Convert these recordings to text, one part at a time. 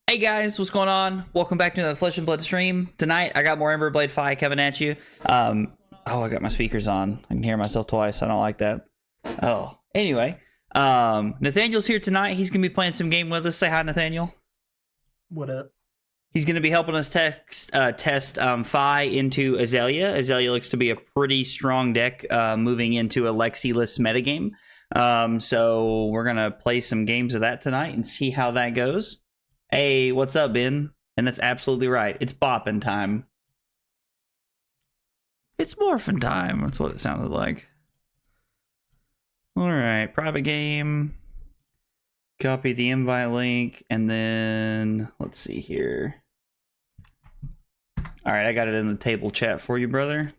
Hey guys, what's going on? Welcome back to the Flesh and Blood stream. Tonight, I got more Emberblade Fai coming at you. Oh, I got my speakers on. I can hear myself twice. I don't like that. Oh, anyway. Nathaniel's here tonight. He's going to be playing some game with us. Say hi, Nathaniel. What up? He's going to be helping us test Fai into Azalea. Azalea looks to be a pretty strong deck moving into a Lexi-less metagame. So we're going to play some games of that tonight and see how that goes. Hey, what's up, Ben? And that's absolutely right. It's bopping time. It's morphin' time. That's what it sounded like. All right, private game. Copy the invite link, and then let's see here. All right, I got it in the table chat for you, brother.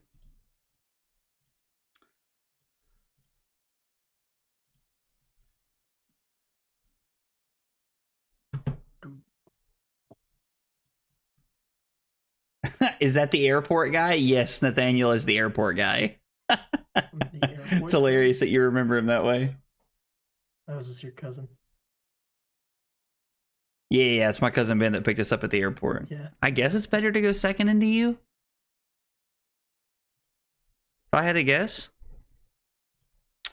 Is that the airport guy? Yes, Nathaniel is the airport guy. It's hilarious that you remember him that way. Oh, is this your cousin? Yeah, it's my cousin Ben that picked us up at the airport. Yeah. I guess it's better to go second into you. If I had to guess.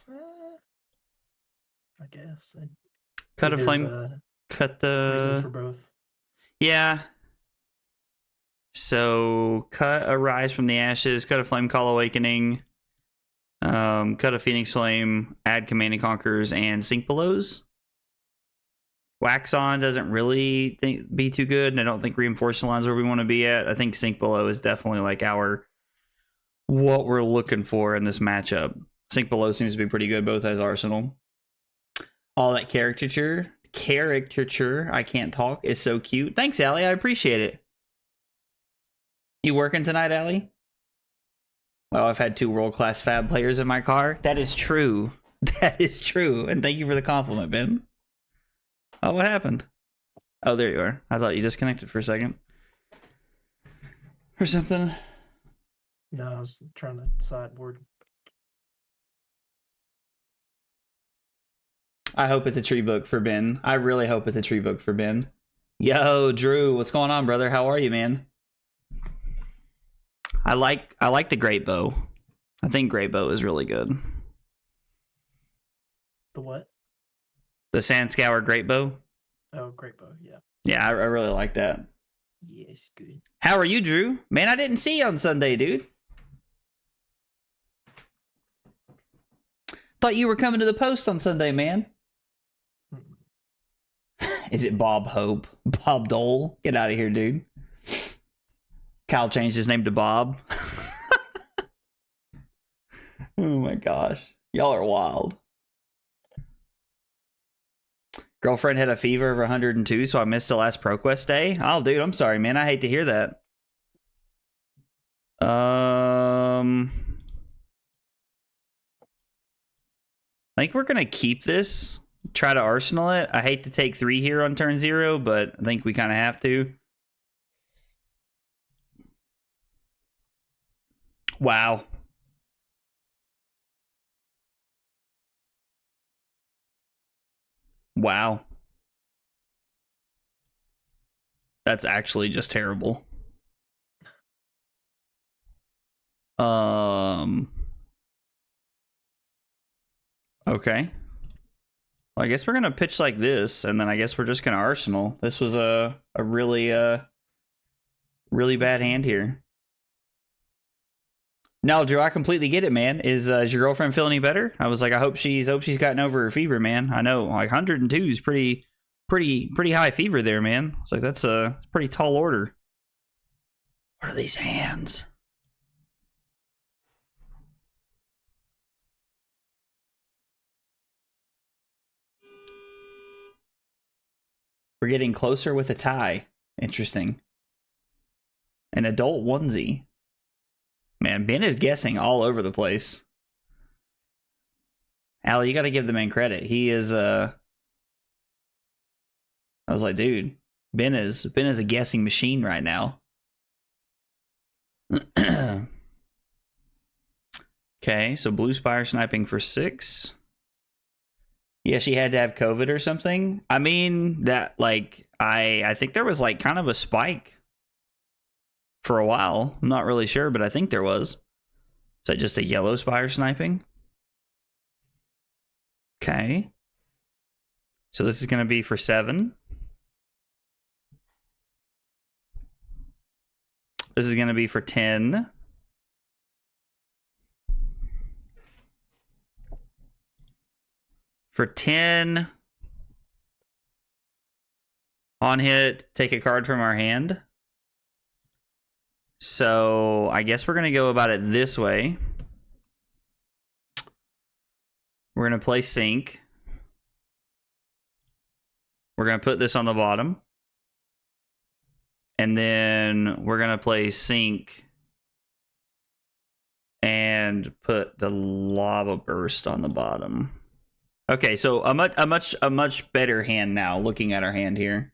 I guess. Cut a flame. Cut the reasons for both. Yeah. So cut a rise from the ashes, cut a flame call awakening, cut a phoenix flame, add command and conquers, and sink belows. Wax on doesn't really be too good, and I don't think reinforcing lines where we want to be at. I think sink below is definitely like what we're looking for in this matchup. Sink below seems to be pretty good, both as Arsenal. All that caricature, I can't talk, is so cute. Thanks, Allie. I appreciate it. You working tonight, Allie? Well, I've had 2 world-class fab players in my car. That is true. That is true. And thank you for the compliment, Ben. Oh, what happened? Oh, there you are. I thought you disconnected for a second. Or something. No, I was trying to sideboard. I hope it's a tree book for Ben. I really hope it's a tree book for Ben. Yo, Drew, what's going on, brother? How are you, man? I like the great bow. I think great bow is really good. The what? The sand scour great bow. Oh, great bow, yeah. Yeah, I really like that. Yes, good. How are you, Drew? Man, I didn't see you on Sunday, dude. Thought you were coming to the post on Sunday, man. Is it Bob Hope? Bob Dole? Get out of here, dude. Kyle changed his name to Bob. Oh my gosh. Y'all are wild. Girlfriend had a fever of 102, so I missed the last ProQuest day. Oh, dude, I'm sorry, man. I hate to hear that. I think we're going to keep this. Try to Arsenal it. I hate to take 3 here on turn 0, but I think we kind of have to. Wow. Wow. That's actually just terrible. Okay. Well, I guess we're gonna pitch like this, and then I guess we're just gonna Arsenal. This was a really really bad hand here. No, Drew, I completely get it, man. Is your girlfriend feeling any better? I was like, I hope she's gotten over her fever, man. I know, like 102 is pretty high fever there, man. It's like that's a pretty tall order. What are these hands? We're getting closer with a tie. Interesting. An adult onesie. Man, Ben is guessing all over the place. Allie, you got to give the man credit. He is I was like, dude, Ben is a guessing machine right now. Okay, so blue spire sniping for 6. Yeah, she had to have COVID or something. I mean, that like I think there was like kind of a spike for a while. I'm not really sure, but I think there was. Is that just a yellow spire sniping? Okay. So this is going to be for 7. This is going to be for 10. For 10, on hit, take a card from our hand. So I guess we're going to go about it this way. We're going to play Sync. We're going to put this on the bottom. And then we're going to play Sync and put the Lava Burst on the bottom. Okay, so a much better hand now, looking at our hand here.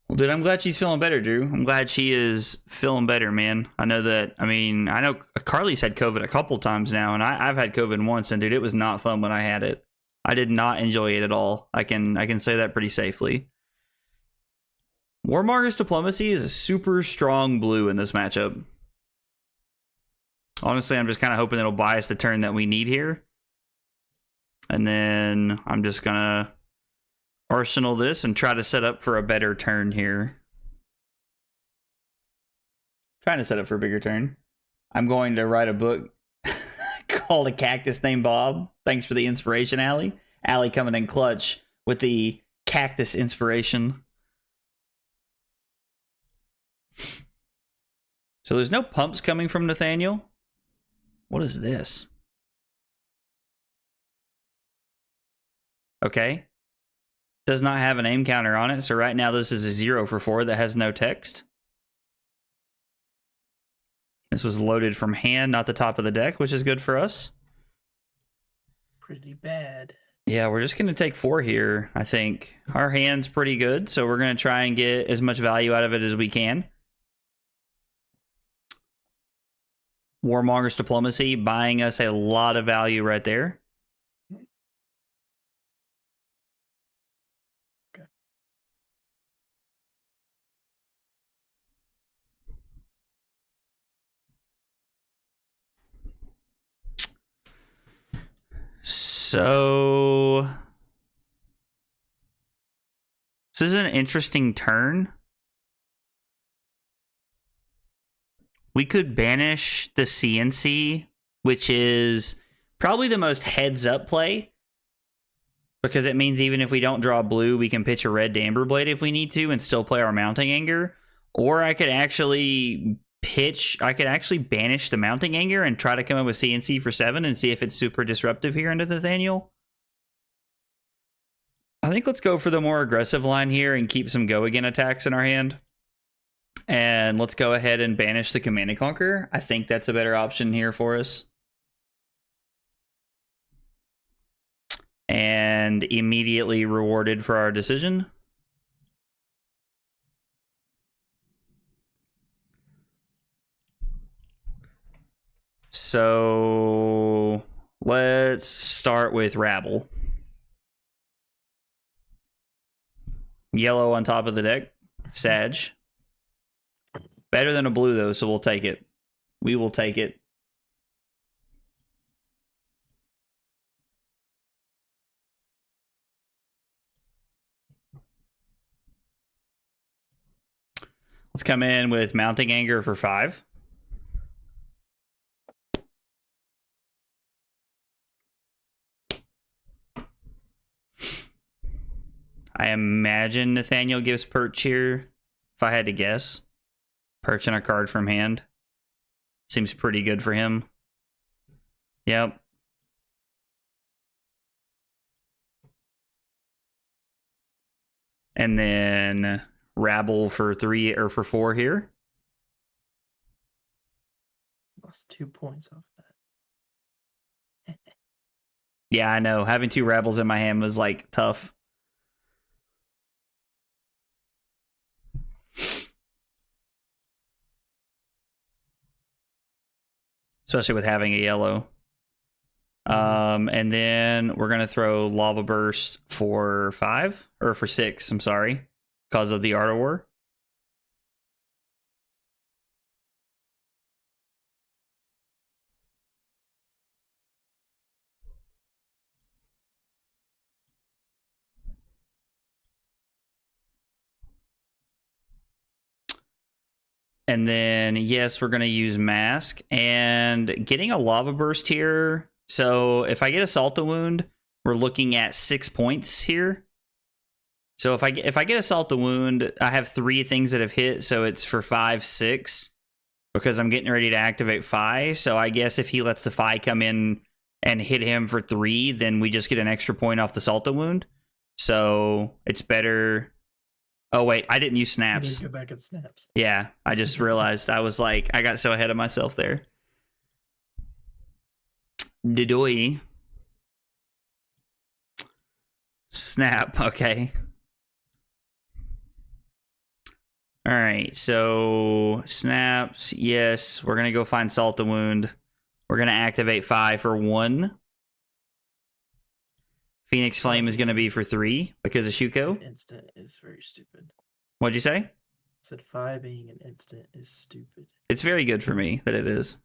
Well, dude, I'm glad she's feeling better, Drew. I'm glad she is feeling better, man. I know Carly's had COVID a couple times now, and I've had COVID once, and dude, it was not fun when I had it. I did not enjoy it at all. I can say that pretty safely. Warmonger's Diplomacy is a super strong blue in this matchup. Honestly, I'm just kind of hoping it'll buy us the turn that we need here. And then I'm just going to arsenal this and try to set up for a better turn here. Trying to set up for a bigger turn. I'm going to write a book called A Cactus Named Bob. Thanks for the inspiration, Allie. Allie coming in clutch with the cactus inspiration. So there's no pumps coming from Nathaniel. What is this? Okay. Does not have an aim counter on it. So right now this is a 0 for 4 that has no text. This was loaded from hand, not the top of the deck, which is good for us. Pretty bad. Yeah, we're just going to take 4 here, I think. Our hand's pretty good, so we're going to try and get as much value out of it as we can. Warmonger's Diplomacy buying us a lot of value right there. Okay. So this is an interesting turn. We could banish the CNC, which is probably the most heads-up play, because it means even if we don't draw blue, we can pitch a red to Emberblade if we need to and still play our Mounting Anger. Or I could actually banish the Mounting Anger and try to come up with CNC for 7 and see if it's super disruptive here into Nathaniel. I think let's go for the more aggressive line here and keep some go again attacks in our hand. And let's go ahead and banish the Command and Conquer. I think that's a better option here for us. And immediately rewarded for our decision. So let's start with Rabble. Yellow on top of the deck. Sag. Better than a blue, though, so we'll take it. We will take it. Let's come in with Mounting Anger for 5. I imagine Nathaniel gives Perch here, if I had to guess. Perch and a card from hand. Seems pretty good for him. Yep. And then Rabble for 3 or for 4 here. Lost 2 points off that. Yeah, I know. Having 2 Rabbles in my hand was like tough. Especially with having a yellow. And then we're going to throw Lava Burst for 5, or for 6, I'm sorry, because of the Art of War. And then, yes, we're going to use Mask. And getting a Lava Burst here. So if I get Assault the Wound, we're looking at 6 points here. So if I get Assault the Wound, I have 3 things that have hit. So it's for 5, 6. Because I'm getting ready to activate Fai. So I guess if he lets the Fai come in and hit him for 3, then we just get an extra point off the Assault the Wound. So it's better... Oh, wait, I didn't use snaps. You didn't go back and snaps. Yeah, I just realized I was like, I got so ahead of myself there. Didoi. Snap, okay. All right, so snaps, yes. We're going to go find Salt the Wound. We're going to activate Fai for 1. Phoenix Flame is going to be for 3 because of Shuko. Instant is very stupid. What'd you say? I said Fai being an instant is stupid. It's very good for me that it is.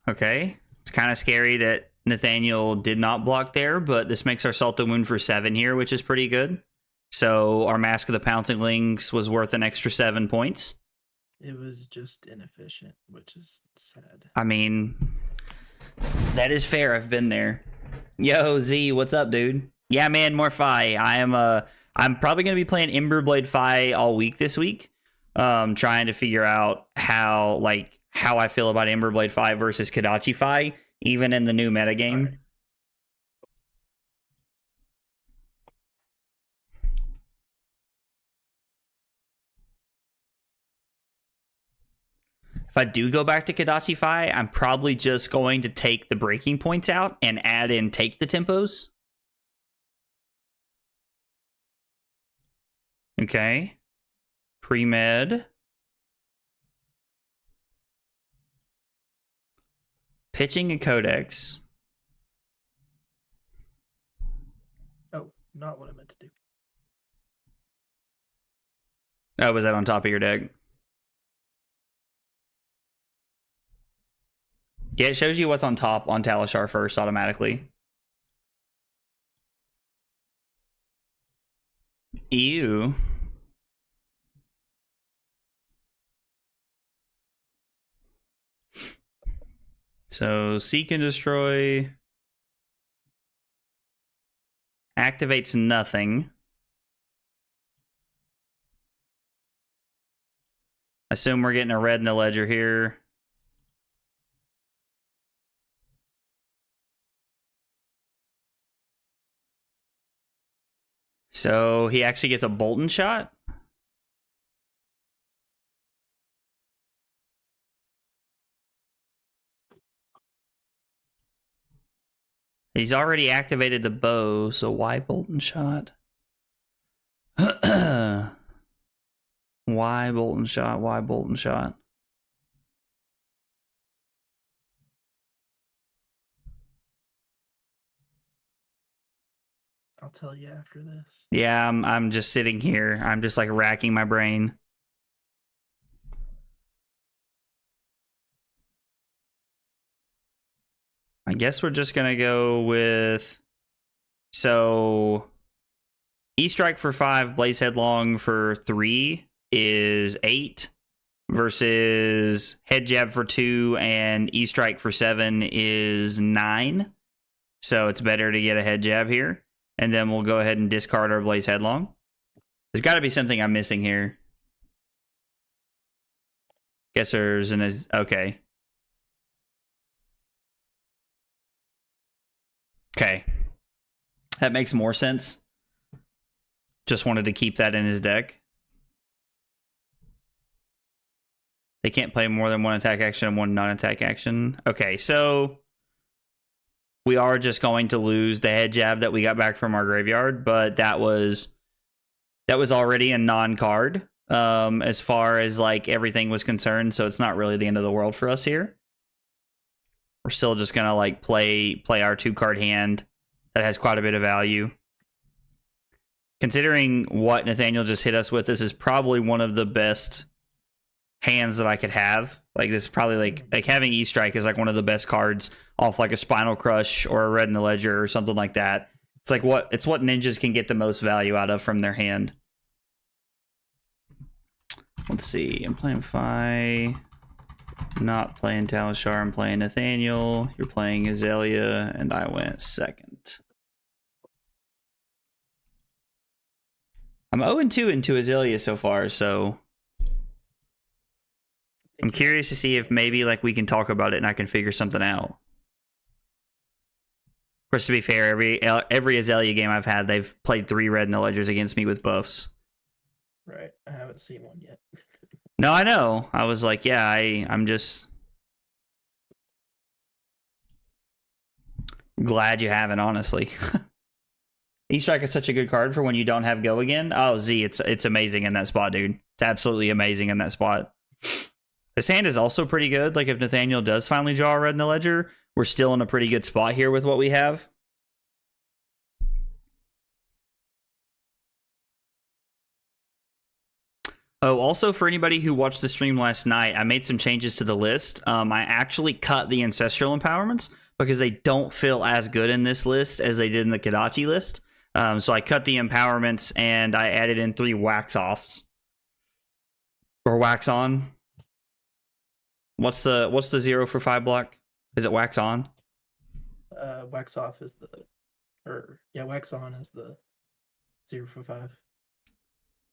Okay. It's kind of scary that Nathaniel did not block there, but this makes our Salt the Wound for 7 here, which is pretty good. So our Mask of the Pouncing Lynx was worth an extra 7 points. It was just inefficient, which is sad. I mean, that is fair. I've been there. Yo, Z, what's up, dude? Yeah, man, more Fai. I'm probably going to be playing Emberblade Fai all week this week. Trying to figure out how I feel about Emberblade Fai versus Kodachi Fai, even in the new metagame. Right. If I do go back to Kodachi Fai, I'm probably just going to take the breaking points out and add in take the tempos. Okay. Pre-med. Pitching a Codex. Oh, not what I meant to do. Oh, was that on top of your deck? Yeah, it shows you what's on top on Talishar first automatically. Ew. So Seek and Destroy activates nothing. Assume we're getting a red in the ledger here. So he actually gets a Bolton shot. He's already activated the bow, so why Bolton shot? Why Bolton shot? Why Bolton shot? I'll tell you after this. Yeah, I'm just sitting here. I'm just like racking my brain. I guess we're just gonna go with, so E-Strike for 5, Blaze Headlong for 3 is 8 versus Head Jab for 2 and E-Strike for 7 is 9. So it's better to get a Head Jab here. And then we'll go ahead and discard our Blaze Headlong. There's got to be something I'm missing here. Guess there's an... Okay. Okay. That makes more sense. Just wanted to keep that in his deck. They can't play more than one attack action and one non-attack action. Okay, so... we are just going to lose the head jab that we got back from our graveyard, but that was already a non-card as far as like everything was concerned, so it's not really the end of the world for us here. We're still just gonna like play our 2-card hand that has quite a bit of value. Considering what Nathaniel just hit us with, this is probably one of the best hands that I could have. Like this is probably like having E-Strike is like one of the best cards off like a Spinal Crush or a Red in the Ledger or something like that. It's like what ninjas can get the most value out of from their hand. Let's see. I'm playing Fai. Not playing Talishar. I'm playing Nathaniel. You're playing Azalea, and I went second. I'm 0-2 into Azalea so far, so I'm curious to see if maybe like we can talk about it and I can figure something out. Of course, to be fair, every Azalea game I've had, they've played 3 Red in the Ledgers against me with buffs. Right. I haven't seen one yet. No, I know. I was like, yeah, I'm just glad you haven't, honestly. E-Strike is such a good card for when you don't have Go again. Oh, Z, it's amazing in that spot, dude. It's absolutely amazing in that spot. This hand is also pretty good. Like, if Nathaniel does finally draw a Red in the Ledger, we're still in a pretty good spot here with what we have. Oh, also for anybody who watched the stream last night, I made some changes to the list. I actually cut the Ancestral Empowerments because they don't feel as good in this list as they did in the Kadachi list. So I cut the Empowerments and I added in 3 Wax Offs. Or Wax On. What's the 0 for 5 block? Is it Wax On? Wax Off is Wax On is the 0 for 5.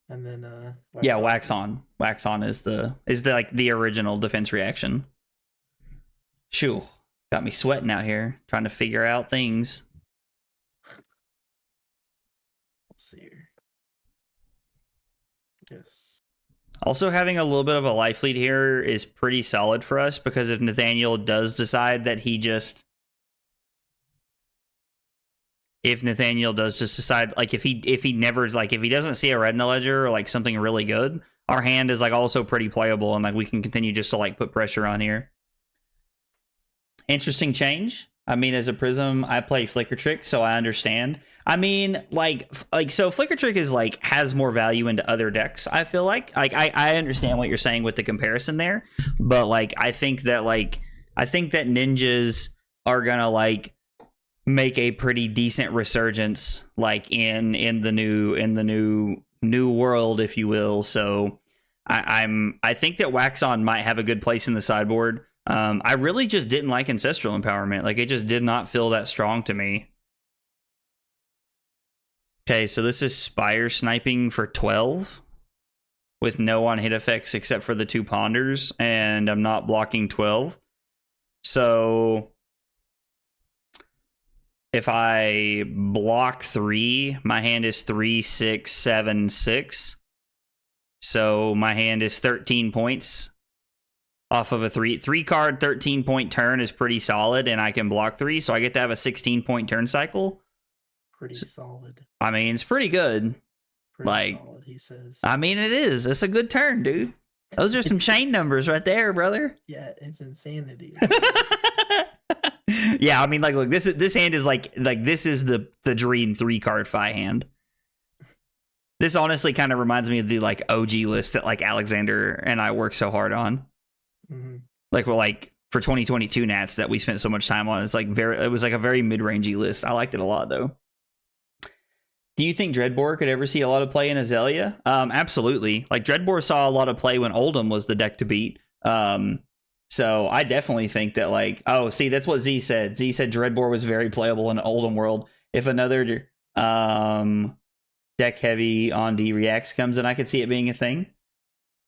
And then Wax On. Wax On is the like the original defense reaction. Shoo. Got me sweating out here trying to figure out things. Let's see here. Yes. Also, having a little bit of a life lead here is pretty solid for us, because if Nathaniel does decide that he just... If Nathaniel does just decide, like, if he never, like, if he doesn't see a Red in the Ledger or, like, something really good, our hand is, like, also pretty playable, and, like, we can continue just to, like, put pressure on here. Interesting change. I mean, as a Prism, I play Flicker Trick, so I understand. I mean, so Flicker Trick is, like, has more value into other decks, I feel like. Like, I understand what you're saying with the comparison there, but, like, I think that ninjas are gonna, like, make a pretty decent resurgence, like in the new world, if you will. So I think that Wax On might have a good place in the sideboard. I really just didn't like Ancestral Empowerment. Like, it just did not feel that strong to me. Okay, so this is Spire Sniping for 12 with no on-hit effects except for the 2 Ponders, and I'm not blocking 12. So if I block 3, my hand is 3, 6, 7, 6. So my hand is 13 points off of a 3-card 13-point turn is pretty solid, and I can block 3, so I get to have a 16-point turn cycle. Pretty solid. I mean, it's pretty good. Pretty solid, he says. I mean, it is. It's a good turn, dude. Those are some chain numbers right there, brother. Yeah, it's insanity. Yeah, I mean, like, look, this hand is like this is the dream 3-card Fai hand. This honestly kind of reminds me of the, like, OG list that, like, Alexander and I worked so hard on. Mm-hmm. Like, we're like for 2022 Nats that we spent so much time on. It's like it was like a very mid-rangey list. I liked it a lot, though. Do you think Dreadbore could ever see a lot of play in Azalea? Absolutely. Like, Dreadbore saw a lot of play when Oldhim was the deck to beat. So I definitely think that, like, oh, see, that's what Z said. Z said Dreadbore was very playable in Oldhim world. If another deck heavy on D reacts comes in, I could see it being a thing.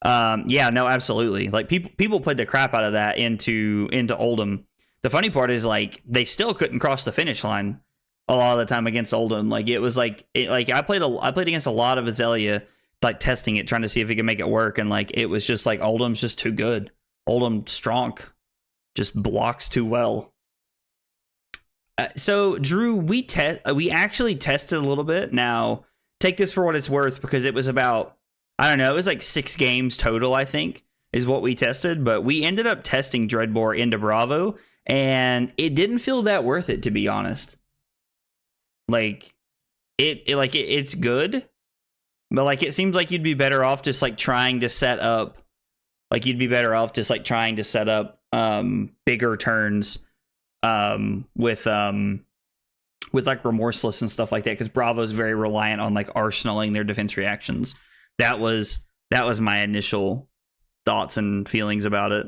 Yeah, no, absolutely. Like, people played the crap out of that into Oldhim. The funny part is, like, they still couldn't cross the finish line a lot of the time against Oldhim. Like, it was like I played against a lot of Azalea, like, testing it, trying to see if it could make it work, and, like, it was just like Oldham's just too good. Oldhim Stronk just blocks too well. So Drew, we actually tested a little bit. Now, take this for what it's worth, because it was about, I don't know, it was like 6 games total, I think, is what we tested. But we ended up testing Dreadbore into Bravo, and it didn't feel that worth it, to be honest. Like it's good, but like it seems like you'd be better off just like trying to set up, bigger turns with like Remorseless and stuff like that, because Bravo's very reliant on like arsenaling their defense reactions. That was my initial thoughts and feelings about it.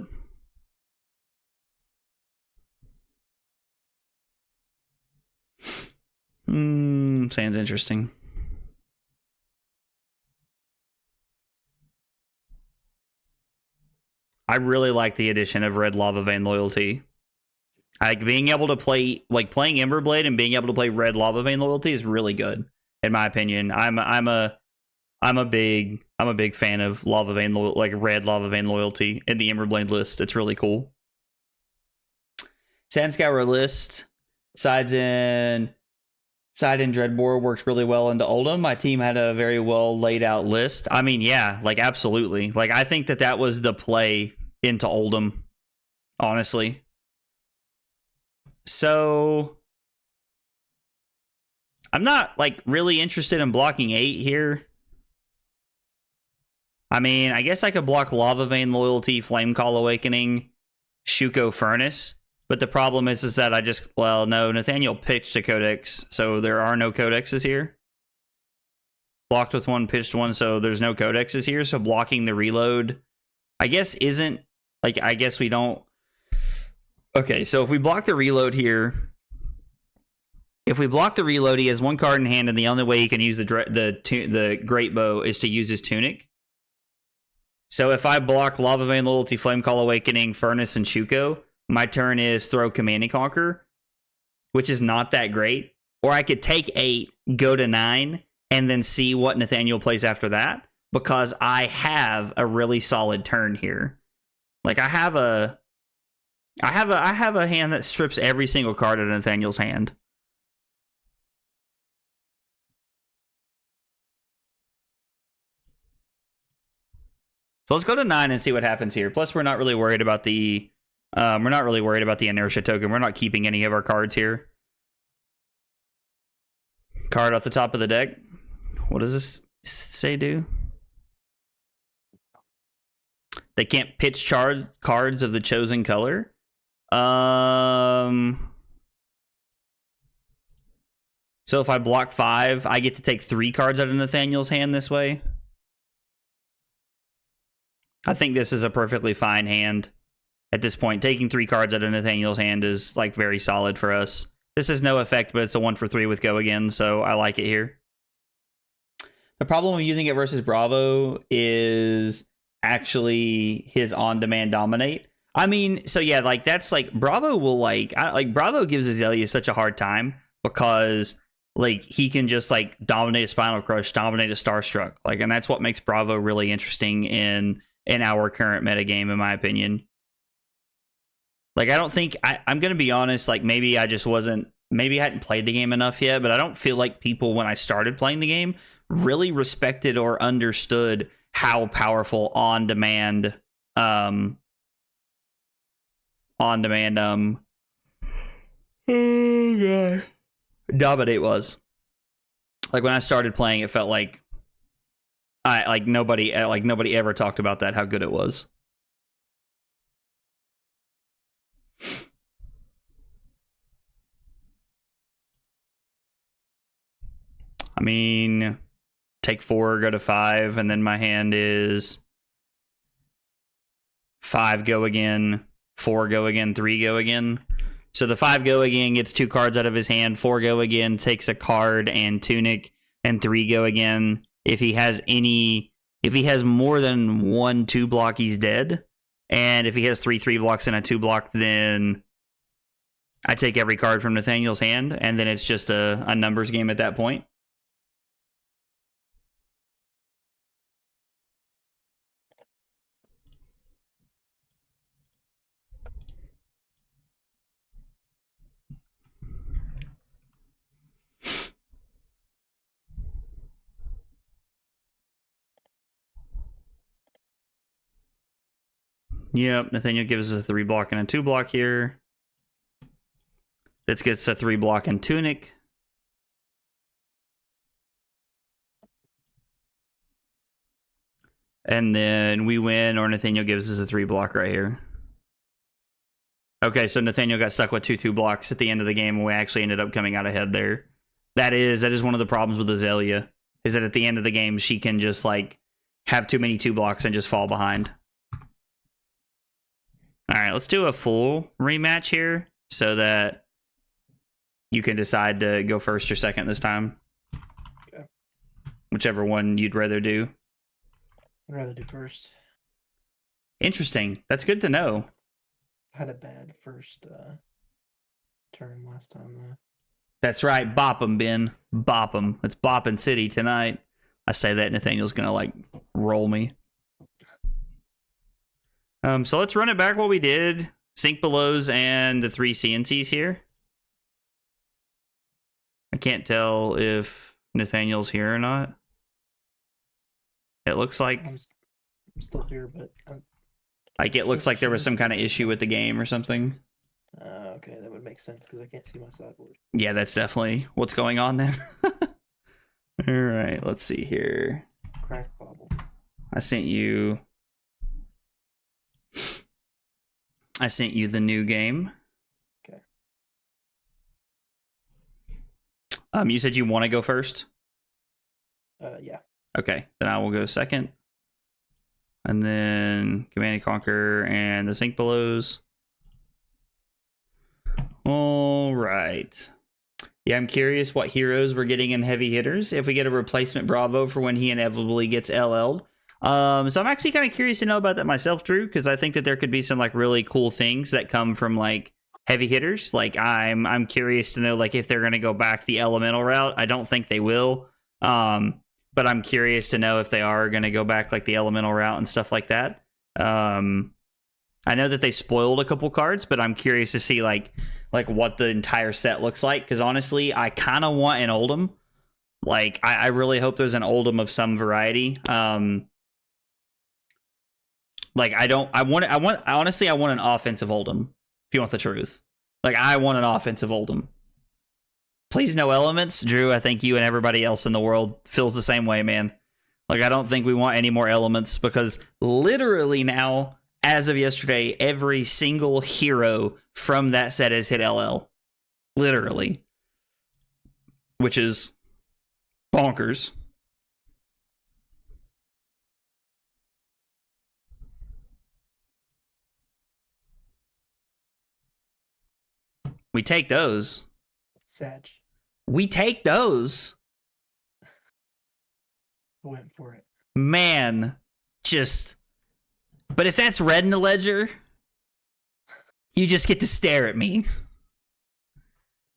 Sounds interesting. I really like the addition of Red Lava Vein Loyalty. Like being able to play, like playing Emberblade and being able to play Red Lava Vein Loyalty is really good, in my opinion. I'm a big fan of Red Lava Vein Loyalty in the Emberblade list. It's really cool. Sandscour list sides in Dreadbore worked really well into Oldhim. My team had a very well laid out list. I mean, yeah, like absolutely. Like I think that was the play into Oldhim, honestly. So I'm not like really interested in blocking 8 here. I mean, I guess I could block Lava Vein Loyalty, Flame Call Awakening, Shuko Furnace. But the problem is that no, Nathaniel pitched a codex, so there are no codexes here. Blocked with 1, pitched 1, so there's no codexes here. So blocking the reload, I guess, isn't, like, I guess we don't. Okay, so if we block the reload here, he has 1 card in hand, and the only way he can use the Great Bow is to use his Tunic. So if I block Lava Vein Loyalty, Flame Call Awakening, Furnace, and Shuko, my turn is throw Command and Conquer, which is not that great. Or I could take 8, go to 9, and then see what Nathaniel plays after that, because I have a really solid turn here. Like I have a hand that strips every single card out of Nathaniel's hand. So let's go to 9 and see what happens here. Plus, we're not really worried about the inertia token. We're not keeping any of our cards here. Card off the top of the deck. What does this say do? They can't pitch cards of the chosen color. So if I block 5, I get to take 3 cards out of Nathaniel's hand this way. I think this is a perfectly fine hand. At this point, taking 3 cards out of Nathaniel's hand is like very solid for us. This has no effect, but it's a 1 for 3 with go again, so I like it here. The problem with using it versus Bravo is actually his on-demand dominate. I mean, so yeah, like that's like Bravo will Bravo gives Azalea such a hard time because like he can just like dominate a Spinal Crush, dominate a Starstruck, like, and that's what makes Bravo really interesting in our current metagame, in my opinion. Like, I don't think I'm going to be honest. Like, maybe I hadn't played the game enough yet, but I don't feel like people, when I started playing the game, really respected or understood how powerful on-demand dominate was. Like, when I started playing, it felt like nobody ever talked about that, how good it was. I mean, take 4, go to 5, and then my hand is 5, go again, 4, go again, 3, go again. So the 5 go again gets 2 cards out of his hand, 4 go again takes a card and Tunic, and 3 go again. If he has more than 1 2 block, he's dead. And if he has 3 3 blocks and a 2 block, then I take every card from Nathaniel's hand, and then it's just a numbers game at that point. Yep, Nathaniel gives us a 3 block and a 2 block here. This gets a 3 block and Tunic. And then we win, or Nathaniel gives us a 3 block right here. Okay, so Nathaniel got stuck with 2 blocks at the end of the game, and we actually ended up coming out ahead there. That is one of the problems with Azalea, is that at the end of the game, she can just, like, have too many 2 blocks and just fall behind. All right, let's do a full rematch here so that you can decide to go first or second this time. Okay. Whichever one you'd rather do. I'd rather do first. Interesting. That's good to know. I had a bad first turn last time, though. That's right. Bop 'em, Ben. Bop 'em. It's Boppin' City tonight. I say that, Nathaniel's gonna, like, roll me. So let's run it back what we did. Sink belows and the 3 CNCs here. I can't tell if Nathaniel's here or not. It looks like... I'm still here, but... Like, it looks like there was some kind of issue with the game or something. Okay, that would make sense, because I can't see my sideboard. Yeah, that's definitely what's going on then. All right, let's see here. Crack bobble. I sent you the new game. Okay. You said you want to go first? Yeah. Okay, then I will go second. And then Command and Conquer and the Sink Belows. All right. Yeah, I'm curious what heroes we're getting in heavy hitters. If we get a replacement Bravo for when he inevitably gets LL'd. So I'm actually kind of curious to know about that myself, Drew, because I think that there could be some, like, really cool things that come from, like, heavy hitters. Like, I'm curious to know, like, if they're going to go back the elemental route. I don't think they will. But I'm curious to know if they are going to go back, like, the elemental route and stuff like that. I know that they spoiled a couple cards, but I'm curious to see, like what the entire set looks like. Because honestly, I kind of want an Oldhim. Like, I really hope there's an Oldhim of some variety. Like, honestly, I want an offensive Oldhim, if you want the truth. Like, I want an offensive Oldhim. Please no elements. Drew, I think you and everybody else in the world feels the same way, man. Like, I don't think we want any more elements, because literally now, as of yesterday, every single hero from that set has hit LL. Literally. Which is bonkers. We take those. Sag. We take those. I went for it. Man, just... But if that's red in the ledger, you just get to stare at me.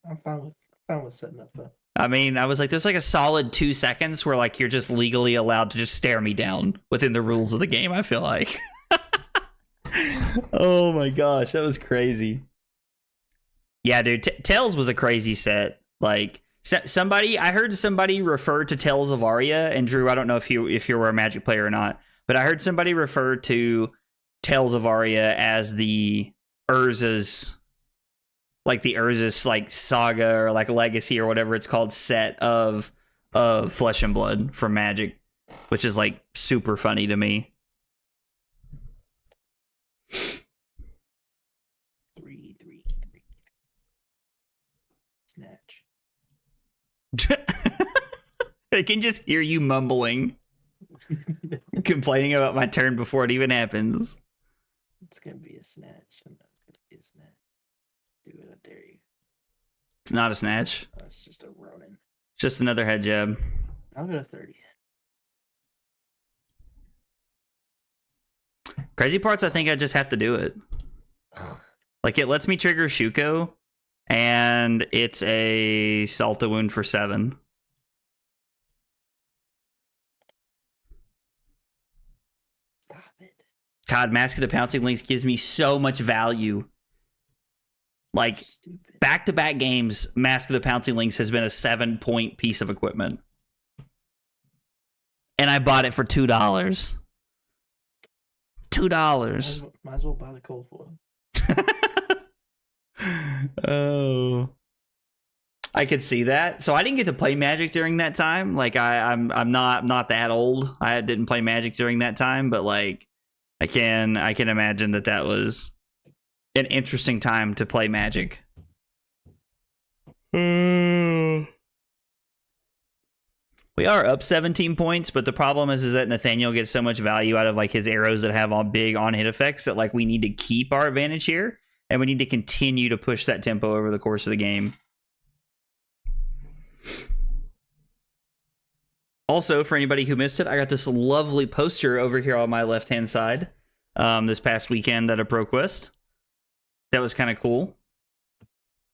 I'm fine with setting up, though. I mean, I was like, there's like a solid 2 seconds where, like, you're just legally allowed to just stare me down within the rules of the game, I feel like. Oh my gosh, that was crazy. Yeah, dude, Tales was a crazy set. Like, I heard somebody refer to Tales of Aria, and Drew, I don't know if you were a Magic player or not, but I heard somebody refer to Tales of Aria as the Urza's, like saga or like legacy or whatever it's called set of Flesh and Blood from Magic, which is like super funny to me. 3, 3, 3. Snatch. I can just hear you mumbling. Complaining about my turn before it even happens. It's gonna be a snatch. I know it's gonna be a snatch. Do it, I dare you. It's not a snatch. Oh, it's just a Ronin. Just another head jab. I'll go to 30. Crazy parts, I think I just have to do it. Like, it lets me trigger Shuko, and it's a Salta wound for 7. God, Mask of the Pouncing Lynx gives me so much value. Like, back-to-back games, Mask of the Pouncing Lynx has been a 7-point piece of equipment. And I bought it for $2. $2! $2. Might as well buy the cold foil. Oh, I could see that. So I didn't get to play Magic during that time. Like I'm not that old. I didn't play Magic during that time, but like I can imagine that was an interesting time to play Magic. We are up 17 points, but the problem is that Nathaniel gets so much value out of like his arrows that have on big on hit effects that like we need to keep our advantage here, and we need to continue to push that tempo over the course of the game. Also, for anybody who missed it, I got this lovely poster over here on my left-hand side this past weekend at a ProQuest. That was kind of cool.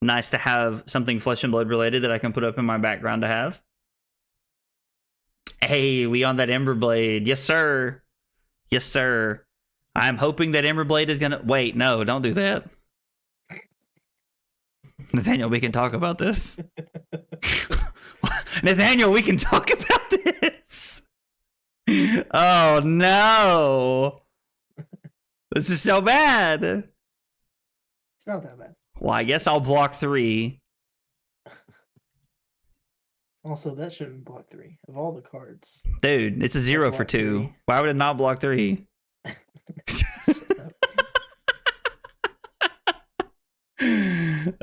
Nice to have something Flesh and Blood related that I can put up in my background to have. Hey, we on that Emberblade. Yes, sir. Yes, sir. I'm hoping that Emberblade is going to... Wait, no, don't do that. Nathaniel, we can talk about this. Nathaniel, we can talk about this. Oh, no. This is so bad. It's not that bad. Well, I guess I'll block 3. Also, that shouldn't block 3 of all the cards. Dude, it's a 0 for 2. 3. Why would it not block 3?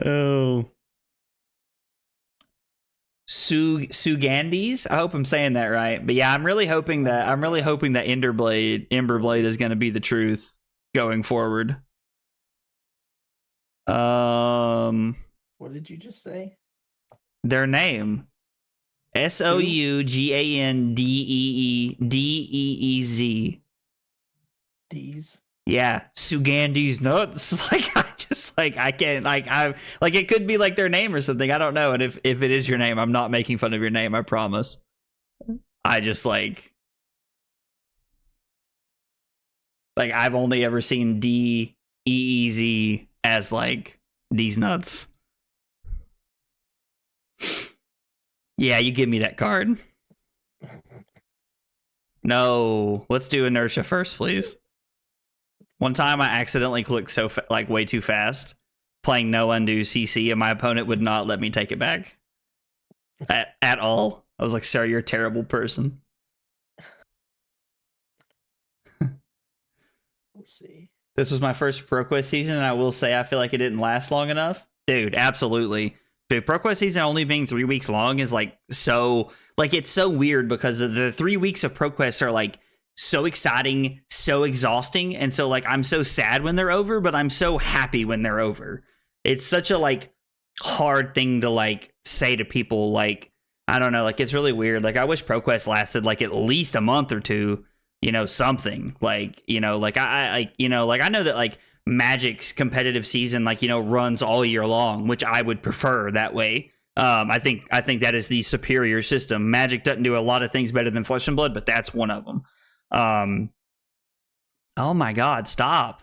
Oh. Sugandis? I hope I'm saying that right. But yeah, I'm really hoping that Emberblade is going to be the truth going forward. What did you just say? Their name. Souganddeeez. D's. Yeah, Sugandi's nuts. Like I can't it could be like their name or something. I don't know. And if it is your name, I'm not making fun of your name, I promise. I just like I've only ever seen DEEZ as like these nuts. Yeah, you give me that card. No, let's do inertia first, please. One time I accidentally clicked way too fast, playing no undo CC, and my opponent would not let me take it back at all. I was like, "Sir, you're a terrible person." Let's see. This was my first ProQuest season, and I will say I feel like it didn't last long enough. Dude, absolutely. Dude, ProQuest season only being 3 weeks long is it's so weird because the 3 weeks of ProQuest are so exciting, so exhausting, and so I'm so sad when they're over, but I'm so happy when they're over. It's such a hard thing to say to people. I don't know, it's really weird. I wish ProQuest lasted at least a month or two, something. I know that Magic's competitive season runs all year long, which I would prefer that way. I think that is the superior system. Magic doesn't do a lot of things better than Flesh and Blood, but that's one of them. Oh my god, stop.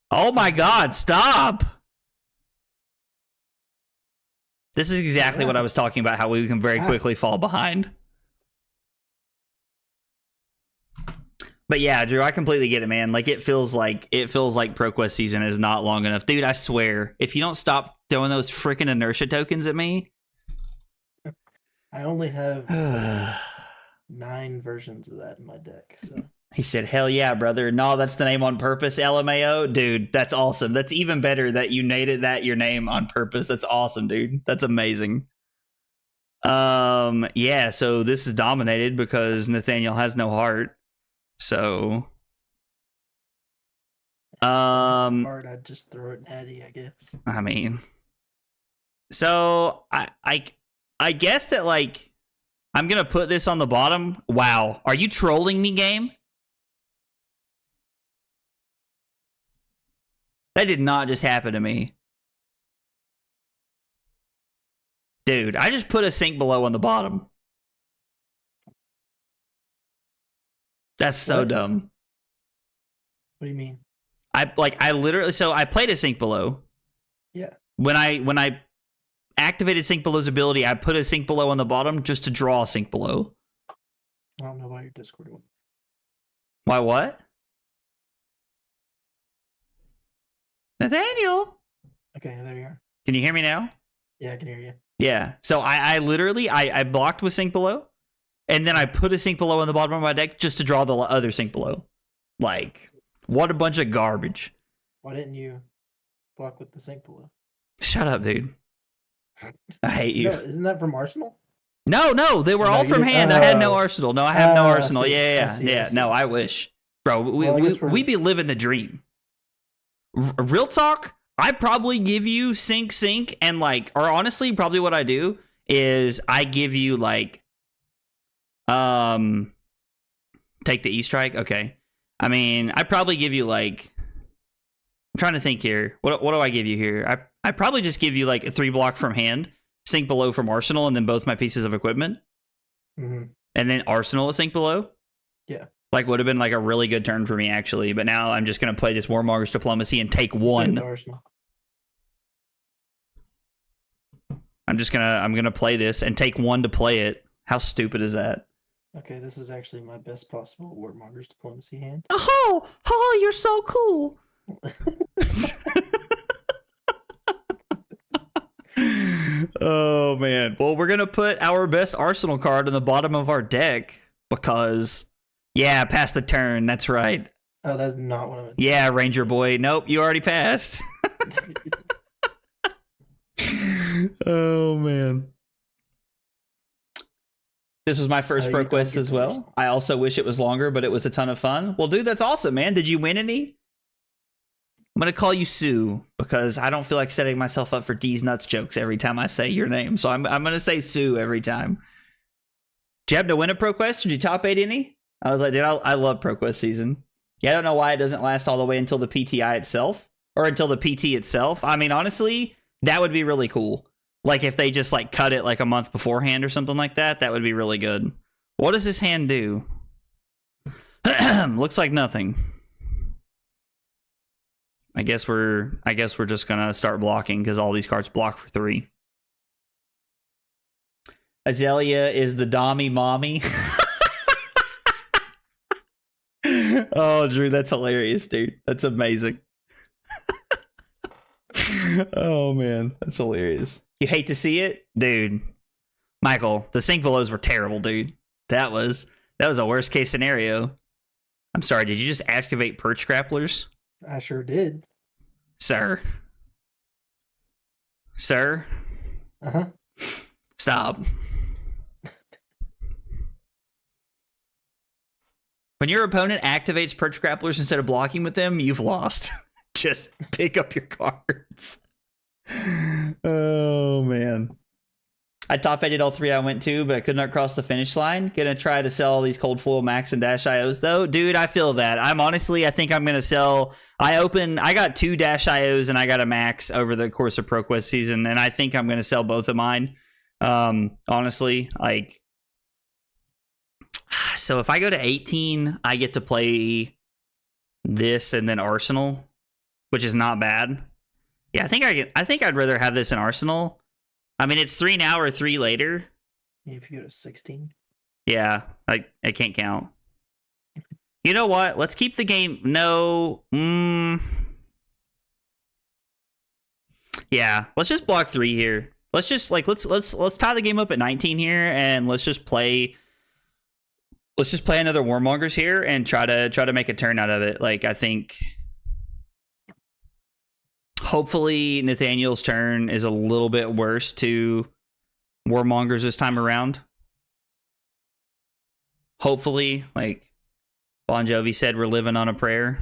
Oh my god, stop. This is exactly what I was talking about, how we can very quickly fall behind. But yeah, Drew, I completely get it, man. It feels like ProQuest season is not long enough. Dude, I swear, if you don't stop throwing those freaking inertia tokens at me. I only have 9 versions of that in my deck, so. He said, hell yeah, brother. No, that's the name on purpose, LMAO. Dude, that's awesome. That's even better that you made that your name on purpose. That's awesome, dude. That's amazing. Yeah, so this is dominated because Nathaniel has no heart. So hard, I'd just throw it natty, I guess. I mean, so I guess that I'm gonna put this on the bottom. Wow, are you trolling me, game? That did not just happen to me. Dude, I just put a sink below on the bottom. That's so dumb. What do you mean? I literally, so I played a Sink Below. Yeah. When I activated Sink Below's ability, I put a Sink Below on the bottom just to draw a Sink Below. I don't know why your Discord went. Why what? Nathaniel, Okay, there you are. can you hear me now? Yeah, I can hear you. Yeah. So I literally I blocked with Sink Below, and then I put a Sink Below on the bottom of my deck just to draw the other Sink Below. Like, what a bunch of garbage. Why didn't you block with the Sink Below? Shut up, dude. I hate you. No, isn't that from Arsenal? No, they were No, all you from didn't- hand. I had no Arsenal. No, I have no I Arsenal. see, Yeah. I see. No, I wish. Bro, Well, I guess we be living the dream. Real talk, I probably give you sink, and like, or honestly, probably what I do is I give you like, take the E-Strike. Okay. I mean, I probably give you like, I'm trying to think here. What do I give you here? I probably just give you like a 3-block from hand, Sink Below from Arsenal, and then both my pieces of equipment. Mm-hmm. And then Arsenal a Sink Below. Yeah. Like, would have been like a really good turn for me, actually. But now I'm just going to play this Warmonger's Diplomacy and take one. Arsenal. I'm gonna play this and take one to play it. How stupid is that? Okay, this is actually my best possible Warmonger's Diplomacy hand. Oh, you're so cool. Oh man. Well, we're gonna put our best Arsenal card in the bottom of our deck because, yeah, pass the turn. That's right. Oh, that's not what I meant. Yeah, Ranger boy. Nope, you already passed. Oh man. This was my first pro quest as well. I also wish it was longer, but it was a ton of fun. Well, dude, that's awesome, man. Did you win any? I'm gonna call you Sue because I don't feel like setting myself up for D's nuts jokes every time I say your name. So I'm gonna say Sue every time. Did you happen to win a pro quest? Did you top 8 any? I was like, dude, I love pro quest season. Yeah, I don't know why it doesn't last all the way until the PTI itself or until the PT itself. I mean, honestly, that would be really cool. Like if they just like cut it like a month beforehand or something like that, that would be really good. What does this hand do? Looks like nothing. I guess we're just gonna start blocking because all these cards block for 3. Azalea is the Dommy Mommy. Oh, Drew, that's hilarious, dude. That's amazing. Oh man, that's hilarious. You hate to see it, dude. Michael, the Sink Belows were terrible, dude. That was a worst case scenario. I'm sorry, did you just activate Perch Grapplers? I sure did. Sir? Sir? Uh-huh. Stop. When your opponent activates Perch Grapplers instead of blocking with them, you've lost. Just pick up your cards. Oh, man. I top 8'd all 3 I went to, but I could not cross the finish line. Gonna try to sell all these cold foil max and dash IOs though. Dude, I feel that. I think I'm gonna sell. I got 2 dash IOs and I got a max over the course of ProQuest season, and I think I'm gonna sell both of mine. Honestly, like, so if I go to 18, I get to play this and then Arsenal, which is not bad. Yeah, I think I'd rather have this in Arsenal. I mean, it's 3 now or 3 later. If you go to 16. Yeah, I can't count. You know what? Let's keep the game. No. Yeah, let's just block 3 here. Let's just like let's tie the game up at 19 here, and let's just play another Warmongers here and try to make a turn out of it. Like, I think hopefully Nathaniel's turn is a little bit worse to Warmongers this time around. Hopefully, like Bon Jovi said, we're living on a prayer.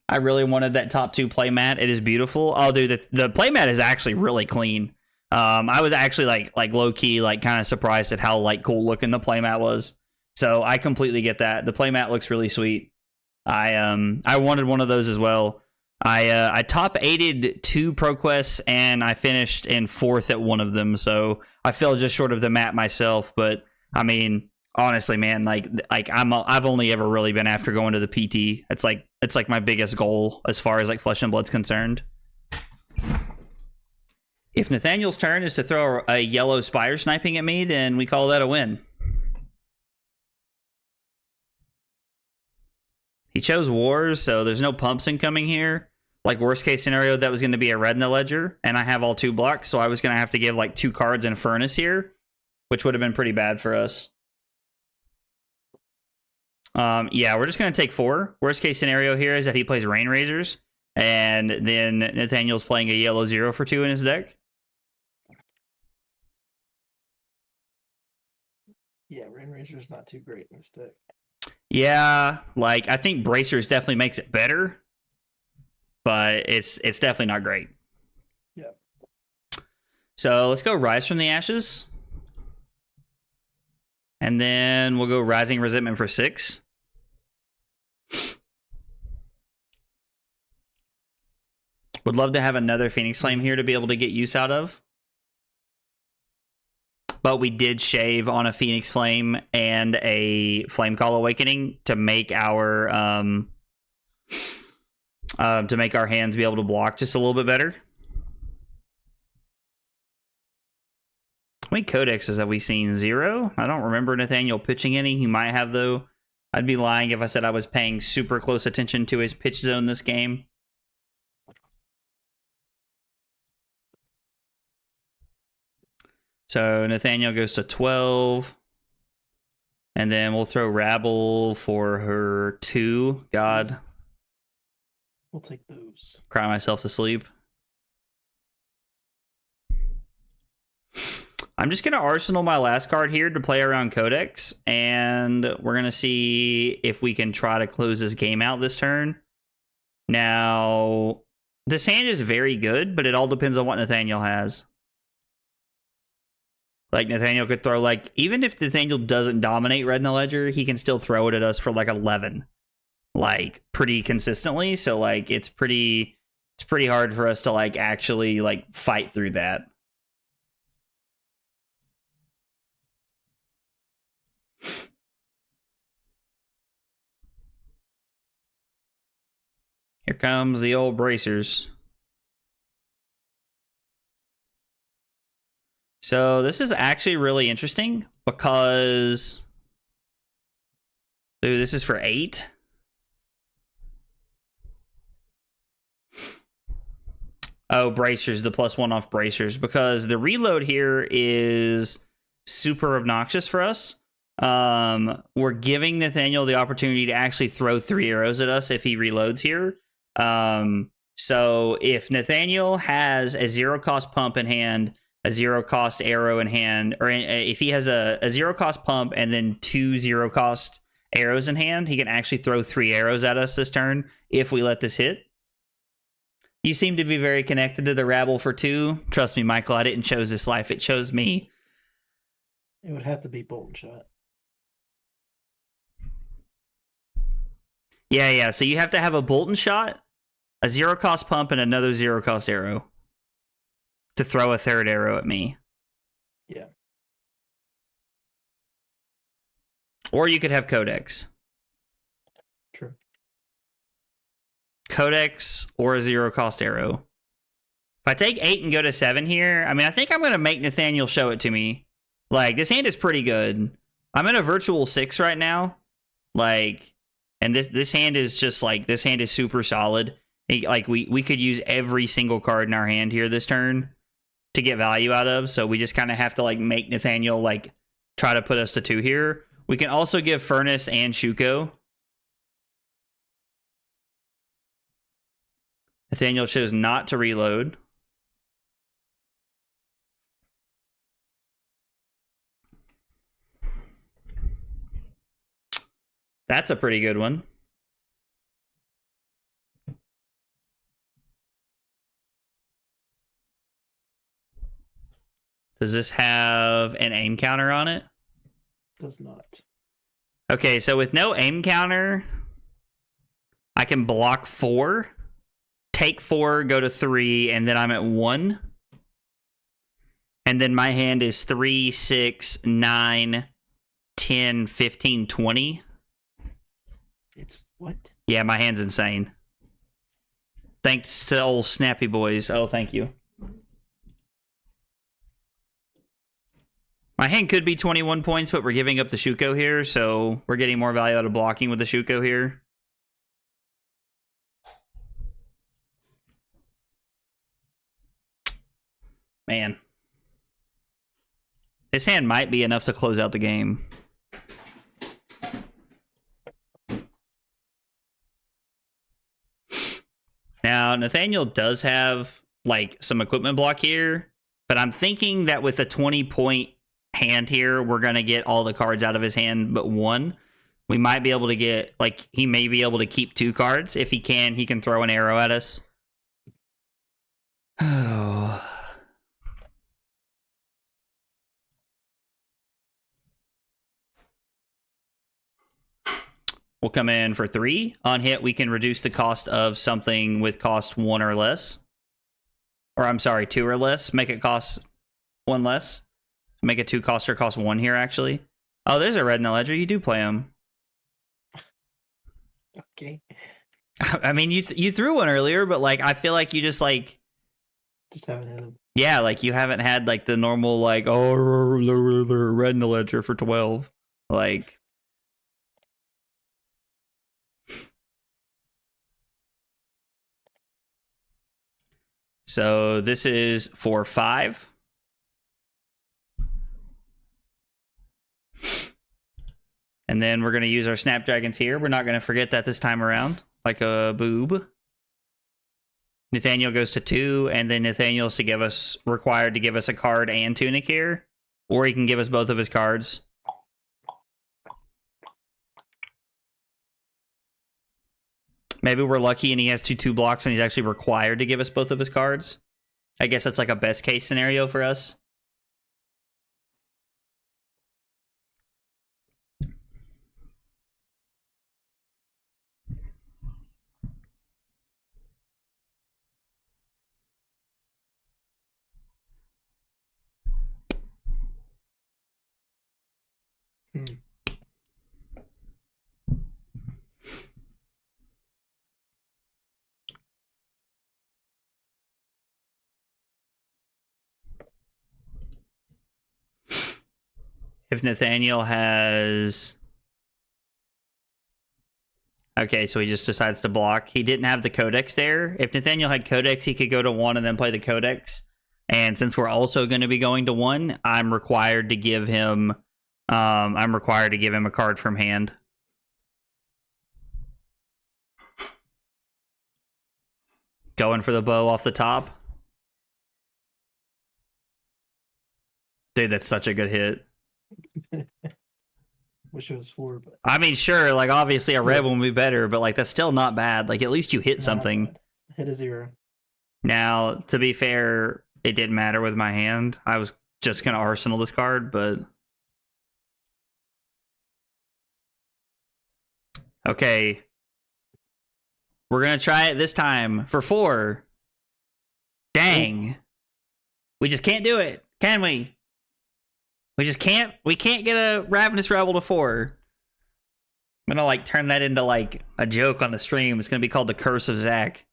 I really wanted that top 2 playmat. It is beautiful. Oh, dude, the playmat is actually really clean. I was actually like low key, like kind of surprised at how like cool looking the playmat was. So I completely get that. The playmat looks really sweet. I wanted one of those as well. I top 8'd 2 ProQuests and I finished in 4th at one of them. So I fell just short of the mat myself. But I mean, honestly, man, like I've only ever really been after going to the PT. It's like my biggest goal as far as like Flesh and Blood's concerned. If Nathaniel's turn is to throw a yellow Spire sniping at me, then we call that a win. chose Wars, so there's no pumps incoming here. Like, worst case scenario, that was going to be a red in the ledger, and I have all 2 blocks, so I was going to have to give like 2 cards and Furnace here, which would have been pretty bad for us. Yeah, we're just going to take 4. Worst case scenario here is that he plays Rain Razors, and then Nathaniel's playing a yellow 0 for 2 in his deck. Yeah, Rain Razor's not too great in this deck. Yeah, like, I think Bracers definitely makes it better, but it's definitely not great. Yeah. So let's go Rise from the Ashes. And then we'll go Rising Resentment for 6. Would love to have another Phoenix Flame here to be able to get use out of. But we did shave on a Phoenix Flame and a Flame Call Awakening to make our hands be able to block just a little bit better. How many codexes have we seen? 0? I don't remember Nathaniel pitching any. He might have, though. I'd be lying if I said I was paying super close attention to his pitch zone this game. So Nathaniel goes to 12. And then we'll throw Rabble for her 2. God. We'll take those. Cry myself to sleep. I'm just going to arsenal my last card here to play around Codex, and we're going to see if we can try to close this game out this turn. Now, this hand is very good, but it all depends on what Nathaniel has. Like, Nathaniel could throw, like, even if Nathaniel doesn't dominate Red in the Ledger, he can still throw it at us for, like, 11. Like, pretty consistently, so, like, it's pretty hard for us to, like, actually, like, fight through that. Here comes the old Bracers. So this is actually really interesting because... Dude, this is for 8. Oh, Bracers, the +1 off Bracers, because the reload here is super obnoxious for us. We're giving Nathaniel the opportunity to actually throw 3 arrows at us if he reloads here. So if Nathaniel has a 0-cost pump in hand, a 0-cost arrow in hand, or if he has a 0-cost pump and then 2 0-cost arrows in hand, he can actually throw 3 arrows at us this turn if we let this hit. You seem to be very connected to the Rabble for 2. Trust me, Michael, I didn't chose this life. It chose me. It would have to be Bolt and Shot. Yeah. So you have to have a Bolt and Shot, a 0-cost pump, and another 0-cost arrow to throw a 3rd arrow at me. Yeah. Or you could have Codex. True. Codex or a 0-cost arrow. If I take 8 and go to 7 here, I mean, I think I'm going to make Nathaniel show it to me. Like, this hand is pretty good. I'm in a virtual 6 right now. Like, and this hand is just, like, this hand is super solid. Like, we could use every single card in our hand here this turn to get value out of. So we just kind of have to, like, make Nathaniel, like, try to put us to 2 here. We can also give Furnace and Shuko. Nathaniel chose not to reload. That's a pretty good one. Does this have an aim counter on it? Does not. Okay, so with no aim counter, I can block 4, take 4, go to 3, and then I'm at 1. And then my hand is 3, 6, 9, 10, 15, 20. It's what? Yeah, my hand's insane. Thanks to old Snappy Boys. Oh, thank you. My hand could be 21 points, but we're giving up the Shuko here, so we're getting more value out of blocking with the Shuko here. Man. His hand might be enough to close out the game. Now, Nathaniel does have, like, some equipment block here, but I'm thinking that with a 20-point hand here, we're going to get all the cards out of his hand but one. We might be able to get, like, he may be able to keep 2 cards. If he can throw an arrow at us. Oh. We'll come in for 3. On hit, we can reduce the cost of something with cost 1 or less. Or I'm sorry, 2 or less. Make it cost 1 less. Make it 2 cost or cost 1 here, actually. Oh, there's a red in the ledger. You do play him. Okay. I mean, you threw one earlier, but like I feel like you just haven't hit him. Yeah, like you haven't had like the normal like red in the ledger for 12. Like so this is for 5. And then we're going to use our Snapdragons here. We're not going to forget that this time around. Like a boob. Nathaniel goes to 2, and then Nathaniel's required to give us a card and Tunic here. Or he can give us both of his cards. Maybe we're lucky and he has 2/2 blocks and he's actually required to give us both of his cards. I guess that's like a best case scenario for us. If Nathaniel has... Okay, so he just decides to block. He didn't have the Codex there. If Nathaniel had Codex, he could go to 1 and then play the Codex. And since we're also going to be going to 1, I'm required to give him... a card from hand. Going for the bow off the top. Dude, that's such a good hit. Wish it was 4, but I mean, sure, like obviously a red one would be better, but like that's still not bad. Like at least you hit something. Bad. Hit a 0. Now, to be fair, it didn't matter with my hand. I was just gonna arsenal this card, but okay. We're gonna try it this time for 4. Dang. We just can't do it, can we? We just can't. We can't get a Ravenous Rebel to 4. I'm gonna like turn that into like a joke on the stream. It's gonna be called the Curse of Zach.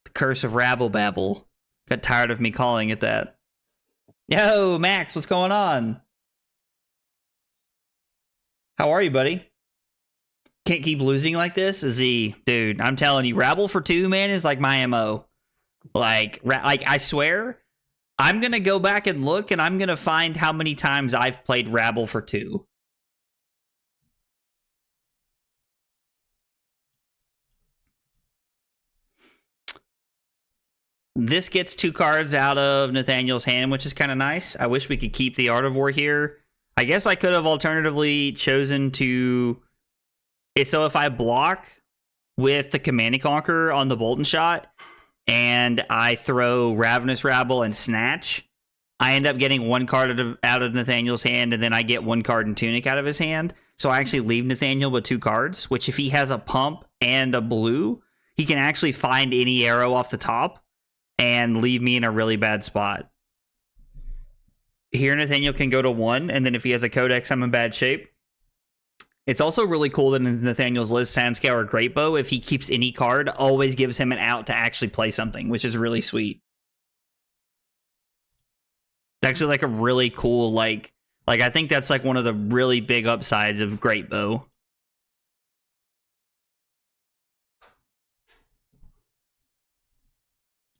The Curse of Rabble Babble. Got tired of me calling it that. Yo, Max, what's going on? How are you, buddy? Can't keep losing like this? Z, dude, I'm telling you, Rabble for 2, man, is like my MO. Like I swear, I'm going to go back and look, and I'm going to find how many times I've played Rabble for 2. This gets 2 cards out of Nathaniel's hand, which is kind of nice. I wish we could keep the Artivore here. I guess I could have alternatively chosen to... So if I block with the Command and Conquer on the Bolton shot, and I throw Ravenous Rabble and Snatch, I end up getting 1 card out of Nathaniel's hand, and then I get 1 card and Tunic out of his hand. So I actually leave Nathaniel with 2 cards, which if he has a pump and a blue, he can actually find any arrow off the top and leave me in a really bad spot. Here, Nathaniel can go to 1, and then if he has a Codex, I'm in bad shape. It's also really cool that in Nathaniel's list, Sandscale or Great Bow, if he keeps any card, always gives him an out to actually play something, which is really sweet. It's actually like a really cool, like I think that's like one of the really big upsides of Great Bow.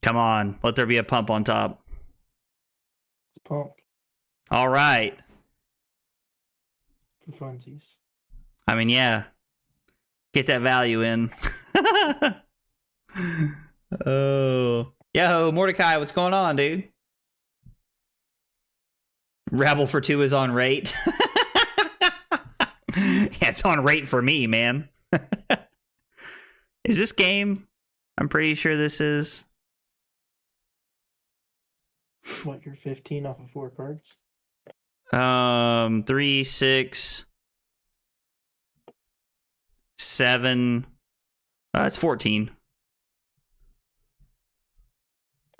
Come on, let there be a pump on top. It's pump All right. for funsies. I mean, yeah. Get that value in. Oh. Yo, Mordecai, what's going on, dude? Rabble for 2 is on rate. Yeah, it's on rate for me, man. Is this game? I'm pretty sure this is. What, you're 15 off of 4 cards? 3, 6, 7. It's 14.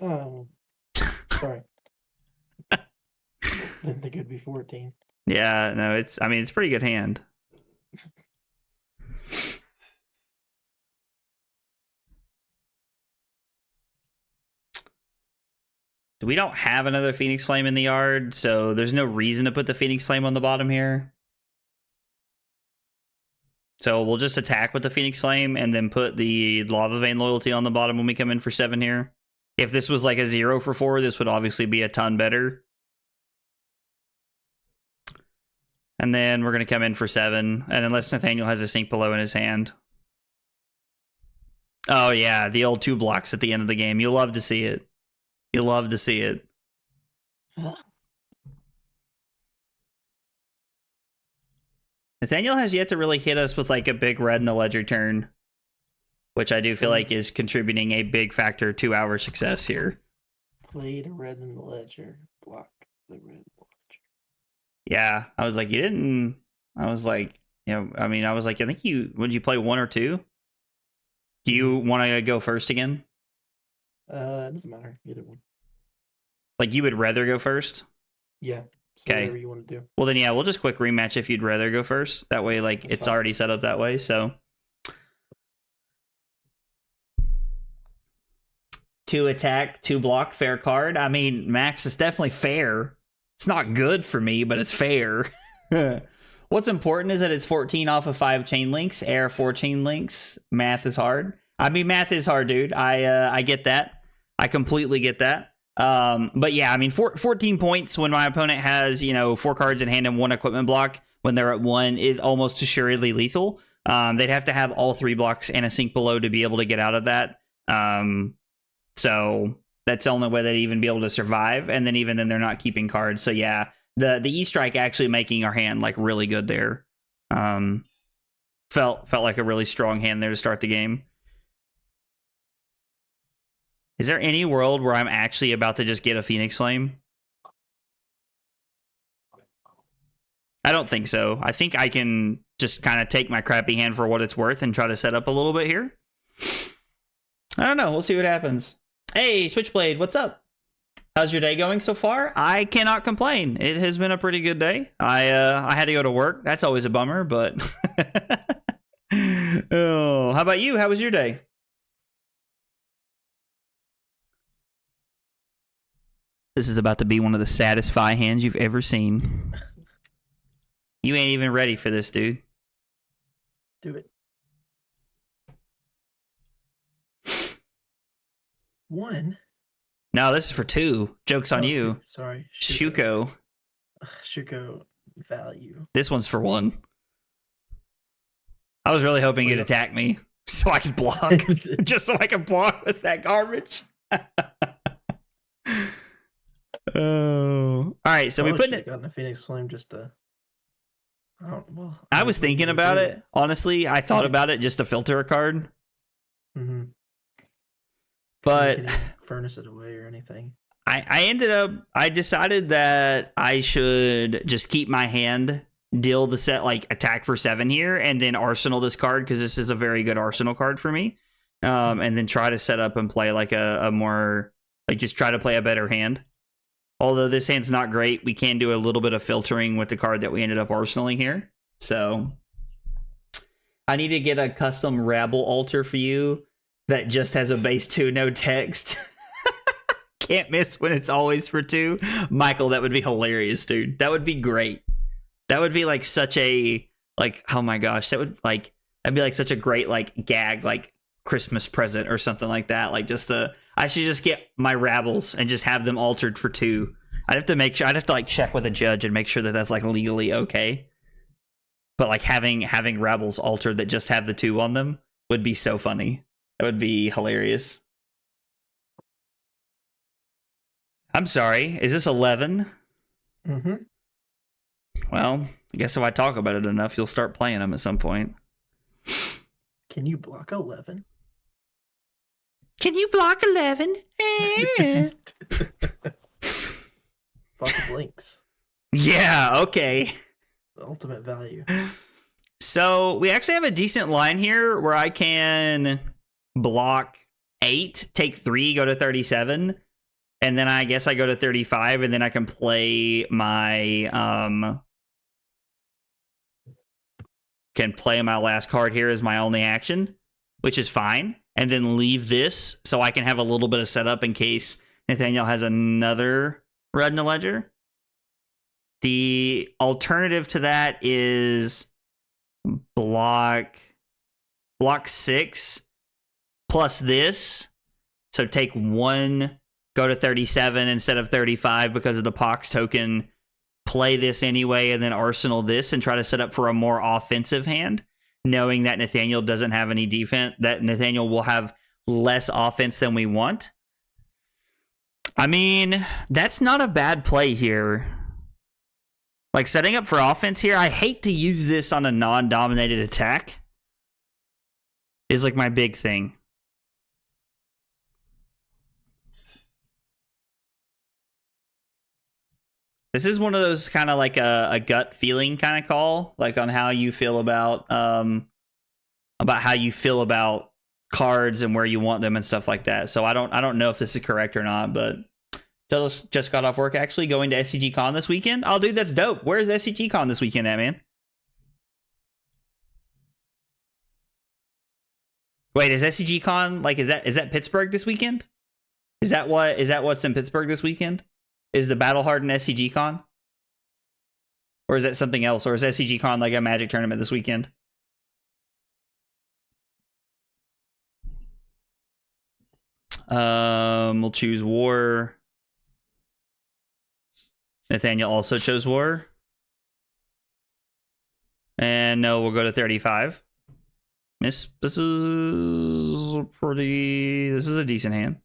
Oh, sorry. Didn't think it'd be 14. Yeah, no, it's a pretty good hand. We don't have another Phoenix Flame in the yard, so there's no reason to put the Phoenix Flame on the bottom here. So we'll just attack with the Phoenix Flame and then put the Lava Vein Loyalty on the bottom when we come in for 7 here. If this was like a 0 for 4, this would obviously be a ton better. And then we're going to come in for 7, and unless Nathaniel has a Sink Below in his hand. Oh yeah, the old 2 blocks at the end of the game. You'll love to see it. You'll love to see it. Nathaniel has yet to really hit us with like a big red in the ledger turn, which I do feel like is contributing a big factor to our success here. Played a red in the ledger, blocked the red in the ledger. Yeah, I was like, you didn't. I was like, I think would you play 1 or 2? Do you want to go first again? It doesn't matter, either one. Like, you would rather go first? Yeah. So Okay. whatever you want to do. Well, then, yeah, we'll just quick rematch if you'd rather go first. That way, like, That's it's fine. already set up that way, so. 2 attack, 2 block, fair card. I mean, Max is definitely fair. It's not good for me, but it's fair. What's important is that it's 14 off of 5 chain links, air 4 chain links. Math is hard. I mean, math is hard, dude. I get that. I completely get that. But yeah, I mean, 14 points when my opponent has, 4 cards in hand and 1 equipment block when they're at 1 is almost assuredly lethal. They'd have to have all 3 blocks and a Sink Below to be able to get out of that. So that's the only way they'd even be able to survive. And then even then, they're not keeping cards. So yeah, the E-Strike actually making our hand like really good there. Felt like a really strong hand there to start the game. Is there any world where I'm actually about to just get a Phoenix Flame? I don't think so. I think I can just kind of take my crappy hand for what it's worth and try to set up a little bit here. I don't know. We'll see what happens. Hey, Switchblade, what's up? How's your day going so far? I cannot complain. It has been a pretty good day. I had to go to work. That's always a bummer, but... Oh, how about you? How was your day? This is about to be one of the saddest Fai hands you've ever seen. You ain't even ready for this, dude. Do it. 1. No, this is for 2. Joke's on you. 2. Sorry. Shuko. Shuko value. This one's for 1. I was really hoping you'd attack me so I could block. Just so I could block with that garbage. Oh. All right, so we put it. Gotten a Phoenix Flame just to. I was thinking about it. Honestly, I thought about it just to filter a card. Mm-hmm. But furnace it away or anything. I decided that I should just keep my hand, deal the set, like attack for 7 here, and then arsenal this card because this is a very good arsenal card for me. And then try to set up and play like a more, like just try to play a better hand. Although this hand's not great, we can do a little bit of filtering with the card that we ended up arsenaling here. So I need to get a custom Rabble altar for you that just has a base 2, no text. Can't miss when it's always for 2. Michael, that would be hilarious, dude. That would be great. That would be like such a, like, oh my gosh, that'd be like such a great like gag, like Christmas present or something like that. Like just I I should just get my Rabbles and just have them altered for 2. I'd have to make sure. I'd have to like check with a judge and make sure that that's like legally okay. But like having Rabbles altered that just have the 2 on them would be so funny. That would be hilarious. I'm sorry. Is this 11? Mm-hmm. Well, I guess if I talk about it enough, you'll start playing them at some point. Can you block 11? Can you block 11? Block the blinks. Yeah, okay. The ultimate value. So we actually have a decent line here where I can block 8, take 3, go to 37, and then I guess I go to 35, and then I can play my last card here as my only action, which is fine, and then leave this so I can have a little bit of setup in case Nathaniel has another Red in the Ledger. The alternative to that is block 6 plus this. So take 1, go to 37 instead of 35 because of the Pox token. Play this anyway, and then arsenal this and try to set up for a more offensive hand, knowing that Nathaniel doesn't have any defense, that Nathaniel will have less offense than we want. I mean, that's not a bad play here. Like, setting up for offense here, I hate to use this on a non-dominated attack, is like my big thing. This is one of those kind of like a gut feeling kind of call, like on how you feel about how you feel about cards and where you want them and stuff like that. So I don't know if this is correct or not, but just got off work actually, going to SCG Con this weekend. Oh, dude, that's dope. Where's SCG Con this weekend at, man? Wait, is SCG Con like is that Pittsburgh this weekend? Is that what's in Pittsburgh this weekend? Is the Battle Hardened SCG Con? Or is that something else? Or is SCG Con like a Magic tournament this weekend? We'll choose War. Nathaniel also chose War. And no, we'll go to 35. This is a decent hand.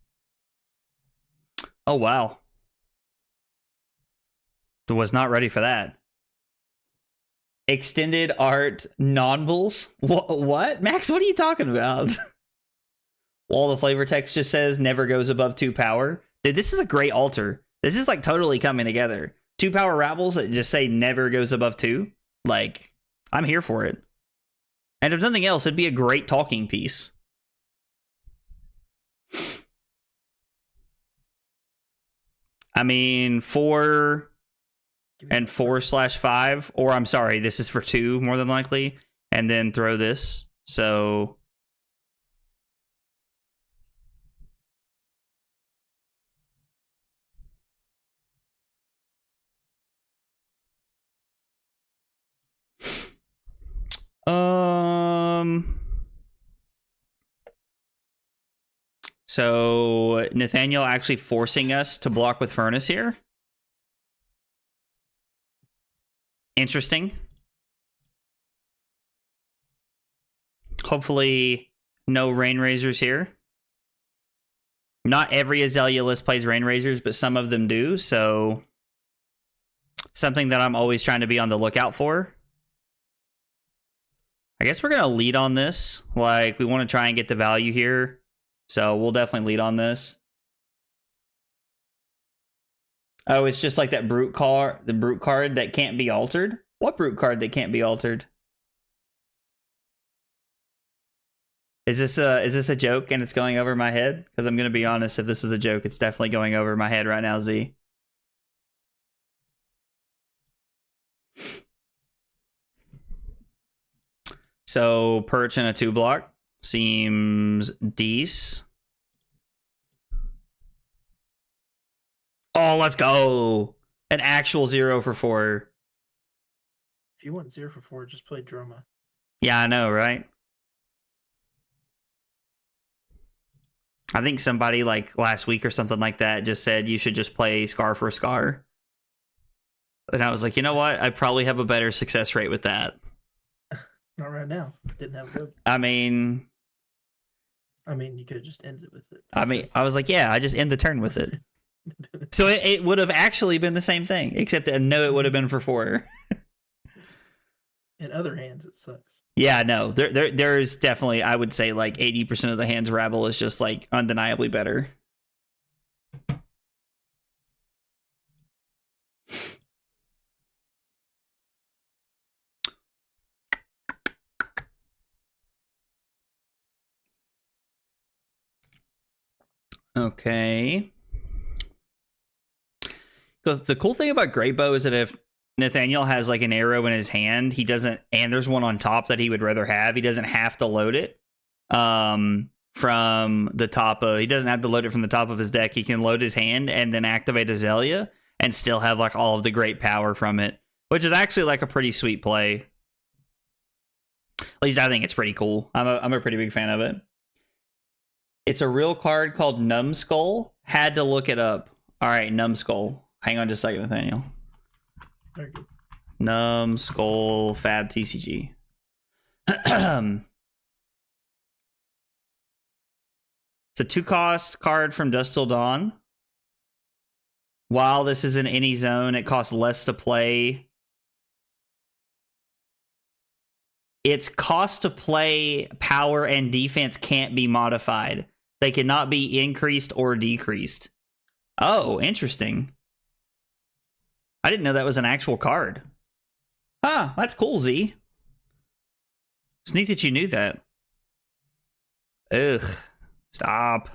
Oh, wow. Was not ready for that. Extended art non-bulls? What? Max, what are you talking about? Wall of Flavor text just says never goes above 2 power. Dude, this is a great altar. This is like totally coming together. 2 power Rabbles that just say never goes above 2. Like, I'm here for it. And if nothing else, it'd be a great talking piece. I mean, 4 and 4/5, or I'm sorry, this is for 2 more than likely, and then throw this. So so Nathaniel actually forcing us to block with Furnace here. Interesting. Hopefully no Rain Razors here. Not every Azalea list plays Rain Razors, but some of them do, so something that I'm always trying to be on the lookout for. I guess we're going to lead on this. Like, we want to try and get the value here, so we'll definitely lead on this. Oh, it's just like that brute card, the brute card that can't be altered? What brute card that can't be altered? Is this a joke and it's going over my head? Because I'm going to be honest, if this is a joke, it's definitely going over my head right now, Z. So, Perch and a 2-block seems decent. Oh, let's go! An actual 0 for 4. If you want 0 for 4, just play Droma. Yeah, I know, right? I think somebody like last week or something like that just said you should just play Scar for Scar. And I was like, you know what? I probably have a better success rate with that. Not right now. Didn't have good. I mean, you could have just ended with it. I was like, yeah, I just end the turn with it. So it would have actually been the same thing, except that no, it would have been for 4. In other hands, it sucks. Yeah, no, there's definitely, I would say like 80% of the hands Rabble is just like undeniably better. Okay. The cool thing about Great Bow is that if Nathaniel has like an arrow in his hand, he doesn't, and there's one on top that he would rather have, he doesn't have to load it from the top of, he doesn't have to load it from the top of his deck. He can load his hand and then activate Azalea and still have like all of the great power from it, which is actually like a pretty sweet play. At least I think it's pretty cool. I'm a pretty big fan of it. It's a real card called Numbskull. Had to look it up. All right, Numbskull. Hang on just a second, Nathaniel. Very good. Numbskull Fab TCG. It's a 2-cost card from Dusk Till Dawn. While this is in any zone, it costs less to play. Its cost to play, power, and defense can't be modified. They cannot be increased or decreased. Oh, interesting. I didn't know that was an actual card. Huh, that's cool, Z. It's neat that you knew that. Ugh. Stop.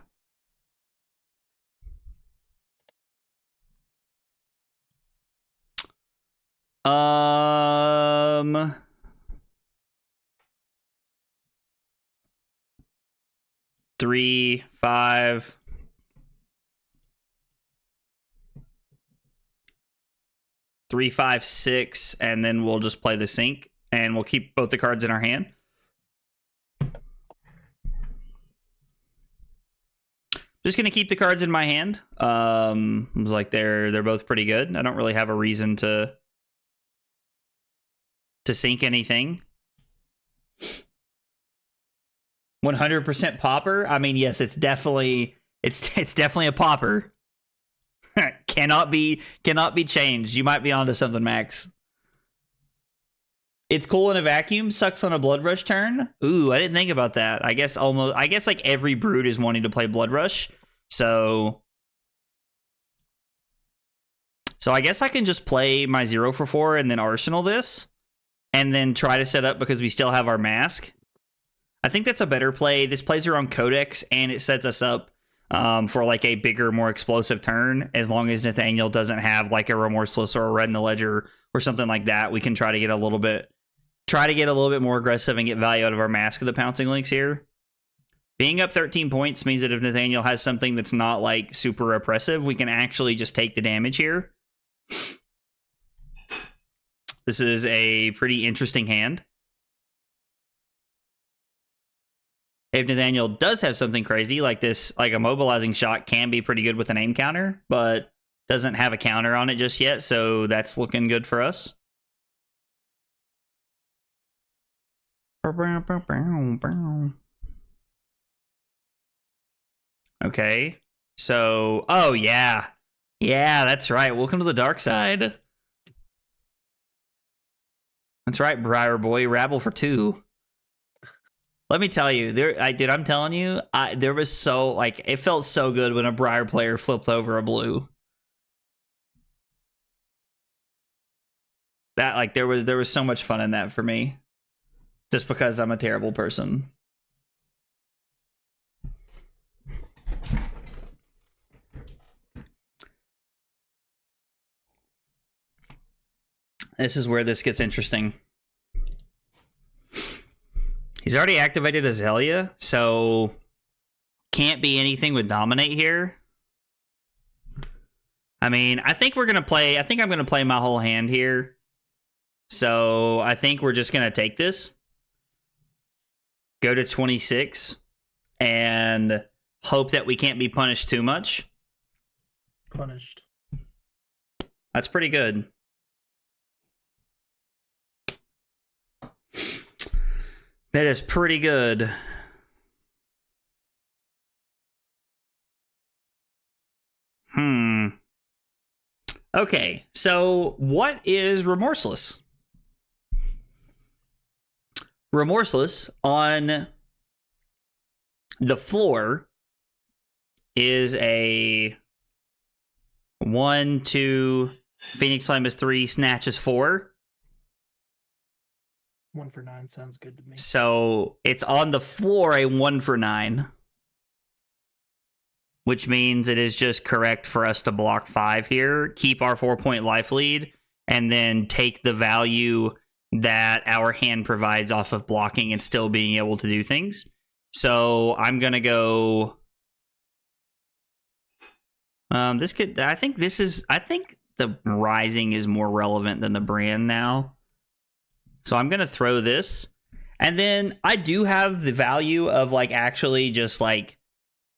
Three, 5. 3, 5, 6, and then we'll just play the sync, and we'll keep both the cards in our hand. Just gonna keep the cards in my hand. I was like, they're both pretty good. I don't really have a reason to sync anything. 100% popper. I mean, yes, it's definitely a popper. cannot be changed. You might be onto something, Max. It's cool in a vacuum. Sucks on a Blood Rush turn. Ooh, I didn't think about that. I guess like every Brood is wanting to play Blood Rush. So I guess I can just play my 0 for 4 and then Arsenal this. And then try to set up because we still have our mask. I think that's a better play. This plays around Codex and it sets us up for like a bigger, more explosive turn. As long as Nathaniel doesn't have like a Remorseless or a Red in the Ledger or something like that, we can try to get a little bit more aggressive and get value out of our Mask of the Pouncing Lynx here. Being up 13 points means that if Nathaniel has something that's not like super oppressive, we can actually just take the damage here. This is a pretty interesting hand. If Nathaniel does have something crazy like this, like a mobilizing shot can be pretty good with an aim counter, but doesn't have a counter on it just yet, so that's looking good for us. Okay, so, oh yeah. Yeah, that's right. Welcome to the dark side. That's right, Briar Boy. Rabble for 2. Let me tell you, dude, I'm telling you, there was so, like, it felt so good when a Briar player flipped over a blue. That, like, there was so much fun in that for me. Just because I'm a terrible person. This is where this gets interesting. He's already activated Azalea, so can't be anything with Dominate here. I mean, I think I'm going to play my whole hand here. So I think we're just going to take this. Go to 26. And hope that we can't be punished too much. Punished. That's pretty good. That is pretty good. Okay, so what is Remorseless? Remorseless on the floor is a 1/2. Phoenix Flame is 3. Snatch is 4. 1 for 9 sounds good to me. So it's on the floor a 1 for 9. Which means it is just correct for us to block 5 here, keep our 4-point life lead, and then take the value that our hand provides off of blocking and still being able to do things. So I'm going to go... I think the Rising is more relevant than the Brand now. So I'm going to throw this. And then I do have the value of like actually just like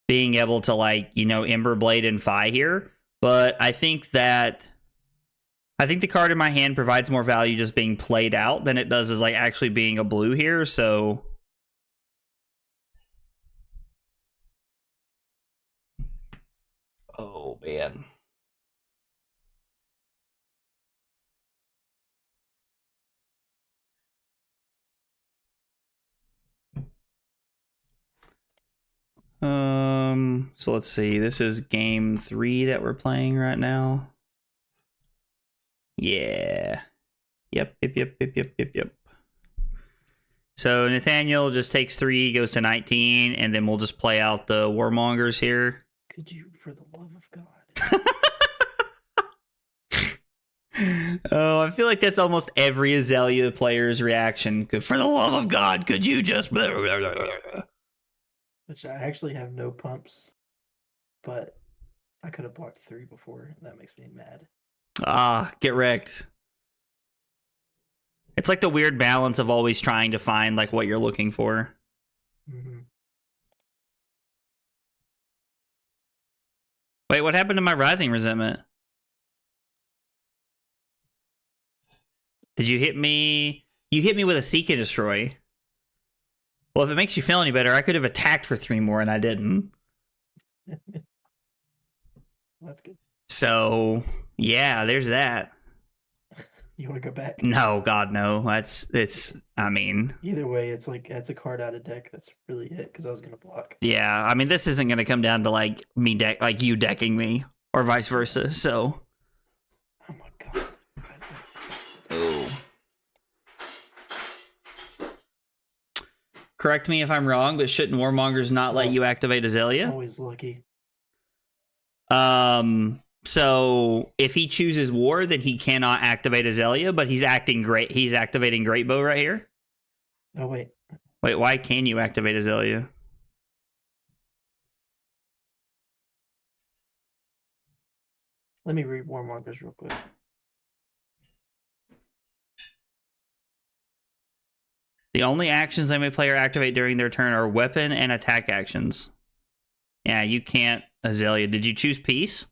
being able to like, you know, Emberblade and Fai here. But I think the card in my hand provides more value just being played out than it does as like actually being a blue here. So oh man. So let's see. This is game 3 that we're playing right now. Yeah. Yep. So Nathaniel just takes 3, goes to 19, and then we'll just play out the Warmongers here. Could you, for the love of God? Oh, I feel like that's almost every Azalea player's reaction. For the love of God, could you just... Which I actually have no pumps, but I could have blocked 3 before, and that makes me mad. Get wrecked. It's like the weird balance of always trying to find like what you're looking for. Mm-hmm. Wait, what happened to my Rising Resentment? Did you hit me? You hit me with a Seek and Destroy. Well, if it makes you feel any better, I could have attacked for 3 more and I didn't. That's good. So, yeah, there's that. You want to go back? No, God, no. I mean... Either way, it's like, that's a card out of deck. That's really it, because I was going to block. Yeah, I mean, this isn't going to come down to, like, you decking me, or vice versa, so... Oh my God. Oh. Correct me if I'm wrong, but shouldn't Warmongers not let you activate Azalea? Always lucky. So if he chooses War, then he cannot activate Azalea, but he's acting great. He's activating Great Bow right here. Oh, wait. Wait, why can you activate Azalea? Let me read Warmongers real quick. The only actions they may play or activate during their turn are weapon and attack actions. Yeah, you can't Azalea. Did you choose Peace?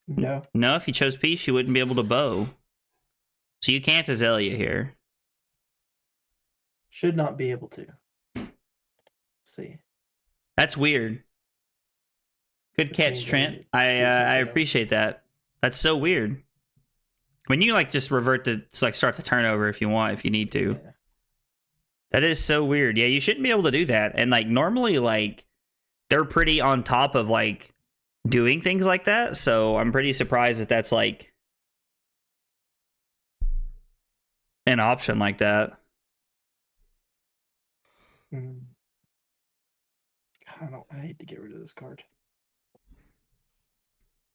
No. No, if you chose Peace, you wouldn't be able to bow. So you can't Azalea here. Should not be able to. Let's see. That's weird. Good catch, Trent. I appreciate that. That's so weird. When you like just revert to like start the turnover if you want, if you need to. Yeah. That is so weird. Yeah, you shouldn't be able to do that. And like normally like they're pretty on top of like doing things like that. So I'm pretty surprised that that's like an option like that. I hate to get rid of this card.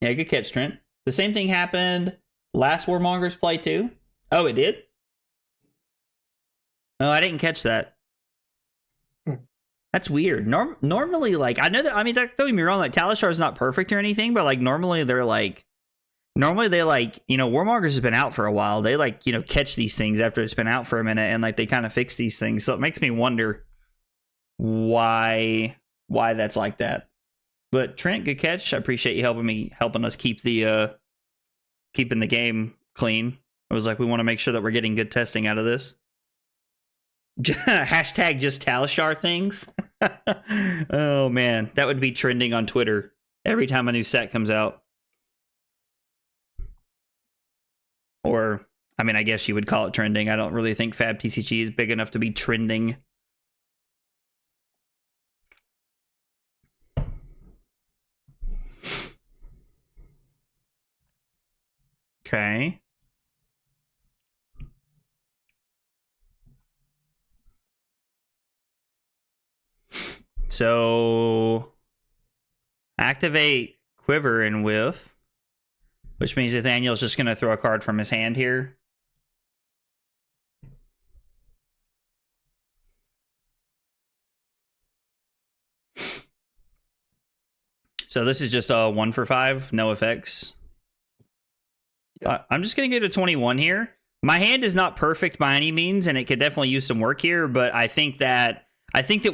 Yeah, good catch, Trent. The same thing happened last Warmongers play too. Oh, it did? No, I didn't catch that. That's weird. Normally, like, I know that, I mean, don't get me wrong, like, Talishar is not perfect or anything, but, like, normally they, like, you know, Warmongers has been out for a while. They, like, you know, catch these things after it's been out for a minute, and, like, they kind of fix these things. So it makes me wonder why why that's like that. But Trent, good catch. I appreciate you helping us keep the keeping the game clean. I was like, we want to make sure that we're getting good testing out of this. Hashtag just Talishar things. Oh man, that would be trending on Twitter every time a new set comes out. Or, I mean, I guess you would call it trending. I don't really think Fab TCG is big enough to be trending. Okay. So activate Quiver and Whiff, which means Nathaniel's just going to throw a card from his hand here. So this is just a 1 for 5, no effects. I'm just going to get a 21 here. My hand is not perfect by any means, and it could definitely use some work here, but I think that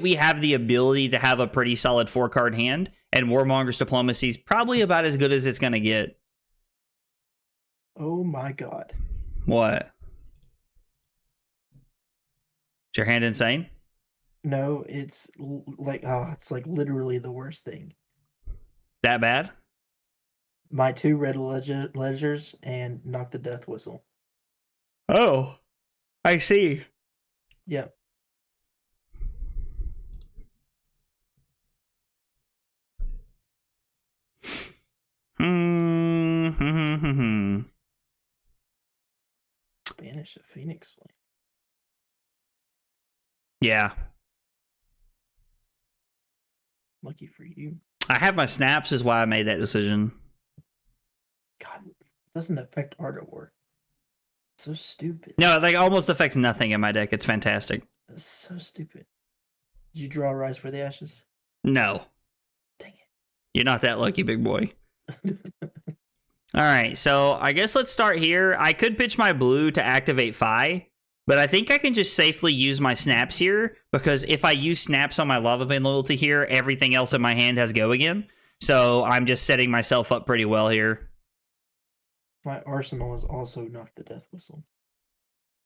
we have the ability to have a pretty solid 4-card hand, and Warmonger's Diplomacy is probably about as good as it's going to get. Oh my god. What? Is your hand insane? No, it's it's like literally the worst thing. That bad? My 2 red ledgers and knock the death whistle. Oh, I see. Yep. Banish a Phoenix Flame. Yeah. Lucky for you. I have my snaps is why I made that decision. God, it doesn't affect Art of War. So stupid. No, it like almost affects nothing in my deck. It's fantastic. That's so stupid. Did you draw Rise for the Ashes? No. Dang it. You're not that lucky, big boy. All right, so I guess let's start here. I could pitch my blue to activate Fai, but I think I can just safely use my snaps here, because if I use snaps on my Lava Vein Loyalty here, everything else in my hand has go again. So I'm just setting myself up pretty well here. My arsenal is also Knock the Death Whistle.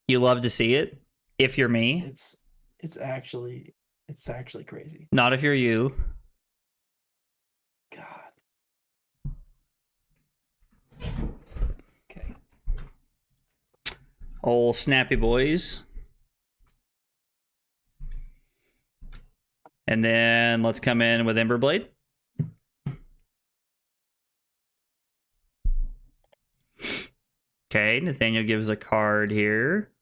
You love to see it, if you're me. It's actually crazy. Not if you're you. God. Okay. Old snappy boys. And then let's come in with Emberblade. Okay, Nathaniel gives a card here.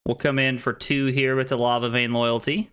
We'll come in for 2 here with the Lava Vein Loyalty.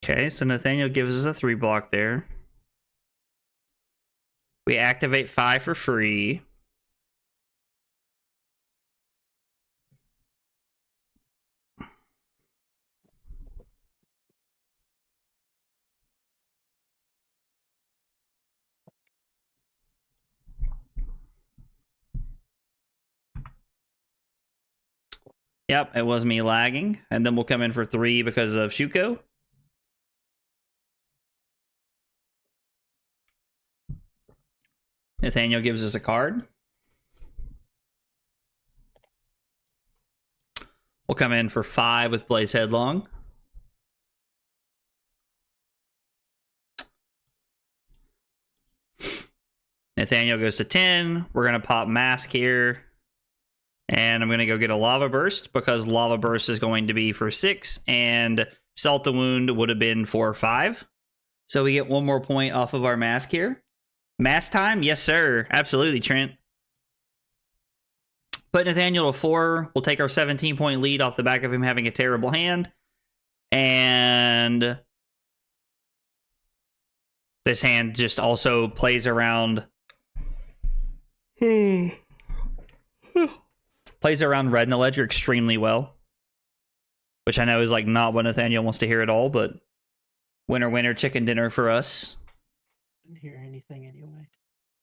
Okay, so Nathaniel gives us a 3 block there. We activate 5 for free. Yep, it was me lagging. And then we'll come in for 3 because of Shuko. Nathaniel gives us a card. We'll come in for 5 with Blaze Headlong. Nathaniel goes to 10. We're going to pop Mask here. And I'm going to go get a Lava Burst, because Lava Burst is going to be for 6. And Salt the Wound would have been for 5. So we get 1 more point off of our Mask here. Mask time? Yes, sir. Absolutely, Trent. Put Nathaniel to 4. We'll take our 17-point lead off the back of him having a terrible hand. And this hand just also plays around... plays around red in the ledger extremely well. Which I know is like not what Nathaniel wants to hear at all, but winner, winner, chicken dinner for us. Couldn't hear anything anyway.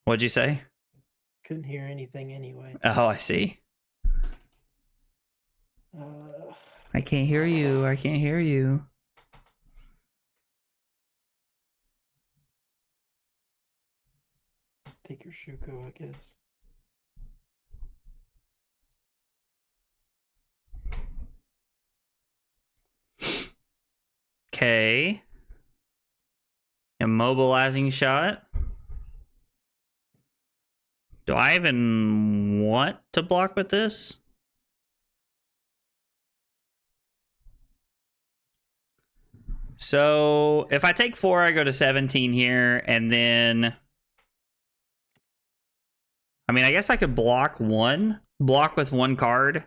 What'd you say? Couldn't hear anything anyway. Oh, I see. I can't hear you. I can't hear you. Take your Shuko, I guess. Okay. Immobilizing shot. Do I even want to block with this? So if I take 4, I go to 17 here, and then... I mean, I guess I could block with 1 card.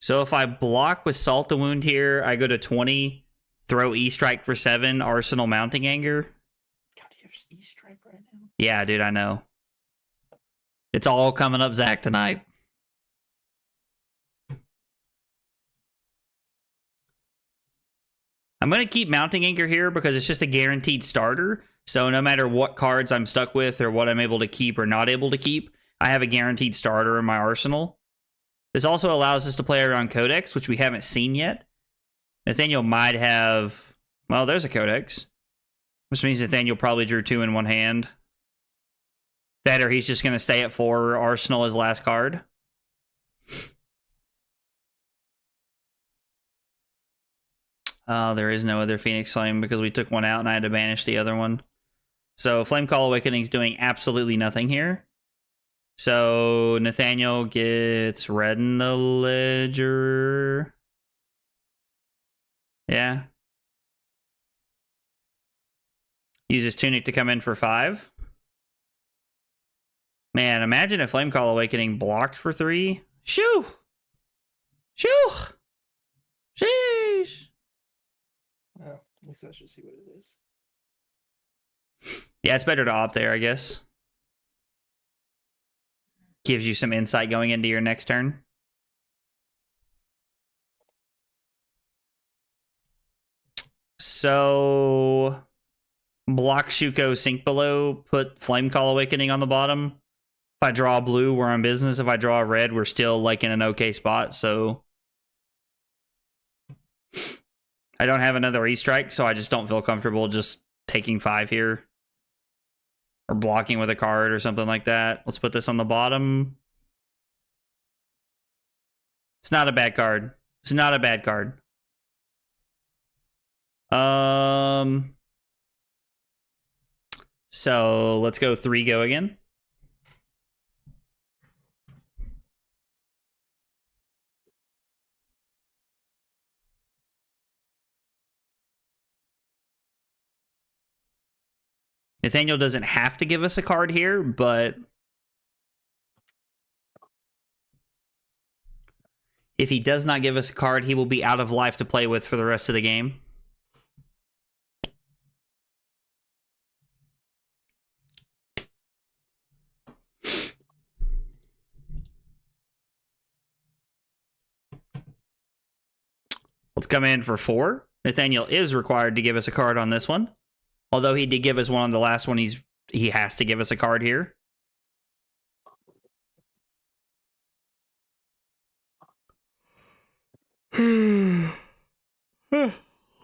So if I block with Salt the Wound here, I go to 20, throw E-Strike for 7, Arsenal Mounting Anger. God, you have E-Strike right now? Yeah, dude, I know. It's all coming up Zach tonight. I'm going to keep Mounting Anger here because it's just a guaranteed starter. So no matter what cards I'm stuck with or what I'm able to keep or not able to keep, I have a guaranteed starter in my arsenal. This also allows us to play around Codex, which we haven't seen yet. Nathaniel might have... Well, there's a Codex. Which means Nathaniel probably drew 2 in one hand. That or he's just going to stay at 4, Arsenal his last card. There is no other Phoenix Flame because we took one out and I had to banish the other one. So Flame Call Awakening is doing absolutely nothing here. So Nathaniel gets red in the ledger. Yeah. Uses Tunic to come in for 5. Man, imagine if Flame Call Awakening blocked for 3. Shoo! Shoo! Sheesh! Well, at least I should see what it is. Yeah, it's better to opt there, I guess. Gives you some insight going into your next turn. So... block Shuko, sink below, put Flame Call Awakening on the bottom. If I draw blue, we're on business. If I draw red, we're still like in an okay spot, so... I don't have another E-Strike, so I just don't feel comfortable just taking 5 here. Or blocking with a card or something like that. Let's put this on the bottom. It's not a bad card. It's not a bad card. So let's go 3 go again. Nathaniel doesn't have to give us a card here, but if he does not give us a card, he will be out of life to play with for the rest of the game. Let's come in for 4. Nathaniel is required to give us a card on this one. Although he did give us one on the last one, he has to give us a card here.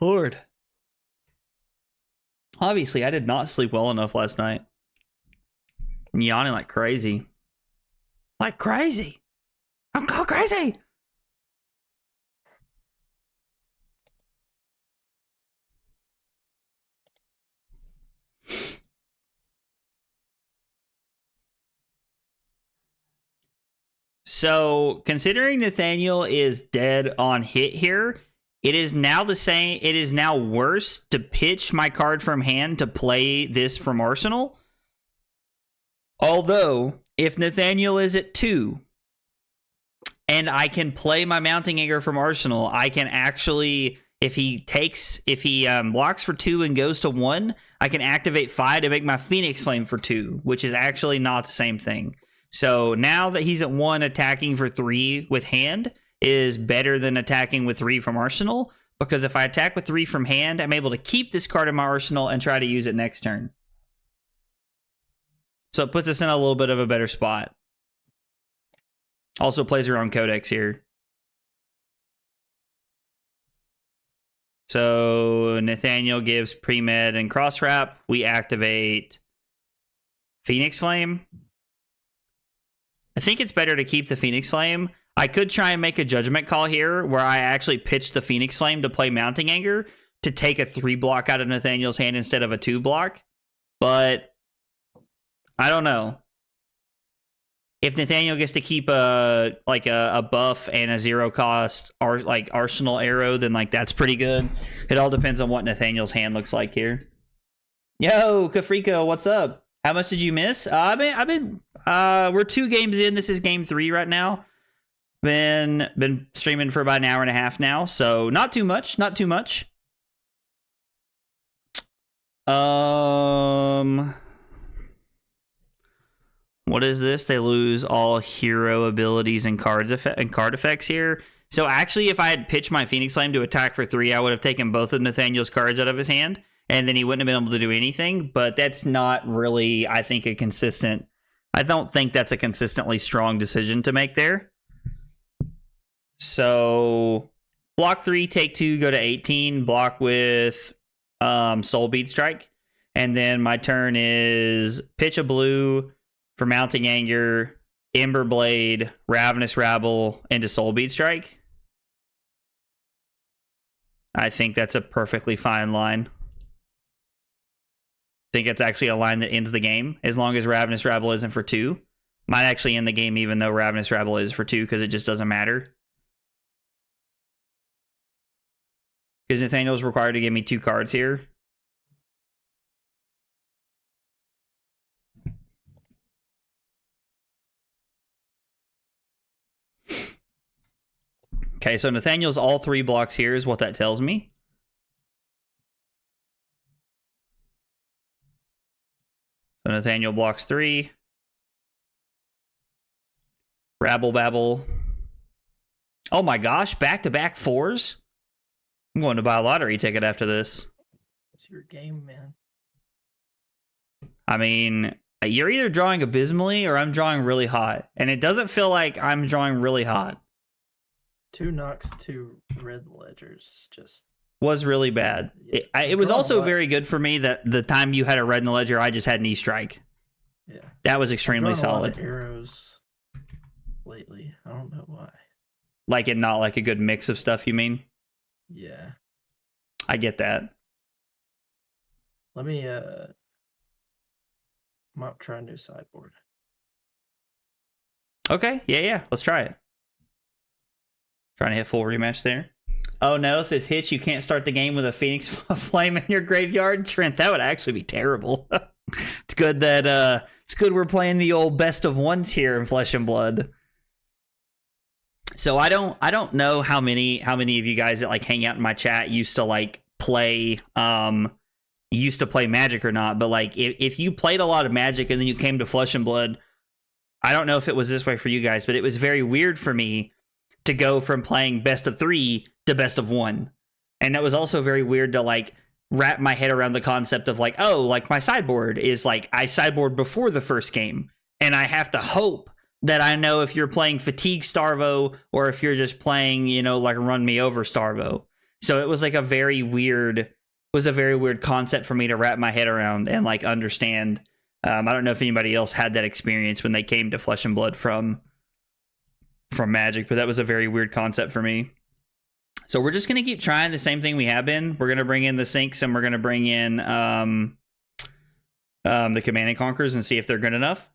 Lord. Obviously, I did not sleep well enough last night. I'm yawning like crazy. Like crazy. I'm going crazy. So, considering Nathaniel is dead on hit here, it is now the same. It is now worse to pitch my card from hand to play this from Arsenal. Although, if Nathaniel is at 2, and I can play my Mounting Anger from Arsenal. I can actually, if he blocks for 2 and goes to 1, I can activate Fai to make my Phoenix Flame for 2, which is actually not the same thing. So now that he's at 1, attacking for 3 with hand is better than attacking with 3 from Arsenal, because if I attack with 3 from hand, I'm able to keep this card in my Arsenal and try to use it next turn. So it puts us in a little bit of a better spot. Also plays around Codex here. So Nathaniel gives pre-med and cross-wrap. We activate Phoenix Flame. I think it's better to keep the Phoenix Flame. I could try and make a judgment call here where I actually pitch the Phoenix Flame to play Mounting Anger to take a 3 block out of Nathaniel's hand instead of a 2 block. But I don't know. If Nathaniel gets to keep a buff and a 0 cost Arsenal arrow, then that's pretty good. It all depends on what Nathaniel's hand looks like here. Yo, Kafriko, what's up? How much did you miss? We're 2 games in. This is game 3 right now. Been streaming for about an hour and a half now, so not too much. What is this? They lose all hero abilities and card effects here. So actually, if I had pitched my Phoenix Flame to attack for 3, I would have taken both of Nathaniel's cards out of his hand, and then he wouldn't have been able to do anything. But that's not really, I think, I don't think that's a consistently strong decision to make there. So block 3, take 2, go to 18, block with Soul Bead Strike. And then my turn is pitch a blue for Mounting Anger, Emberblade, Ravenous Rabble, into Soul Bead Strike. I think that's a perfectly fine line. I think it's actually a line that ends the game, as long as Ravenous Rabble isn't for 2. Might actually end the game even though Ravenous Rabble is for 2, because it just doesn't matter. Because Nathaniel's required to give me 2 cards here. Okay, so Nathaniel's all 3 blocks here is what that tells me. So Nathaniel blocks 3. Rabble Babble. Oh my gosh, back-to-back 4s? I'm going to buy a lottery ticket after this. It's your game, man. I mean, you're either drawing abysmally or I'm drawing really hot. And it doesn't feel like I'm drawing really hot. 2 knocks, 2 red ledgers. Just was really bad. It was also very good for me that the time you had a red in the ledger, I just had knee strike. Yeah. That was extremely solid. A lot of arrows lately. I don't know why. Like it not like a good mix of stuff, you mean? Yeah. I get that. Let me might try a new sideboard. Okay, yeah. Let's try it. Trying to hit full rematch there. Oh no, if this hits, you can't start the game with a Phoenix Flame in your graveyard. Trent, that would actually be terrible. It's good that we're playing the old best of ones here in Flesh and Blood. So I don't know how many of you guys that hang out in my chat used to play Magic or not, but if you played a lot of Magic and then you came to Flesh and Blood, I don't know if it was this way for you guys, but it was very weird for me to go from playing best of 3 to best of 1. And that was also very weird to wrap my head around the concept of my sideboard is I sideboard before the first game, and I have to hope that I know if you're playing Fatigue Starvo or if you're just playing, Run Me Over Starvo. So it was a very weird concept for me to wrap my head around and understand. I don't know if anybody else had that experience when they came to Flesh and Blood from Magic, but that was a very weird concept for me. So we're just going to keep trying the same thing we have been. We're going to bring in the Sinks and we're going to bring in the Command and Conquerors and see if they're good enough.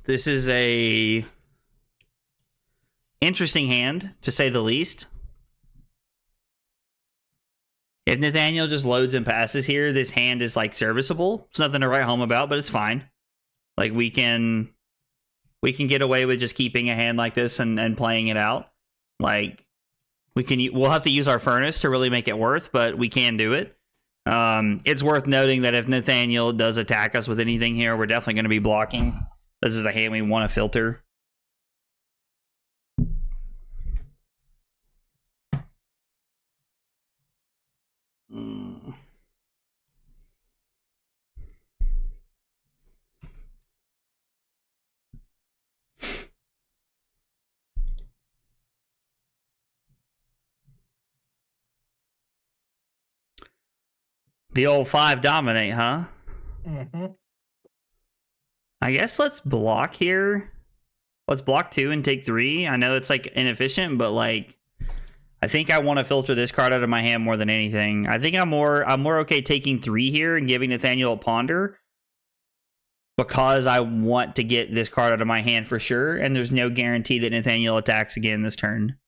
This is a interesting hand, to say the least. If Nathaniel just loads and passes here, this hand is like serviceable. It's nothing to write home about, but it's fine. Like we can get away with just keeping a hand like this and playing it out. Like we'll have to use our furnace to really make it worth, but we can do it. It's worth noting that if Nathaniel does attack us with anything here, we're definitely going to be blocking. This is a hand we want to filter. The old 5 dominate, huh? Mm-hmm. I guess let's block here. Let's block 2 and take 3. I know it's like inefficient, but like I think I want to filter this card out of my hand more than anything. I think I'm more okay taking 3 here and giving Nathaniel a ponder, because I want to get this card out of my hand for sure, and there's no guarantee that Nathaniel attacks again this turn.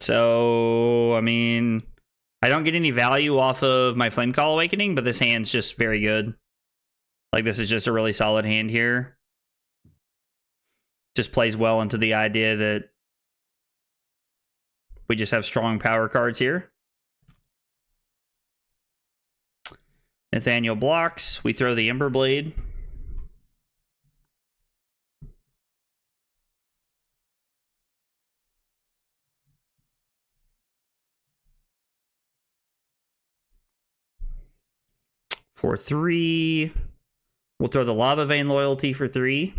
So, I mean, I don't get any value off of my Flame Call Awakening, but this hand's just very good. Like, this is just a really solid hand here. Just plays well into the idea that we just have strong power cards here. Nathaniel blocks. We throw the Emberblade. For 3. We'll throw the Lava Vein Loyalty for 3.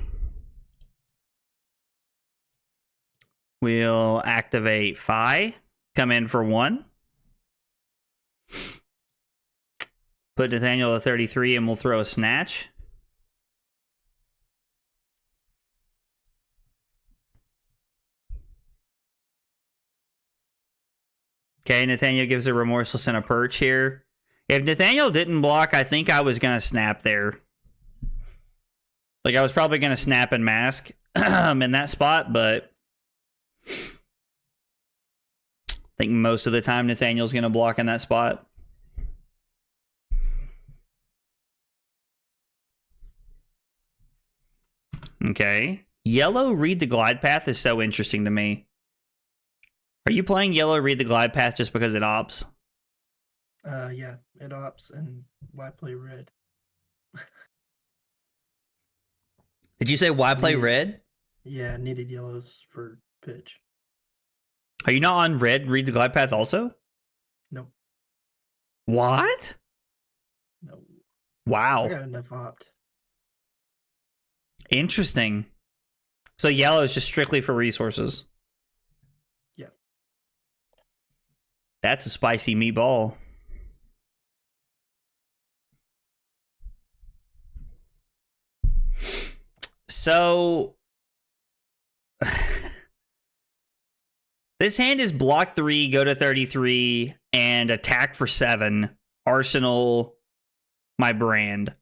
We'll activate Fai. Come in for 1. Put Nathaniel at 33 and we'll throw a Snatch. Okay, Nathaniel gives a Remorseless and a Perch here. If Nathaniel didn't block, I think I was going to snap there. Like, I was probably going to snap and mask in that spot, but I think most of the time Nathaniel's going to block in that spot. Okay. Yellow Read the Glide Path is so interesting to me. Are you playing Yellow Read the Glide Path just because it opts? Yeah, it opts, and why play red? Did you say why play red? Yeah, needed yellows for pitch. Are you not on red Read the Glide Path also? Nope. What? No. Wow. I got enough opt. Interesting. So yellow is just strictly for resources. Yeah. That's a spicy meatball. So this hand is block 3, go to 33, and attack for 7, arsenal my brand.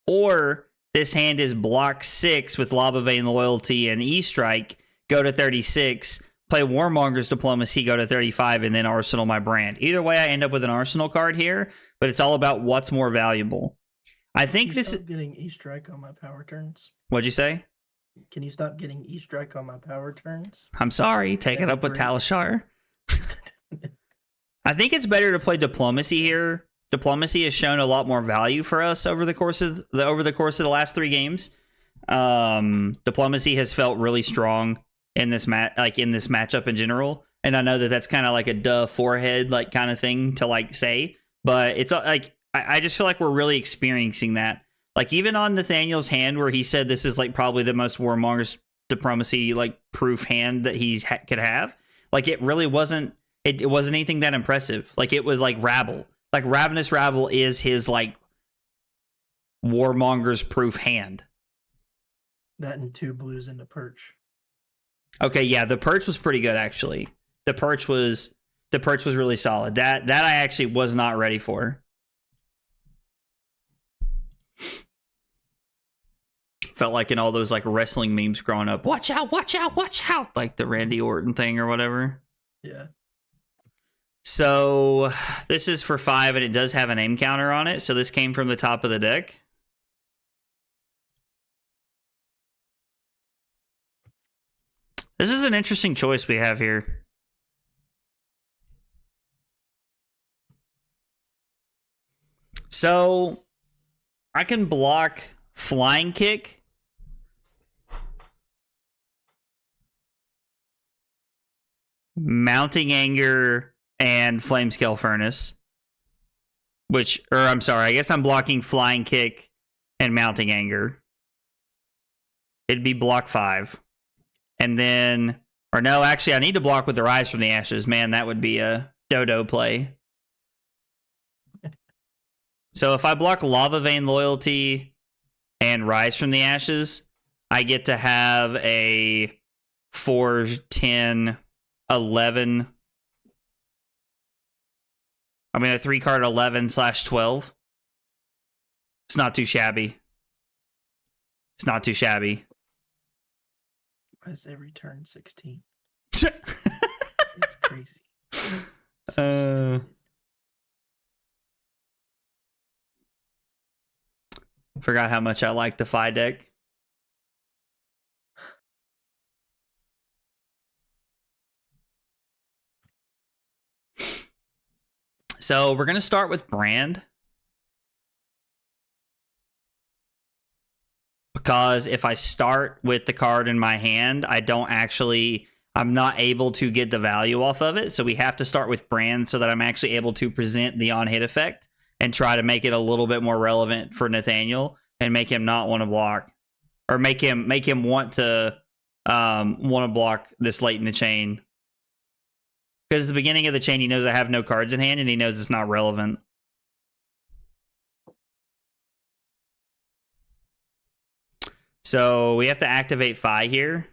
Or this hand is block 6 with Lava Vein Loyalty and E-Strike, go to 36, play Warmonger's Diplomacy, go to 35, and then arsenal my brand. Either way, I end up with an arsenal card here, but it's all about what's more valuable. I think this is getting E-Strike on my power turns. What'd you say? Can you stop getting E-Strike on my power turns? I'm sorry. Take it up with Talishar. I think it's better to play Diplomacy here. Diplomacy has shown a lot more value for us over the course of the last 3 games. Diplomacy has felt really strong in this matchup in general, and I know that that's kind of like a duh forehead like kind of thing to like say, but it's like I just feel like we're really experiencing that. Like, even on Nathaniel's hand, where he said this is like probably the most Warmonger's Diplomacy like proof hand that he could have. Like, it really wasn't. It wasn't anything that impressive. Like, it was like Rabble. Like, Ravenous Rabble is his like Warmonger's proof hand. That and 2 blues into Perch. Okay, yeah, the Perch was pretty good actually. The Perch was the perch was really solid. That I actually was not ready for. Felt like in all those like wrestling memes growing up. Watch out, watch out, watch out. Like the Randy Orton thing or whatever. Yeah. So this is for 5 and it does have a name counter on it. So this came from the top of the deck. This is an interesting choice we have here. So I can block Flying Kick. Mounting Anger and Flamescale Furnace. I'm sorry, I guess I'm blocking Flying Kick and Mounting Anger. It'd be block 5. And then, or no, actually, I need to block with the Rise from the Ashes. Man, that would be a dodo play. So if I block Lava Vein Loyalty and Rise from the Ashes, I get to have a 4, 10, 11. I mean, a 3-card 11/12. It's not too shabby. It's not too shabby. Why is every turn 16? It's crazy. Forgot how much I like the Fai deck. So we're going to start with Brand. Because if I start with the card in my hand, I'm not able to get the value off of it. So we have to start with Brand so that I'm actually able to present the on-hit effect and try to make it a little bit more relevant for Nathaniel and make him not want to block, or make him want to block this late in the chain. Because at the beginning of the chain, he knows I have no cards in hand and he knows it's not relevant. So we have to activate Fai here.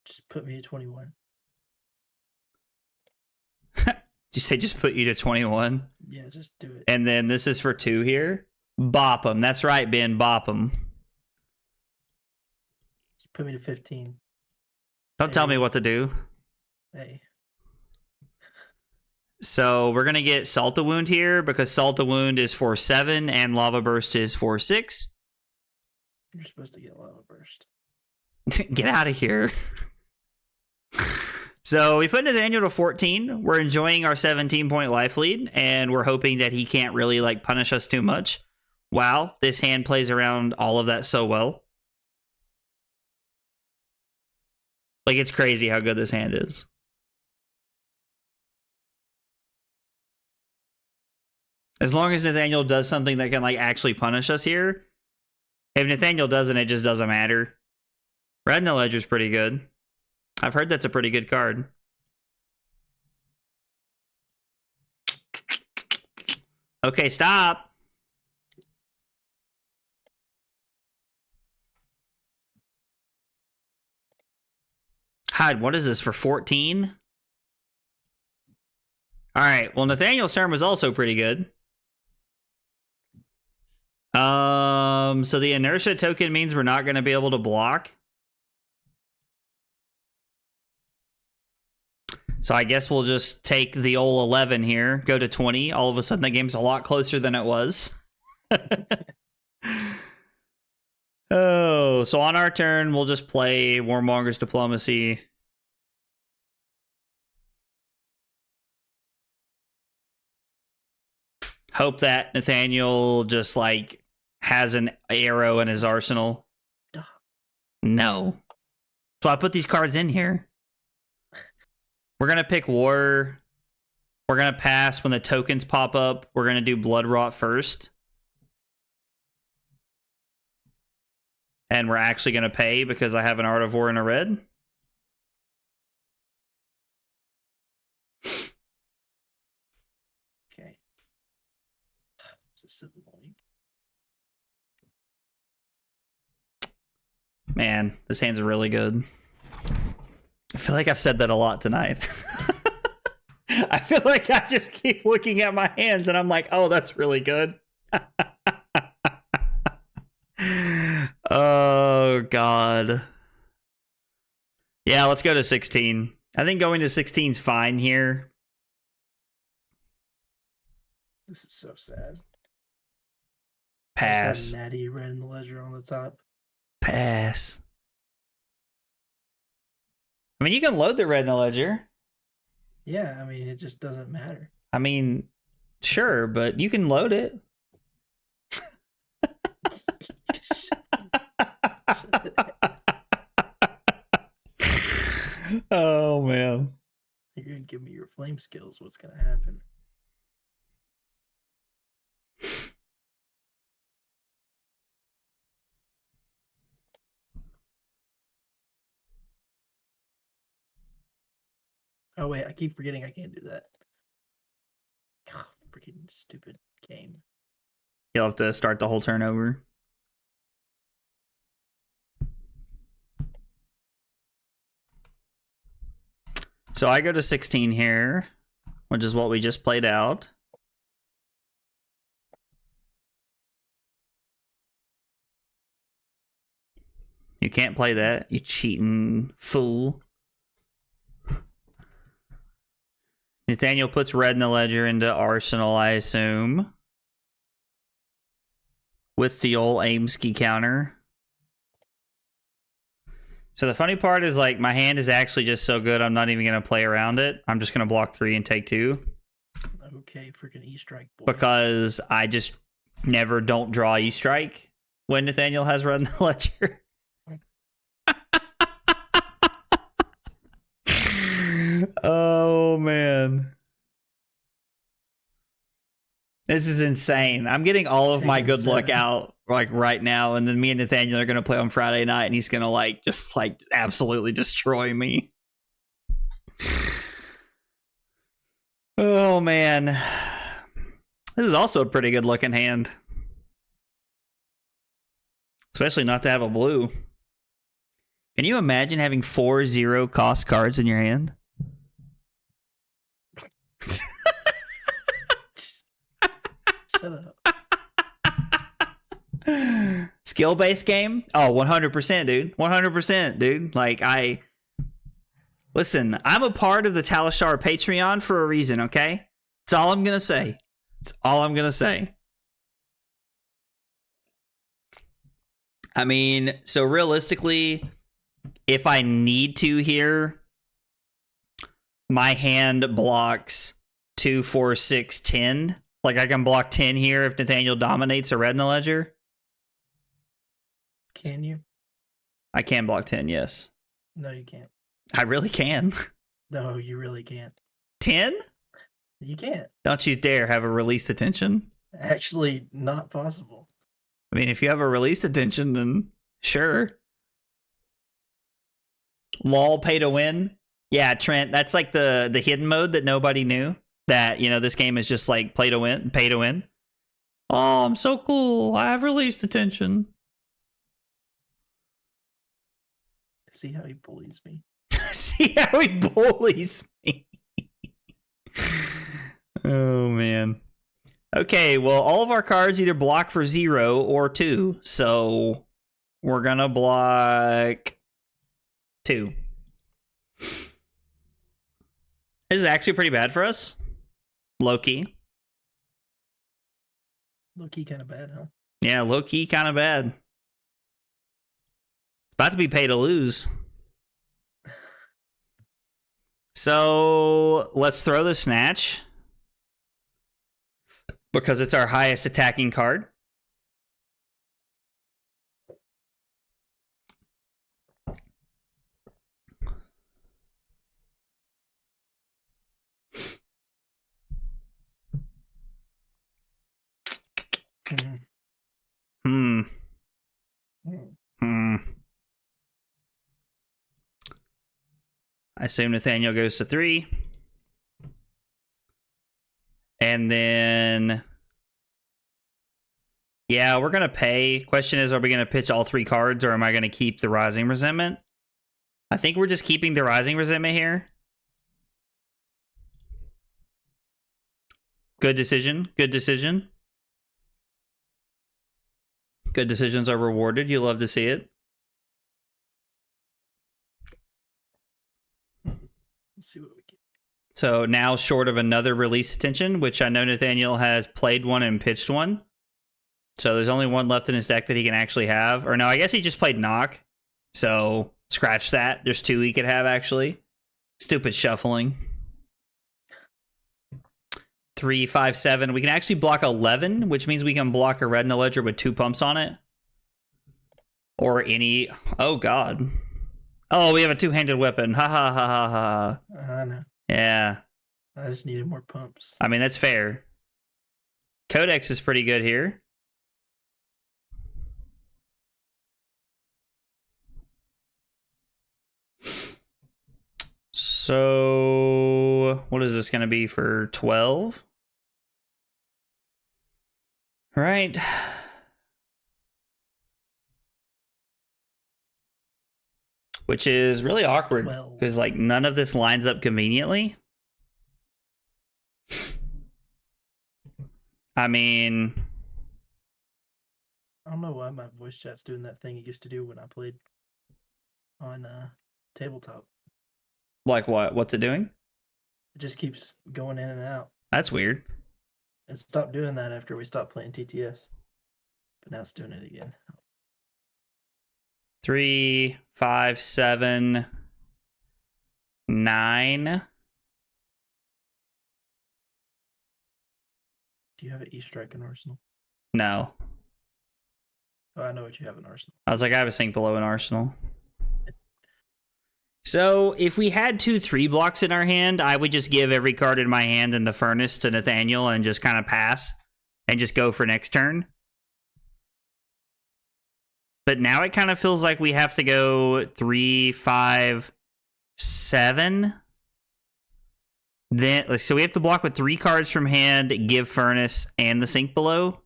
Just put me at 21. Did you say just put you to 21? Yeah, just do it. And then this is for 2 here. Bop him. That's right, Ben. Bop him. Just put me to 15. Don't tell me what to do. Hey. So we're going to get Salta Wound here because Salta Wound is 4/7 and Lava Burst is 4/6. You're supposed to get Lava Burst. Get out of here. So we put Nathaniel to 14. We're enjoying our 17-point life lead, and we're hoping that he can't really like punish us too much. Wow, this hand plays around all of that so well. Like, it's crazy how good this hand is. As long as Nathaniel does something that can like actually punish us here. If Nathaniel doesn't, it just doesn't matter. Red in the Ledger's pretty good. I've heard that's a pretty good card. Okay, stop. God, what is this for 14? All right. Well, Nathaniel's turn was also pretty good. So the inertia token means we're not going to be able to block. So I guess we'll just take the old 11 here, go to 20. All of a sudden, the game's a lot closer than it was. Oh, so on our turn, we'll just play Warmonger's Diplomacy. Hope that Nathaniel just, like, has an arrow in his arsenal. No. So I put these cards in here. We're going to pick War. We're going to pass when the tokens pop up. We're going to do Blood Rot first. And we're actually going to pay because I have an Art of War and a red. Okay. This is so annoying. Man, this hand's really good. I feel like I've said that a lot tonight. I feel like I just keep looking at my hands and I'm like, oh, that's really good. Oh, God. Yeah, let's go to 16. I think going to 16 is fine here. This is so sad. Pass. Just had Natty red in the ledger on the top. Pass. I mean, you can load the red in the ledger. Yeah, I mean, it just doesn't matter. I mean, sure, but you can load it. Oh, man. You're going to give me your flame skills. What's going to happen? Oh, wait. I keep forgetting I can't do that. God, freaking stupid game. You'll have to start the whole turn over. So I go to 16 here, which is what we just played out. You can't play that, you cheating fool. Nathaniel puts red in the ledger into Arsenal, I assume. With the old Aimski counter. So the funny part is, like, my hand is actually just so good, I'm not even going to play around it. I'm just going to block 3 and take 2. Okay, freaking E-Strike, boy. Because I just never don't draw E-Strike when Nathaniel has red in the ledger. Oh, man. This is insane. I'm getting all of my good luck out like right now, and then me and Nathaniel are gonna play on Friday night, and he's gonna like just like absolutely destroy me. Oh man, this is also a pretty good looking hand, especially not to have a blue. Can you imagine having 4 0 cost cards in your hand? Shut up. Skill-based game? Oh, 100%, dude. 100%, dude. Like, listen, I'm a part of the Talishar Patreon for a reason, okay? That's all I'm going to say. That's all I'm going to say. I mean, so realistically, if I need to here, my hand blocks 2, 4, 6, 10. Like, I can block 10 here if Nathaniel dominates a red in the ledger. Can you? I can block 10, yes. No, you can't. I really can. No, you really can't. 10? You can't. Don't you dare have a released attention. Actually, not possible. I mean, if you have a released attention, then sure. LOL pay to win. Yeah, Trent, that's like the hidden mode that nobody knew. That, you know, this game is just like play to win, pay to win. Oh, I'm so cool. I have released attention. See how he bullies me. See how he bullies me. Oh, man. Okay, well, all of our cards either block for 0 or 2. So we're going to block 2. This is actually pretty bad for us. Low-key. Low-key kind of bad, huh? Yeah, low-key kind of bad. About to be pay to lose. So let's throw the Snatch. Because it's our highest attacking card. Hmm. I assume Nathaniel goes to 3. And then Yeah, we're gonna pay. Question is, are we gonna pitch all 3 cards, or am I gonna keep the Rising Resentment? I think we're just keeping the Rising Resentment here. Good decision. Good decision. Good decisions are rewarded. You love to see it. Let's see what we get. So now, short of another release attention, which I know Nathaniel has played one and pitched one. So there's only one left in his deck that he can actually have. Or no, I guess he just played Knock. So scratch that. There's 2 he could have, actually. Stupid shuffling. 3, 5, 7. We can actually block 11, which means we can block a red in the ledger with 2 pumps on it. Or any... Oh, God. Oh, we have a 2-handed weapon. Ha ha ha ha ha. I know. Yeah. I just needed more pumps. I mean, that's fair. Codex is pretty good here. So, what is this going to be for 12? Right. Which is really awkward because, like, none of this lines up conveniently. I mean, I don't know why my voice chat's doing that thing it used to do when I played on tabletop. like what? What's it doing? It just keeps going in and out. That's weird. It stopped doing that after we stopped playing TTS. But now it's doing it again. 3, 5, 7, 9. Do you have an E-Strike in Arsenal? No. Oh, I know what you have in Arsenal. I was like, I have a Sink Below in Arsenal. So if we had 2 3 blocks in our hand, I would just give every card in my hand in the Furnace to Nathaniel and just kind of pass and just go for next turn. But now it kind of feels like we have to go 3, 5, 7. Then, so we have to block with 3 cards from hand, give Furnace and the Sink Below.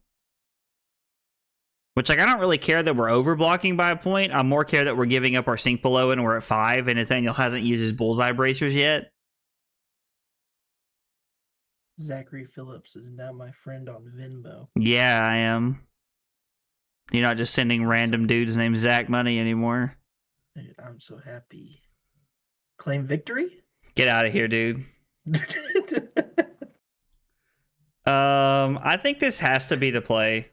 Which, like, I don't really care that we're over blocking by a point. I more care that we're giving up our Sink Below and we're at 5, and Nathaniel hasn't used his Bullseye Bracers yet. Zachary Phillips is now my friend on Venmo. Yeah, I am. You're not just sending random dudes named Zach money anymore. Dude, I'm so happy. Claim victory? Get out of here, dude. I think this has to be the play.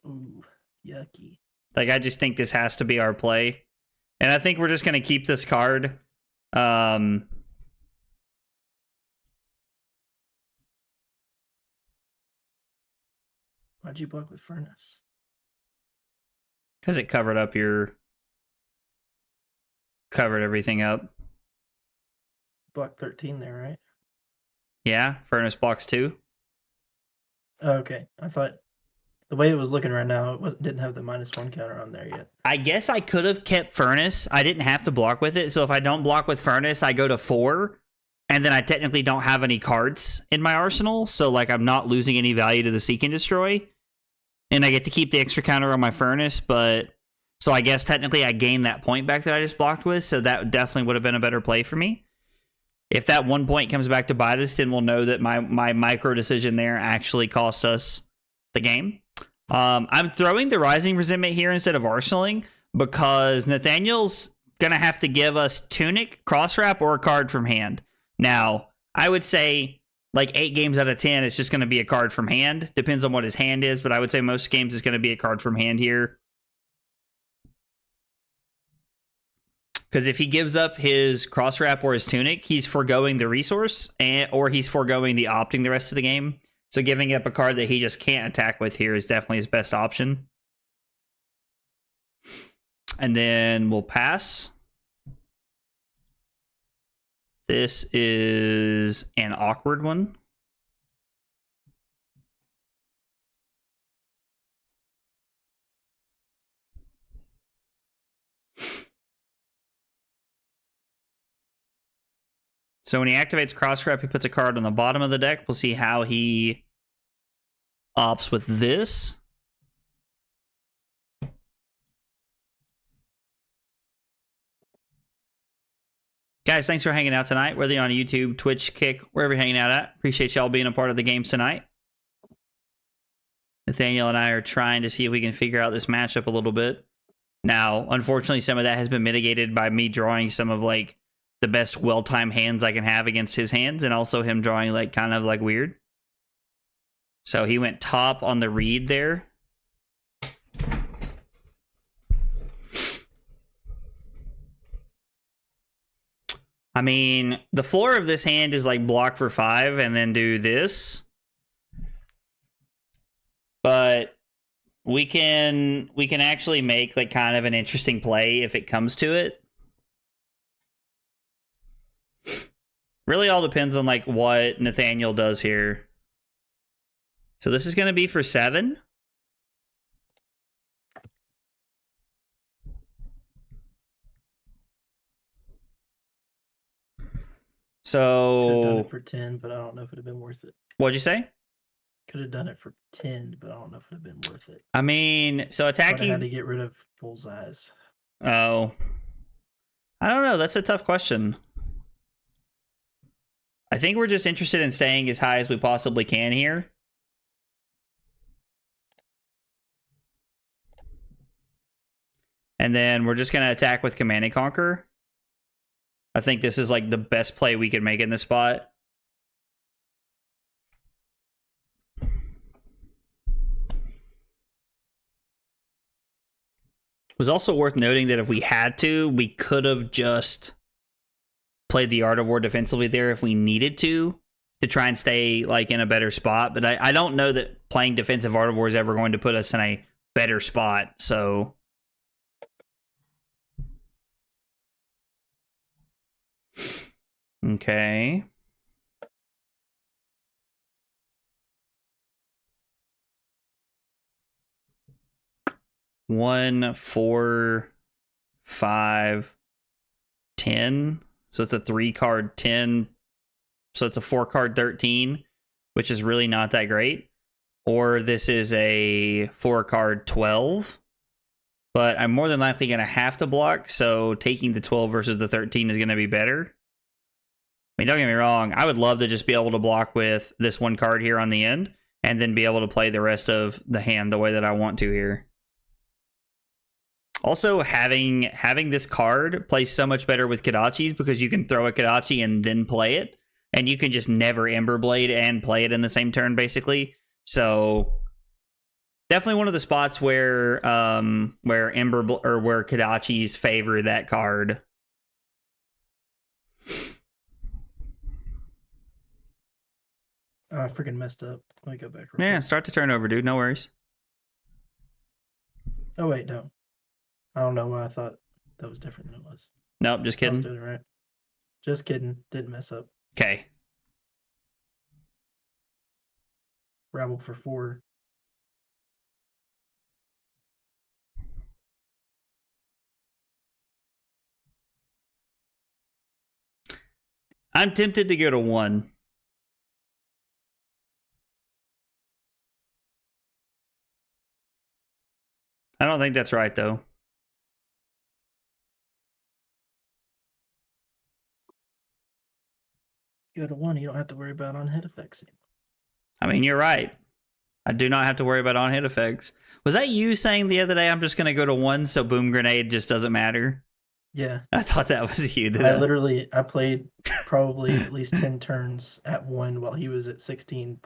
Ooh, yucky. Like, I just think this has to be our play. And I think we're just going to keep this card. Why'd you block with Furnace? Because it covered up covered everything up. Block 13 there, right? Yeah, Furnace blocks 2. Oh, okay. I thought the way it was looking right now, it didn't have the -1 counter on there yet. I guess I could have kept Furnace. I didn't have to block with it. So if I don't block with Furnace, I go to 4. And then I technically don't have any cards in my arsenal. So, like, I'm not losing any value to the Seek and Destroy. And I get to keep the extra counter on my Furnace. But, so I guess technically I gained that point back that I just blocked with. So that definitely would have been a better play for me. If that 1 point comes back to bite us, then we'll know that my micro decision there actually cost us the game. I'm throwing the Rising Resentment here instead of arsenaling because Nathaniel's going to have to give us Tunic, Cross Wrap, or a card from hand. Now, I would say like 8 games out of 10, it's just going to be a card from hand. Depends on what his hand is, but I would say most games is going to be a card from hand here. Because if he gives up his Cross Wrap or his Tunic, he's foregoing the resource, or he's foregoing the opting the rest of the game. So giving up a card that he just can't attack with here is definitely his best option. And then we'll pass. This is an awkward one. So when he activates Cross Wrap, he puts a card on the bottom of the deck. We'll see how he ops with this. Guys, thanks for hanging out tonight, whether you're on YouTube, Twitch, Kick, wherever you're hanging out at. Appreciate y'all being a part of the games tonight. Nathaniel and I are trying to see if we can figure out this matchup a little bit. Now, unfortunately, some of that has been mitigated by me drawing some of, like, the best well-timed hands I can have against his hands, and also him drawing, like, kind of, like, weird. So he went top on the read there. I mean, the floor of this hand is like block for 5 and then do this. But we can actually make like kind of an interesting play if it comes to it. Really all depends on like what Nathaniel does here. So this is going to be for 7. So could have done it for 10, but I don't know if it'd have been worth it. What'd you say? Could have done it for 10, but I don't know if it'd have been worth it. I mean, so attacking. I had to get rid of Bullseye's. Oh, I don't know. That's a tough question. I think we're just interested in staying as high as we possibly can here. And then we're just going to attack with Command and Conquer. I think this is like the best play we could make in this spot. It was also worth noting that if we had to, we could have just played the Art of War defensively there if we needed to try and stay like in a better spot. But I don't know that playing defensive Art of War is ever going to put us in a better spot. So okay. One, 4, 5, 10. So it's a 3-card 10. So it's a 4-card 13, which is really not that great. Or this is a 4-card 12. But I'm more than likely going to have to block, so taking the 12 versus the 13 is going to be better. I mean, don't get me wrong, I would love to just be able to block with this 1 card here on the end, and then be able to play the rest of the hand the way that I want to here. Also, having this card plays so much better with Kodachis because you can throw a Kodachi and then play it, and you can just never Emberblade and play it in the same turn, basically. So definitely one of the spots where where Kodachis favor that card. I freaking messed up. Let me go back. Yeah, start the turn over, dude. No worries. Oh wait, no. I don't know why I thought that was different than it was. Nope, just I was kidding. doing it right. Just kidding. Didn't mess up. Okay. Rabble for 4. I'm tempted to go to 1. I don't think that's right, though. Go to 1, you don't have to worry about on-hit effects anymore. I mean, you're right. I do not have to worry about on-hit effects. Was that you saying the other day, I'm just going to go to 1 so Boom Grenade just doesn't matter? Yeah. I thought that was you. I played probably at least 10 turns at 1 while he was at 16.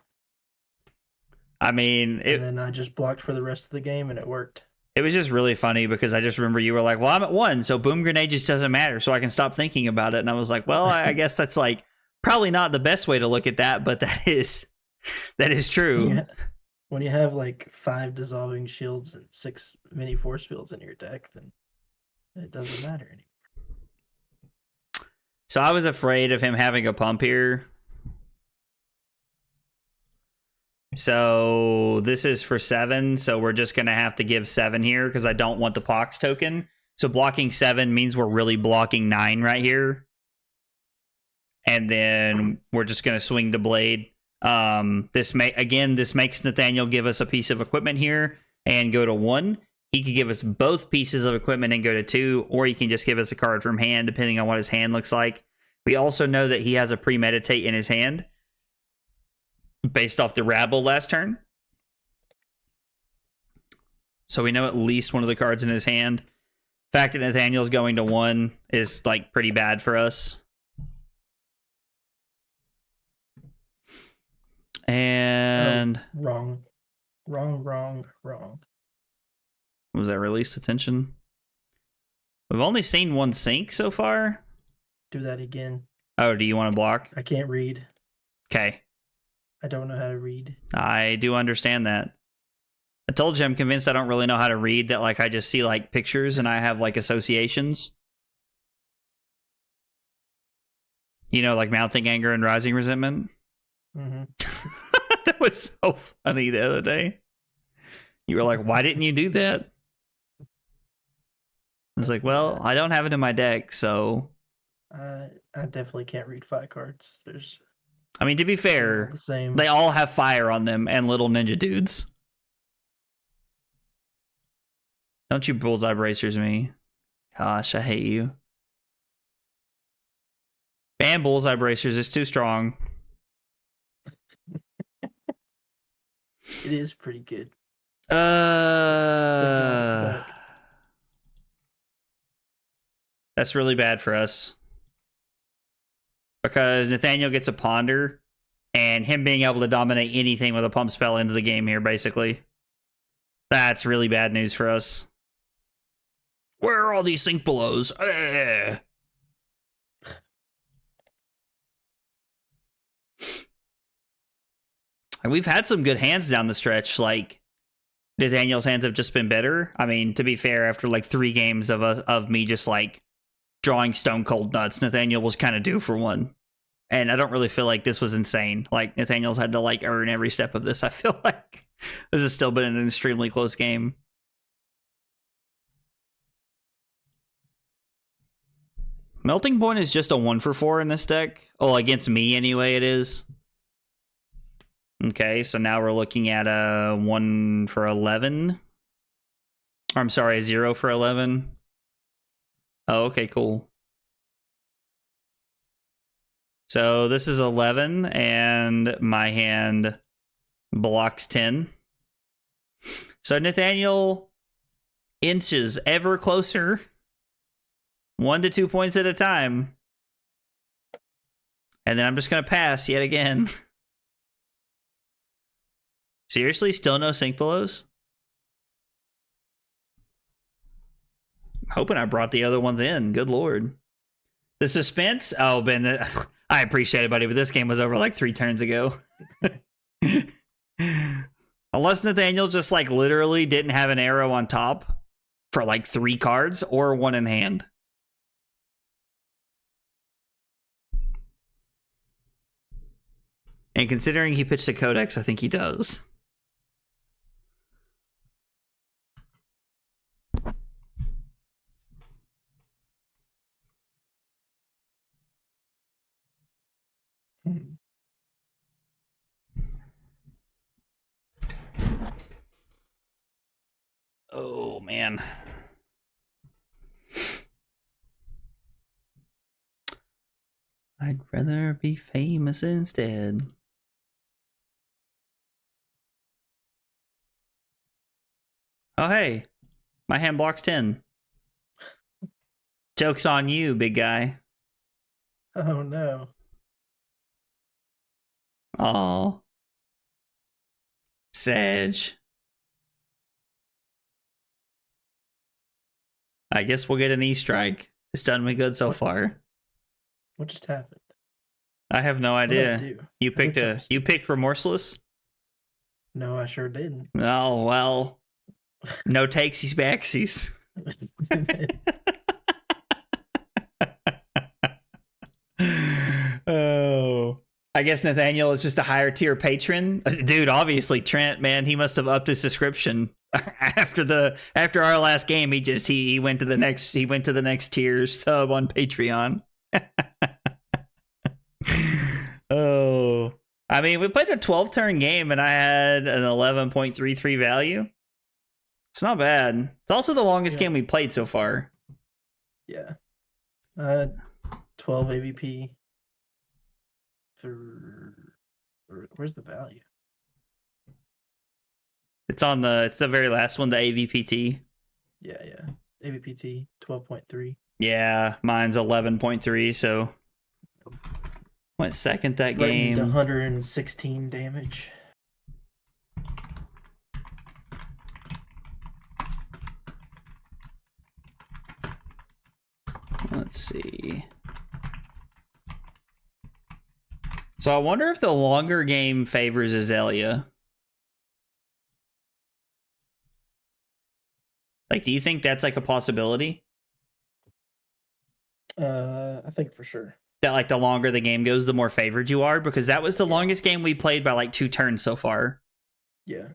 I mean, and then I just blocked for the rest of the game and it worked. It was just really funny because I just remember you were like, well, I'm at 1, so Boom Grenade just doesn't matter, so I can stop thinking about it. And I was like, well, I guess that's like probably not the best way to look at that, but that is true. Yeah. When you have like 5 dissolving shields and 6 mini force fields in your deck, then it doesn't matter anymore. So I was afraid of him having a pump here. So this is for 7, so we're just going to have to give 7 here because I don't want the Pox token. So blocking 7 means we're really blocking 9 right here. And then we're just going to swing the blade. This makes Nathaniel give us a piece of equipment here and go to 1. He could give us both pieces of equipment and go to 2, or he can just give us a card from hand, depending on what his hand looks like. We also know that he has a premeditate in his hand based off the rabble last turn. So we know at least one of the cards in his hand. The fact that Nathaniel's going to 1 is like pretty bad for us. And wrong. Was that release attention? We've only seen 1 sink so far. Do that again. Oh, do you want to block? I can't read. Okay. I don't know how to read. I do understand that. I told you I'm convinced I don't really know how to read, that like I just see like pictures and I have like associations. You know, like mounting anger and rising resentment. Mm-hmm. That was so funny the other day. You were like, why didn't you do that? I was like, well, I don't have it in my deck, so... I definitely can't read Fai cards. I mean, to be fair, the same. They all have fire on them and little ninja dudes. Don't you bullseye bracers me. Gosh, I hate you. Ban bullseye bracers, it's too strong. It is pretty good. That's really bad for us. Because Nathaniel gets a ponder, and him being able to dominate anything with a pump spell ends the game here, basically. That's really bad news for us. Where are all these sink belows? We've had some good hands down the stretch. Like, Nathaniel's hands have just been better. I mean, to be fair, after like 3 games of me just like drawing stone cold nuts, Nathaniel was kind of due for one. And I don't really feel like this was insane. Like, Nathaniel's had to like earn every step of this. I feel like this has still been an extremely close game. Melting Point is just a 1-for-4 in this deck. Oh, against me anyway, it is. Okay, so now we're looking at a 1 for 11. Or, I'm sorry, a 0 for 11. Oh, okay, cool. So this is 11, and my hand blocks 10. So Nathaniel inches ever closer. 1 to 2 points at a time. And then I'm just going to pass yet again. Seriously? Still no sink belows? I'm hoping I brought the other ones in. Good lord. The suspense? Oh, Ben, I appreciate it, buddy, but this game was over like 3 turns ago. Unless Nathaniel just like literally didn't have an arrow on top for like 3 cards or 1 in hand. And considering he pitched a Codex, I think he does. Oh, man. I'd rather be famous instead. Oh, hey. My hand blocks 10. Joke's on you, big guy. Oh, no. Aw. Sage. I guess we'll get an E-strike. It's done me good so far. What just happened? I have no idea. You picked Remorseless? No, I sure didn't. Oh, well. No takesies backsies. Oh. I guess Nathaniel is just a higher tier patron. Dude, obviously Trent, man, he must have upped his subscription after our last game. He went to the next tier sub on Patreon. Oh, I mean, we played a 12-turn game, and I had an 11.33 value. It's not bad. It's also the longest game we played so far. Yeah. 12 AVP. Where's the value? It's the very last one, the AVPT. Yeah. AVPT 12.3. Yeah, mine's 11.3, so went second that game. 116 damage. Let's see. So I wonder if the longer game favors Azalea. Like, do you think that's like a possibility? I think for sure. That like the longer the game goes, the more favored you are? Because that was the longest game we played by like 2 turns so far. Yeah.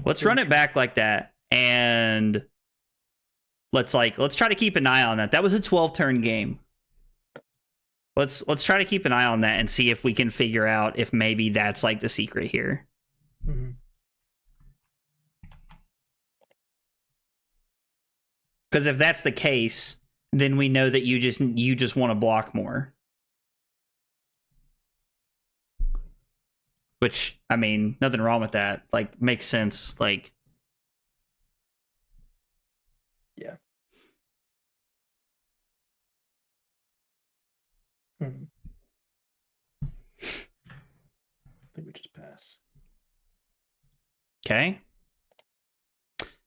Let's run it back like that. And let's try to keep an eye on that. That was a 12-turn game. Let's try to keep an eye on that and see if we can figure out if maybe that's like the secret here. Mm-hmm. Because if that's the case, then we know that you just want to block more. Which, I mean, nothing wrong with that. Like, makes sense. Like, yeah. I think we just pass. Okay.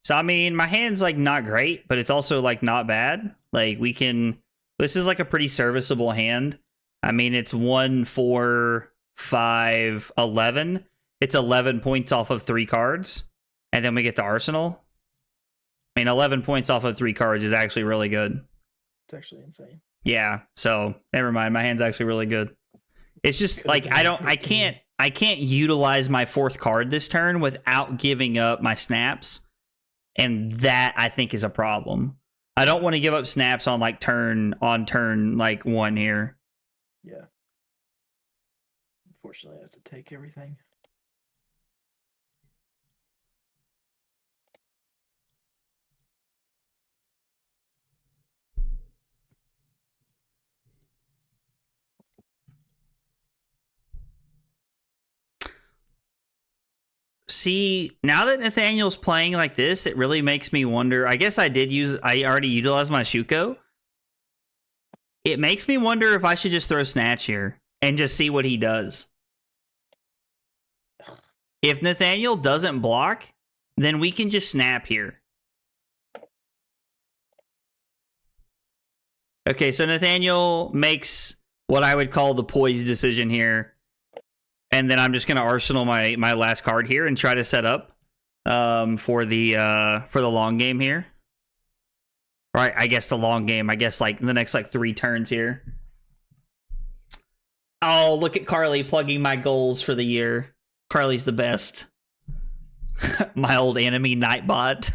So, I mean, my hand's, like, not great, but it's also, like, not bad. Like, this is, like, a pretty serviceable hand. I mean, it's 1, 4, 5, 11. It's 11 points off of 3 cards. And then we get the Arsenal. I mean, 11 points off of 3 cards is actually really good. It's actually insane. Yeah, so, never mind. My hand's actually really good. It's just, like, I can't utilize my 4th card this turn without giving up my snaps. And that, I think, is a problem. I don't want to give up snaps on, like, turn 1 here. Yeah. Unfortunately, I have to take everything. See, now that Nathaniel's playing like this, it really makes me wonder. I guess I already utilized my Shuko. It makes me wonder if I should just throw Snatch here and just see what he does. If Nathaniel doesn't block, then we can just snap here. Okay, so Nathaniel makes what I would call the poised decision here. And then I'm just going to Arsenal my last card here and try to set up for the long game here. Right, I guess the long game. I guess like the next like 3 turns here. Oh, look at Carly plugging my goals for the year. Carly's the best. My old enemy Nightbot.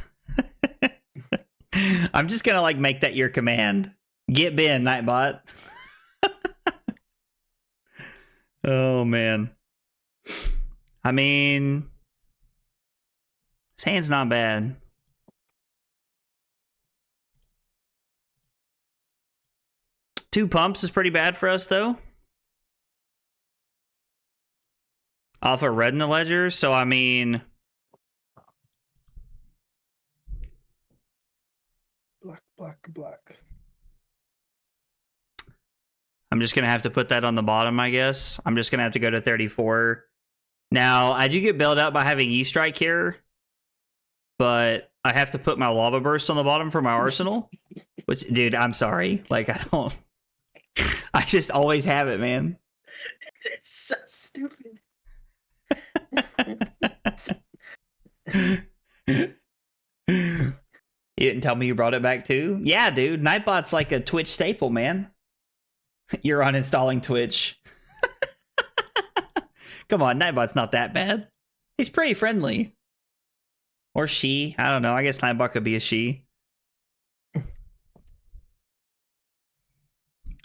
I'm just going to like make that your command. Get Ben, Nightbot. Oh, man. I mean, his hand's not bad. Two pumps is pretty bad for us, though. Off a red in the ledger, so I mean... Black. I'm just going to have to put that on the bottom, I guess. I'm just going to have to go to 34. Now, I do get bailed out by having E-Strike here, but I have to put my Lava Burst on the bottom for my Arsenal. Which, dude, I'm sorry. Like, I don't... I just always have it, man. It's so stupid. You didn't tell me you brought it back too? Yeah, dude. Nightbot's like a Twitch staple, man. You're uninstalling Twitch. Come on, Nightbot's not that bad. He's pretty friendly. Or she. I don't know. I guess Nightbot could be a she.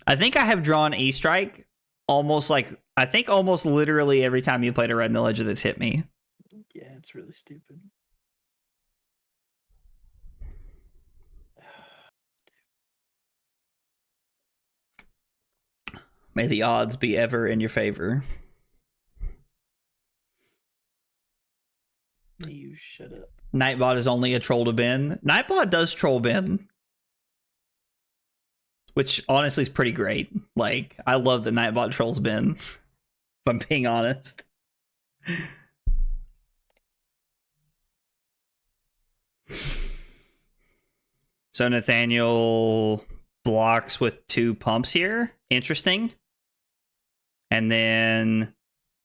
I think I have drawn E-Strike almost like, I think almost literally every time you played a red in the ledger that's hit me. Yeah, it's really stupid. May the odds be ever in your favor. May you shut up. Nightbot is only a troll to bin. Nightbot does troll bin, which honestly is pretty great. Like, I love that Nightbot trolls bin, if I'm being honest. So Nathaniel blocks with 2 pumps here. Interesting. And then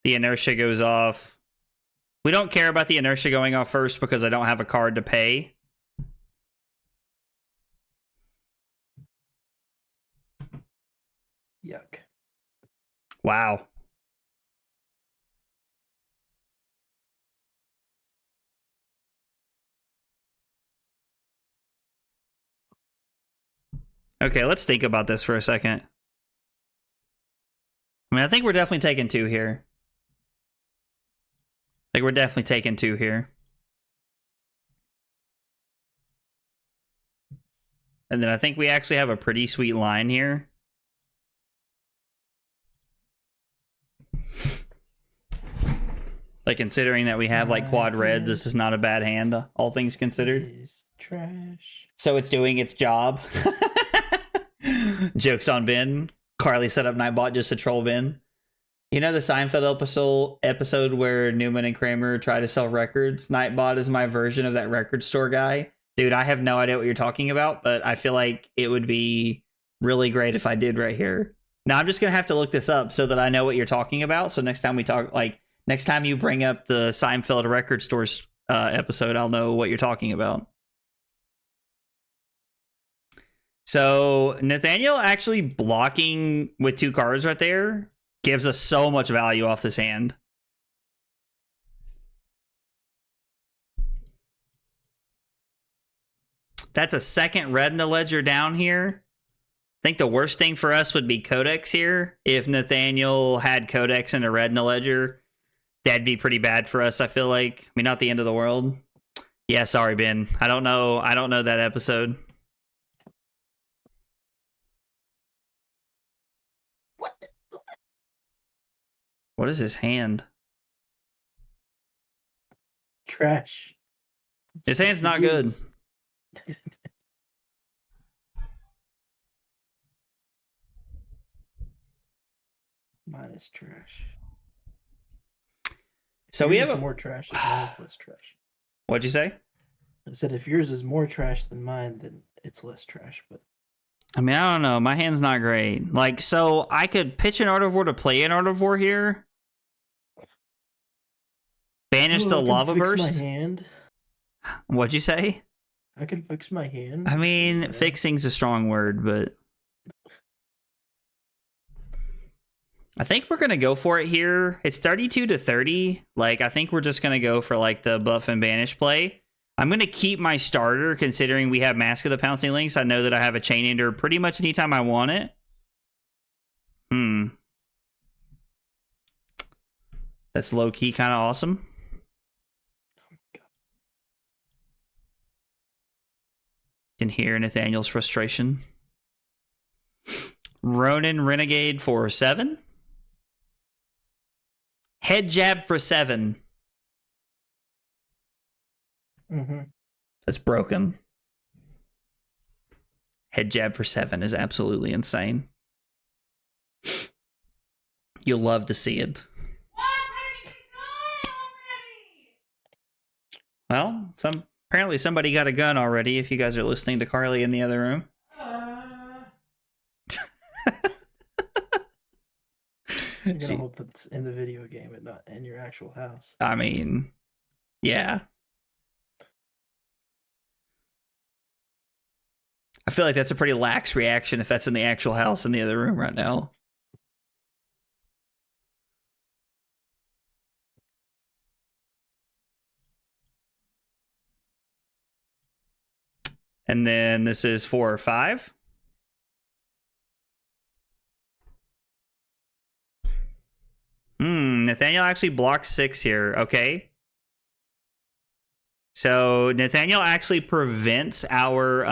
the inertia goes off. We don't care about the inertia going off first because I don't have a card to pay. Yuck. Wow. Okay, let's think about this for a second. I mean, I think we're definitely taking 2 here. Like, we're definitely taking 2 here. And then I think we actually have a pretty sweet line here. Like, considering that we have, like, quad reds, this is not a bad hand, all things considered. Is trash. So it's doing its job. Jokes on Ben. Carly set up Nightbot just to troll Ben. You know the Seinfeld episode where Newman and Kramer try to sell records? Nightbot is my version of that record store guy. Dude, I have no idea what you're talking about, but I feel like it would be really great if I did right here. Now I'm just going to have to look this up so that I know what you're talking about. So next time we talk, like, next time you bring up the Seinfeld record stores episode, I'll know what you're talking about. So Nathaniel actually blocking with 2 cards right there gives us so much value off this hand. That's a second red in the ledger down here. I think the worst thing for us would be Codex here. If Nathaniel had Codex and a red in the ledger, that'd be pretty bad for us, I feel like. I mean, not the end of the world. Yeah, sorry, Ben. I don't know that episode. What is his hand? Trash. His hand's not It good. is. Mine is trash. So Yours we have is a... more trash than mine is less trash. What'd you say? I said if yours is more trash than mine, then it's less trash. But I mean, I don't know. My hand's not great. Like, so I could pitch an Art of War to play an Art of War here. Banish the I can Lava fix Burst. my hand. What'd you say? I can fix my hand. I mean, Yeah. fixing's a strong word, but I think we're gonna go for it here. It's 32 to 30. Like, I think we're just gonna go for like the buff and banish play. I'm gonna keep my starter considering we have Mask of the Pouncing Lynx. I know that I have a Chain Ender pretty much anytime I want it. That's low key kind of awesome. Can hear Nathaniel's frustration. Ronin Renegade for 7. Head jab for 7. Mm-hmm. That's broken. Head jab for 7 is absolutely insane. You'll love to see it. Well, apparently somebody got a gun already if you guys are listening to Carly in the other room. I'm gonna hope it's in the video game and not in your actual house. I mean, yeah. I feel like that's a pretty lax reaction if that's in the actual house in the other room right now. And then this is 4 or 5. Nathaniel actually blocks 6 here. Okay. So Nathaniel actually prevents our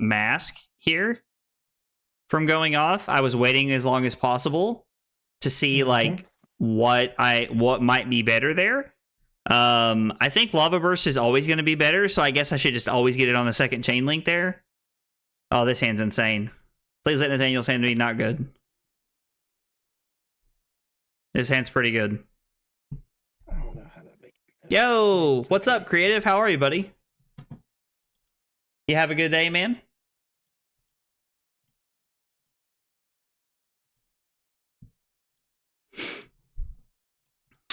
mask here from going off. I was waiting as long as possible to see like what might be better there. I think Lava Burst is always going to be better, so I guess I should just always get it on the second chain link there. Oh, this hand's insane. Please let Nathaniel's hand be not good. This hand's pretty good. I don't know how to make it. Yo, what's up, Creative? How are you, buddy? You have a good day, man?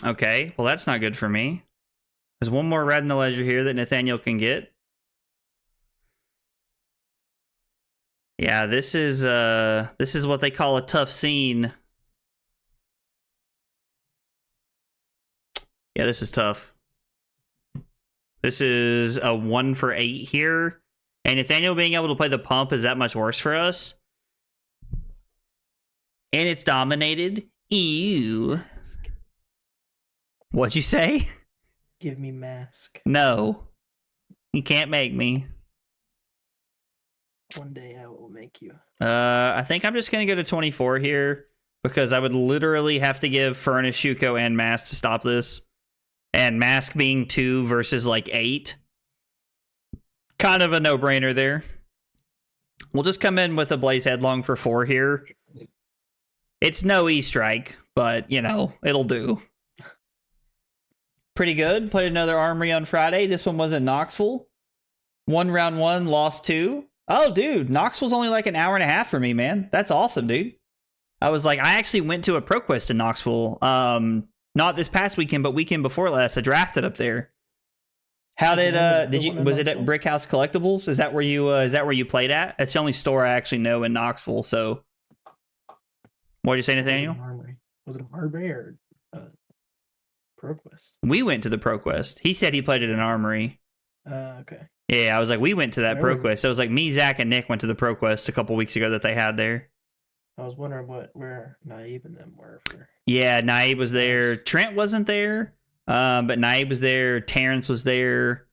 Okay, well that's not good for me. There's one more red in the ledger here that Nathaniel can get. Yeah, this is what they call a tough scene. Yeah, this is tough. This is a 1 for 8 here. And Nathaniel being able to play the pump is that much worse for us. And it's dominated. Ew. What'd you say? Give me mask. No. You can't make me. One day I will make you. I think I'm just going to go to 24 here. Because I would literally have to give Furnace, Shuko, and Mask to stop this. And Mask being 2 versus like 8. Kind of a no-brainer there. We'll just come in with a Blaze Headlong for 4 here. It's no E-Strike, but, you know, it'll do. Pretty good. Played another Armory on Friday. This one was in Knoxville. Won round 1, lost 2. Oh, dude, Knoxville's only like an hour and a half for me, man. That's awesome, dude. I was like, I actually went to a ProQuest in Knoxville. Not this past weekend, but weekend before last. I drafted up there. How did you? Was it at Brickhouse Collectibles? Is that where you played at? It's the only store I actually know in Knoxville. So, what did you say, Nathaniel? Was it an Armory or ProQuest? We went to the ProQuest. He said he played at an Armory. Okay. Yeah, I was like, we went to that ProQuest. So it was like me, Zach, and Nick went to the ProQuest a couple weeks ago that they had there. I was wondering where Naib and them were for. Yeah, Naib was there. Trent wasn't there, but Naib was there. Terrence was there.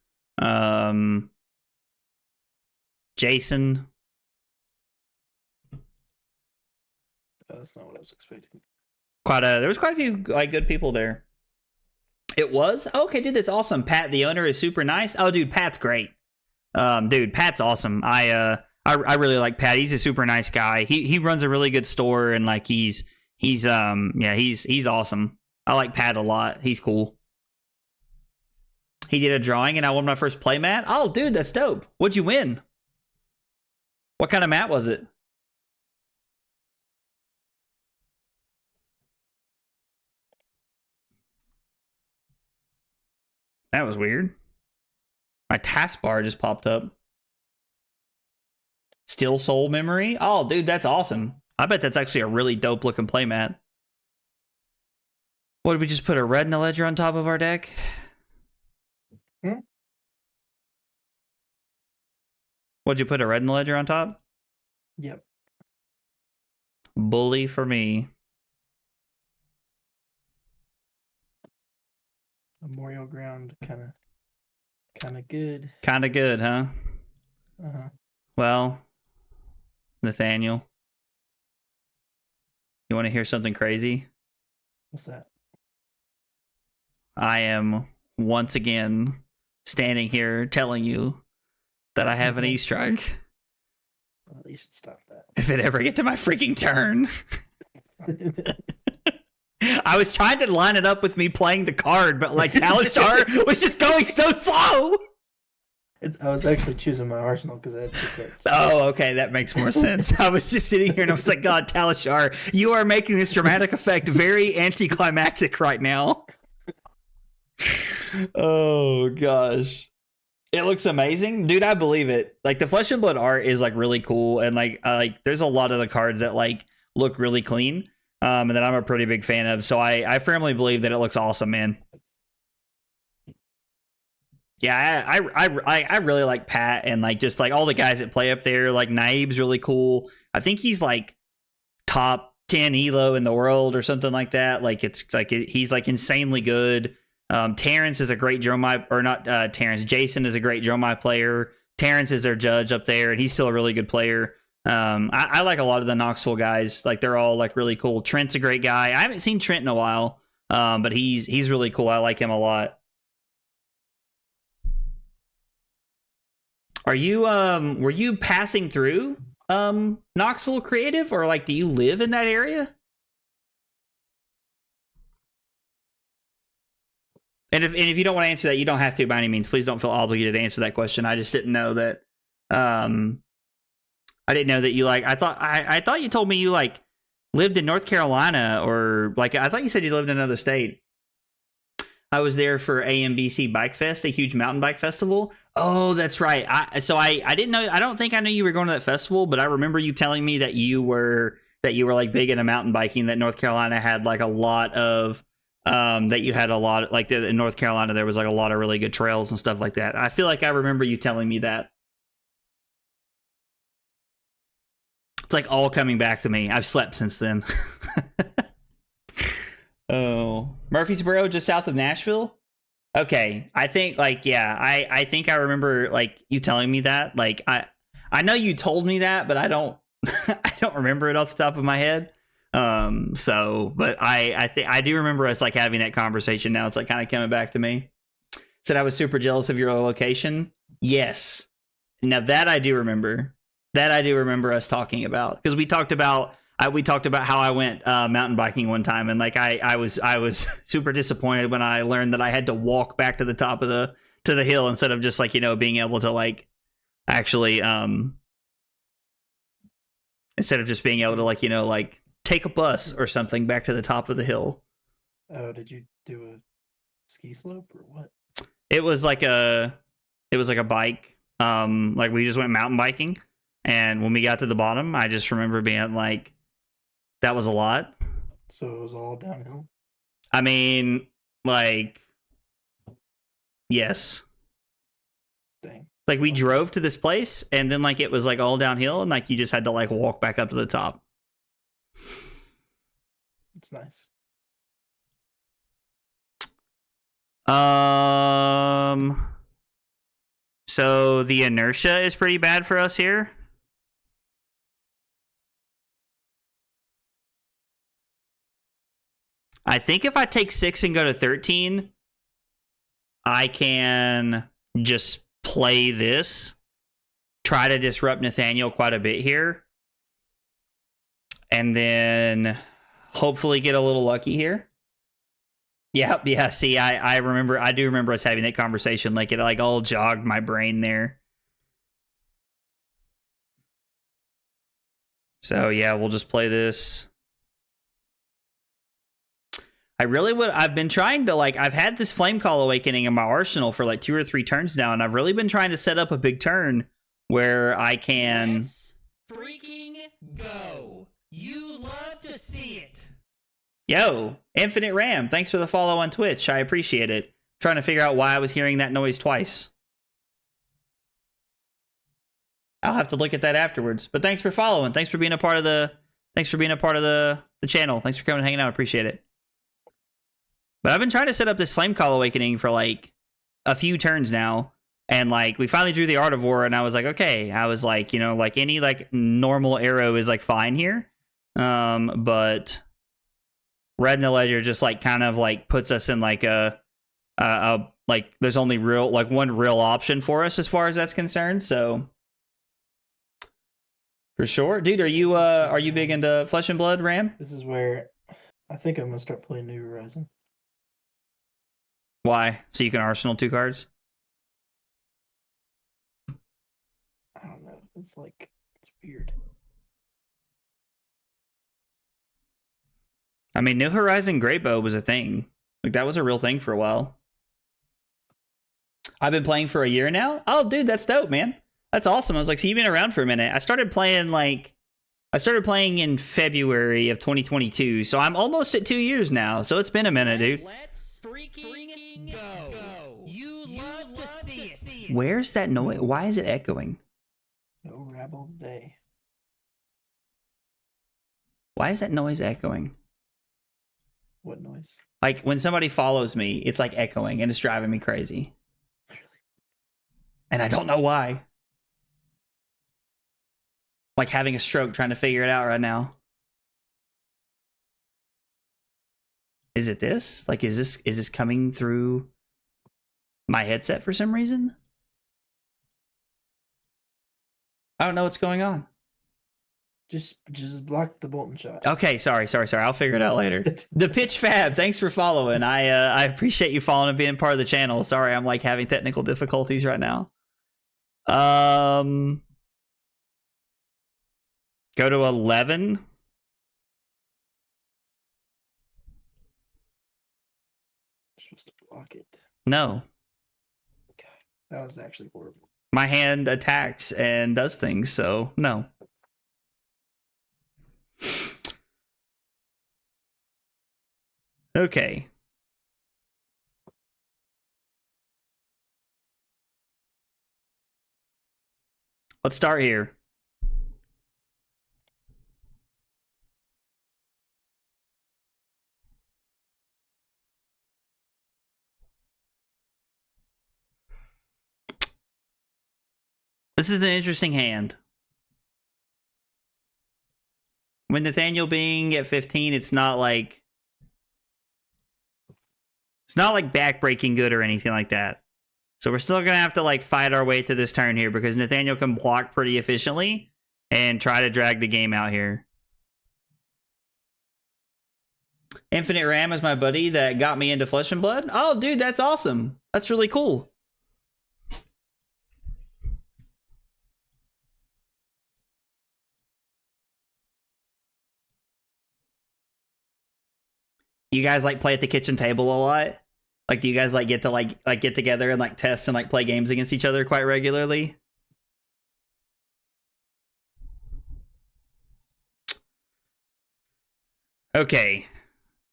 Jason. That's not what I was expecting. There was quite a few like good people there. It was? Okay, dude, that's awesome. Pat, the owner, is super nice. Oh, dude, Pat's great. Dude, Pat's awesome. I really like Pat. He's a super nice guy. He runs a really good store, and like he's awesome. I like Pat a lot. He's cool. He did a drawing, and I won my first play mat. Oh, dude, that's dope. What'd you win? What kind of mat was it? That was weird. My taskbar just popped up. Steel Soul Memory? Oh, dude, that's awesome. I bet that's actually a really dope looking playmat. What, did we just put a red in the ledger on top of our deck? What'd you put a red in the ledger on top? Yep. Bully for me. Memorial Ground, kind of good. Kind of good, huh? Uh-huh. Well, Nathaniel, you want to hear something crazy? What's that? I am once again standing here telling you that I have an E-Strike. Well, you should stop that. If it ever get to my freaking turn. I was trying to line it up with me playing the card, but like Talishar was just going so slow. I was actually choosing my arsenal because I had 2 cards. Oh, okay, that makes more sense. I was just sitting here and I was like, God, Talishar, you are making this dramatic effect very anticlimactic right now. Oh, gosh. It looks amazing. Dude, I believe it. Like, the Flesh and Blood art is, like, really cool. And, like there's a lot of the cards that, like, look really clean. And that I'm a pretty big fan of. So I firmly believe that it looks awesome, man. Yeah, I really like Pat and like just like all the guys that play up there. Like Naib's really cool. I think he's like top 10 elo in the world or something like that. Like it's like he's like insanely good. Terrence is a great Dromai, or not Terrence. Jason is a great Dromai player. Terrence is their judge up there, and he's still a really good player. I like a lot of the Knoxville guys. Like they're all like really cool. Trent's a great guy. I haven't seen Trent in a while, but he's really cool. I like him a lot. Are you were you passing through Knoxville Creative, or like do you live in that area? And if you don't want to answer that, you don't have to by any means. Please don't feel obligated to answer that question. I just didn't know that. I didn't know that you like. I thought you told me you like lived in North Carolina, or like I thought you said you lived in another state. I was there for AMBC Bike Fest, a huge mountain bike festival. Oh, that's right. I didn't know. I don't think I knew you were going to that festival, but I remember you telling me that you were like big into mountain biking. That North Carolina had like a lot of. That you had a lot, like in North Carolina, there was like a lot of really good trails and stuff like that. I feel like I remember you telling me that. It's like all coming back to me. I've slept since then. Oh, Murfreesboro, just south of Nashville. Okay, I think like yeah, I think I remember like you telling me that. Like I know you told me that, but I don't I don't remember it off the top of my head. But I think I do remember us like having that conversation. Now it's like kind of coming back to me. Said I was super jealous of your location. Yes. Now that I do remember. That I do remember us talking about, because we talked about how I went mountain biking one time, and like I was super disappointed when I learned that I had to walk back to the top of the hill instead of just like, you know, being able to like actually instead of just being able to like, you know, like take a bus or something back to the top of the hill. Oh, did you do a ski slope or what? It was like a bike. Like we just went mountain biking, and when we got to the bottom, I just remember being like, that was a lot. So it was all downhill? I mean, like, yes. Dang. Like we drove to this place, and then like it was like all downhill, and like you just had to like walk back up to the top. It's nice. So the inertia is pretty bad for us here. I think if I take 6 and go to 13, I can just play this, try to disrupt Nathaniel quite a bit here, and then hopefully get a little lucky here. Yeah. See, I do remember us having that conversation. Like it like all jogged my brain there. So yeah, we'll just play this. I've been trying to like, I've had this Flame Call Awakening in my arsenal for like 2 or 3 turns now, and I've really been trying to set up a big turn where I can. Let's freaking go. You love to see it. Yo, Infinite Ram, thanks for the follow on Twitch. I appreciate it. Trying to figure out why I was hearing that noise twice. I'll have to look at that afterwards. But thanks for following. Thanks for being a part of the channel. Thanks for coming and hanging out. I appreciate it. But I've been trying to set up this Flame Call Awakening for like a few turns now. And like we finally drew the Art of War, and I was like, okay. I was like, you know, like any like normal arrow is like fine here. But Red in the Ledger just like kind of like puts us in like a like there's only one real option for us as far as that's concerned. So for sure. Dude, are you big into Flesh and Blood, Ram? This is where I think I'm gonna start playing New Horizon. Why? So you can arsenal 2 cards? I don't know. It's weird. I mean, New Horizon Great Bow was a thing. Like that was a real thing for a while. I've been playing for a year now. Oh, dude, that's dope, man. That's awesome. I was like, so you've been around for a minute. I started playing in February of 2022, so I'm almost at 2 years now. So it's been a minute, dude. Let's freaking go. You love to see it. Where's that noise? Why is it echoing? No rabble day. Why is that noise echoing? What noise? Like when somebody follows me, it's like echoing and it's driving me crazy. And I don't know why. Like having a stroke trying to figure it out right now. Is it this? Like, is this coming through my headset for some reason? I don't know what's going on. Just block the Bolton shot. Okay, sorry. I'll figure it out later. The Pitch Fab, thanks for following. I appreciate you following and being part of the channel. Sorry, I'm like having technical difficulties right now. Go to 11. You're supposed to block it. No. Okay. That was actually horrible. My hand attacks and does things, so no. Okay. Let's start here. This is an interesting hand. With Nathaniel being at 15, it's not like backbreaking good or anything like that. So we're still gonna have to like fight our way through this turn here because Nathaniel can block pretty efficiently and try to drag the game out here. Infinite Ram is my buddy that got me into Flesh and Blood. Oh, dude, that's awesome. That's really cool. You guys like play at the kitchen table a lot? Like, do you guys like get to like get together and like test and like play games against each other quite regularly? Okay,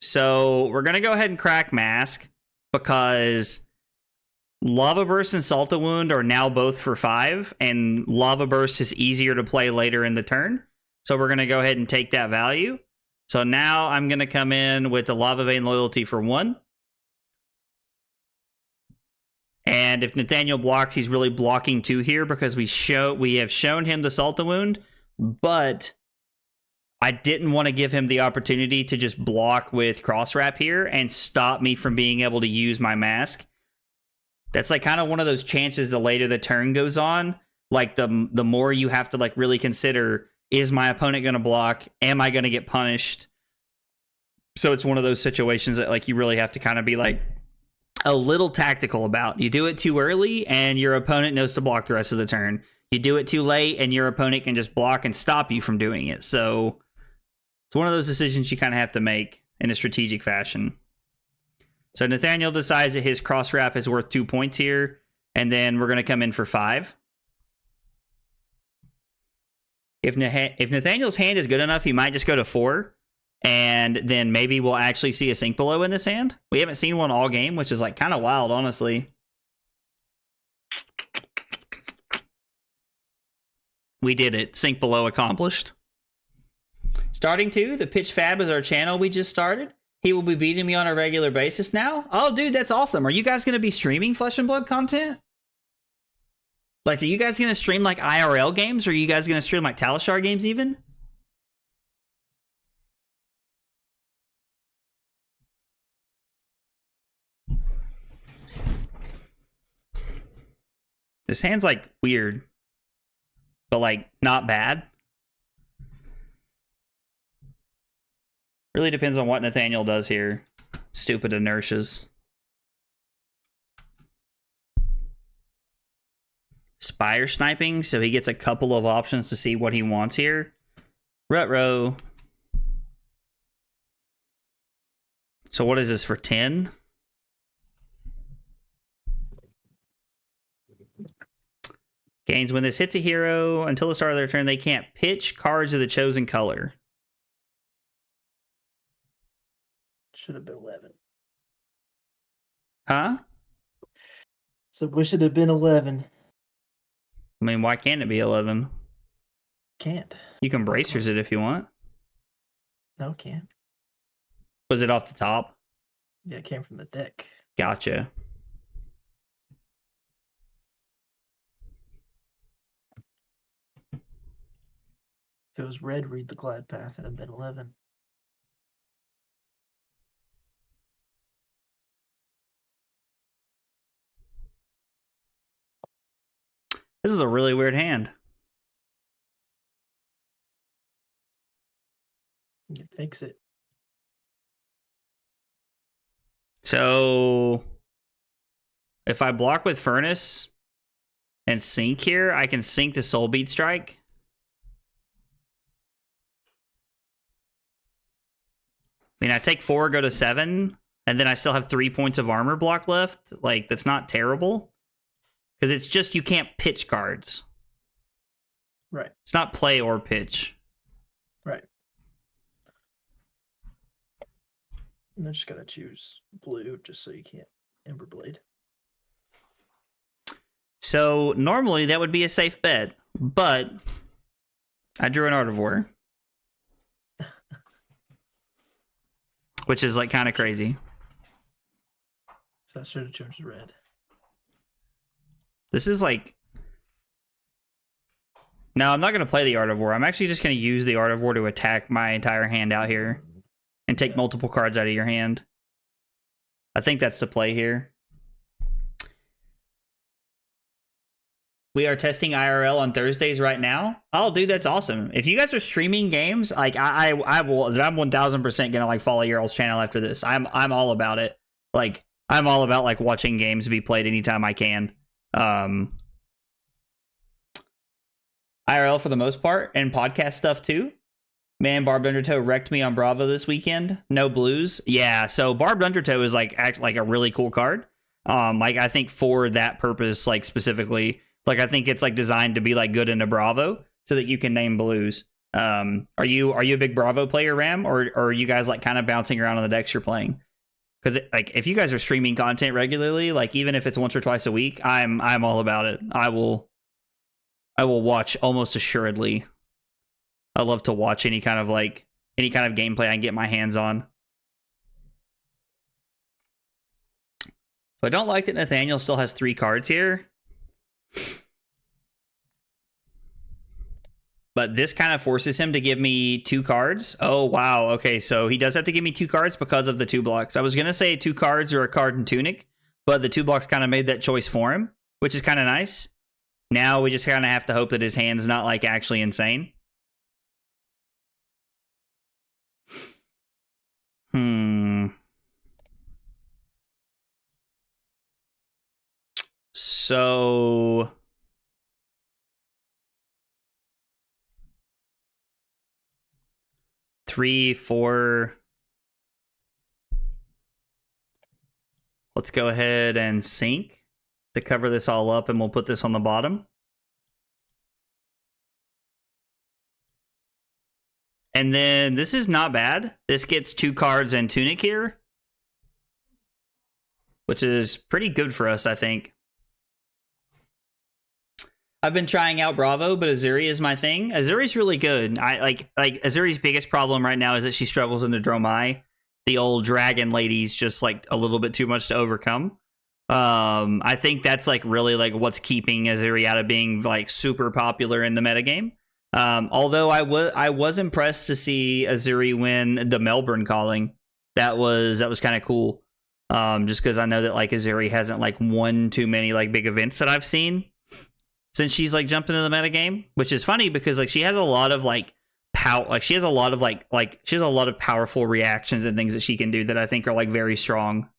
so we're gonna go ahead and crack Mask because Lava Burst and Salta Wound are now both for 5, and Lava Burst is easier to play later in the turn. So we're gonna go ahead and take that value. So now I'm gonna come in with the Lava Vein Loyalty for 1. And if Nathaniel blocks, he's really blocking 2 here because we have shown him the Salta Wound, but I didn't want to give him the opportunity to just block with Cross Wrap here and stop me from being able to use my mask. That's like kind of one of those chances the later the turn goes on, like the more you have to like really consider, is my opponent going to block? Am I going to get punished? So it's one of those situations that like you really have to kind of be like a little tactical about. You do it too early and your opponent knows to block the rest of the turn. You do it too late and your opponent can just block and stop you from doing it. So it's one of those decisions you kind of have to make in a strategic fashion. So Nathaniel decides that his Cross Wrap is worth 2 points here, and then we're going to come in for 5. If Nathaniel's hand is good enough, he might just go to 4. And then maybe we'll actually see a Sink Below in this hand. We haven't seen one all game, which is like kind of wild, honestly. We did it. Sink Below accomplished. Starting 2, the Pitch Fab is our channel we just started. He will be beating me on a regular basis now. Oh, dude, that's awesome. Are you guys going to be streaming Flesh and Blood content? Like, are you guys going to stream like IRL games? Or are you guys going to stream like Talishar games even? This hand's like weird, but like not bad. Really depends on what Nathaniel does here. Stupid inertias. Spire sniping, so he gets a couple of options to see what he wants here. Rutro. So what is this for 10? Gains when this hits a hero until the start of their turn, they can't pitch cards of the chosen color. Should have been 11. Huh? So wish it had been 11. I mean, why can't it be 11? Can't. You can bracers it if you want. No, it can't. Was it off the top? Yeah, it came from the deck. Gotcha. If it was red, read the glide path. It'd have been 11. This is a really weird hand. You can fix it. So if I block with Furnace and sink here, I can sink the Soul Beat Strike. I mean, I take 4, go to 7, and then I still have 3 points of armor block left. Like, that's not terrible. Because it's just you can't pitch cards. Right. It's not play or pitch. Right. And I just gotta choose blue just so you can't Emberblade. So normally that would be a safe bet, but I drew an Art of War. Which is like kind of crazy. So I should have chosen red. This is like... No, I'm not going to play the Art of War. I'm actually just going to use the Art of War to attack my entire hand out here. And take multiple cards out of your hand. I think that's the play here. We are testing IRL on Thursdays right now. Oh, dude, that's awesome. If you guys are streaming games, like I'm 1000% gonna like follow your all's channel after this. I'm all about it. Like I'm all about like watching games be played anytime I can. IRL for the most part, and podcast stuff too. Man, Barbed Undertow wrecked me on Bravo this weekend. No blues. Yeah, so Barbed Undertow is like a really cool card. Like I think for that purpose, like specifically, like I think it's like designed to be like good into Bravo so that you can name blues. Are you a big Bravo player, Ram, or are you guys like kind of bouncing around on the decks you're playing? Because like if you guys are streaming content regularly, like even if it's once or twice a week, I'm all about it. I will watch almost assuredly. I love to watch any kind of gameplay I can get my hands on. So I don't like that Nathaniel still has 3 cards here. But this kind of forces him to give me 2 cards. Oh, wow. Okay, so he does have to give me 2 cards because of the 2 blocks. I was going to say 2 cards or a card and Tunic, but the 2 blocks kind of made that choice for him, which is kind of nice. Now we just kind of have to hope that his hand's not like actually insane. So 3, 4. Let's go ahead and sink to cover this all up, and we'll put this on the bottom. And then this is not bad. This gets 2 cards and Tunic here, which is pretty good for us, I think. I've been trying out Bravo, but Azuri is my thing. Azuri's really good. I like Azuri's biggest problem right now is that she struggles into Dromai. The old dragon lady's just like a little bit too much to overcome. I think that's like really like what's keeping Azuri out of being like super popular in the metagame. Although I was impressed to see Azuri win the Melbourne calling. That was kind of cool. Just because I know that like Azuri hasn't like won too many like big events that I've seen since she's like jumped into the metagame, which is funny because like she has a lot of like she has a lot of powerful reactions and things that she can do that I think are like very strong.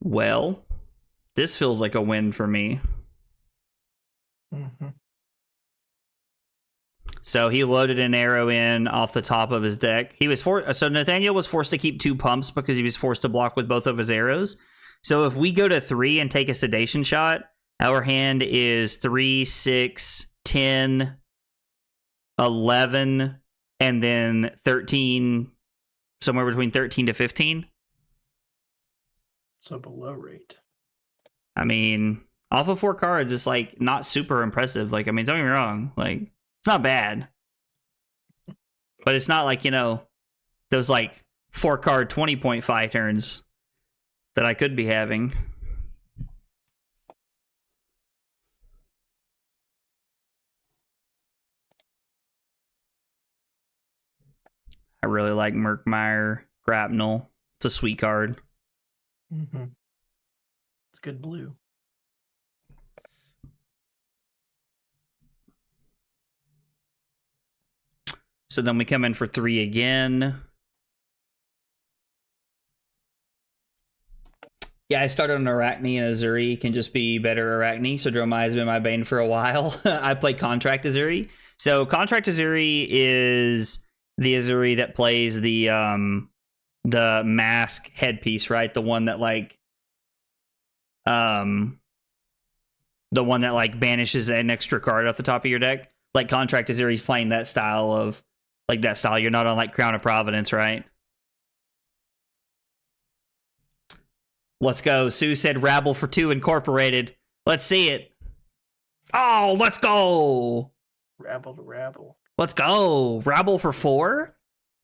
Well, this feels like a win for me. Mm-hmm. So he loaded an arrow in off the top of his deck. So Nathaniel was forced to keep 2 pumps because he was forced to block with both of his arrows. So if we go to 3 and take a sedation shot, our hand is 3, 6, 10, 11, and then 13, somewhere between 13 to 15. So below rate. I mean, off of 4 cards, it's like not super impressive. Like, I mean, don't get me wrong. Like, it's not bad. But it's not like, those like 4 card 20-point Fai turns that I could be having. I really like Murkmire Grapnel. It's a sweet card. Mm-hmm. It's good blue. So then we come in for 3 again. Yeah, I started on Arachne, and Azuri can just be better Arachne. So Dromai has been my bane for a while. I play Contract Azuri. So Contract Azuri is the Azuri that plays the mask headpiece, right? The one that banishes an extra card off the top of your deck. Like Contract Azuri is playing that style of that style. You're not on like Crown of Providence, right? Let's go. Sue said Rabble for 2 incorporated. Let's see it. Oh, let's go. Rabble to rabble. Let's go. Rabble for 4?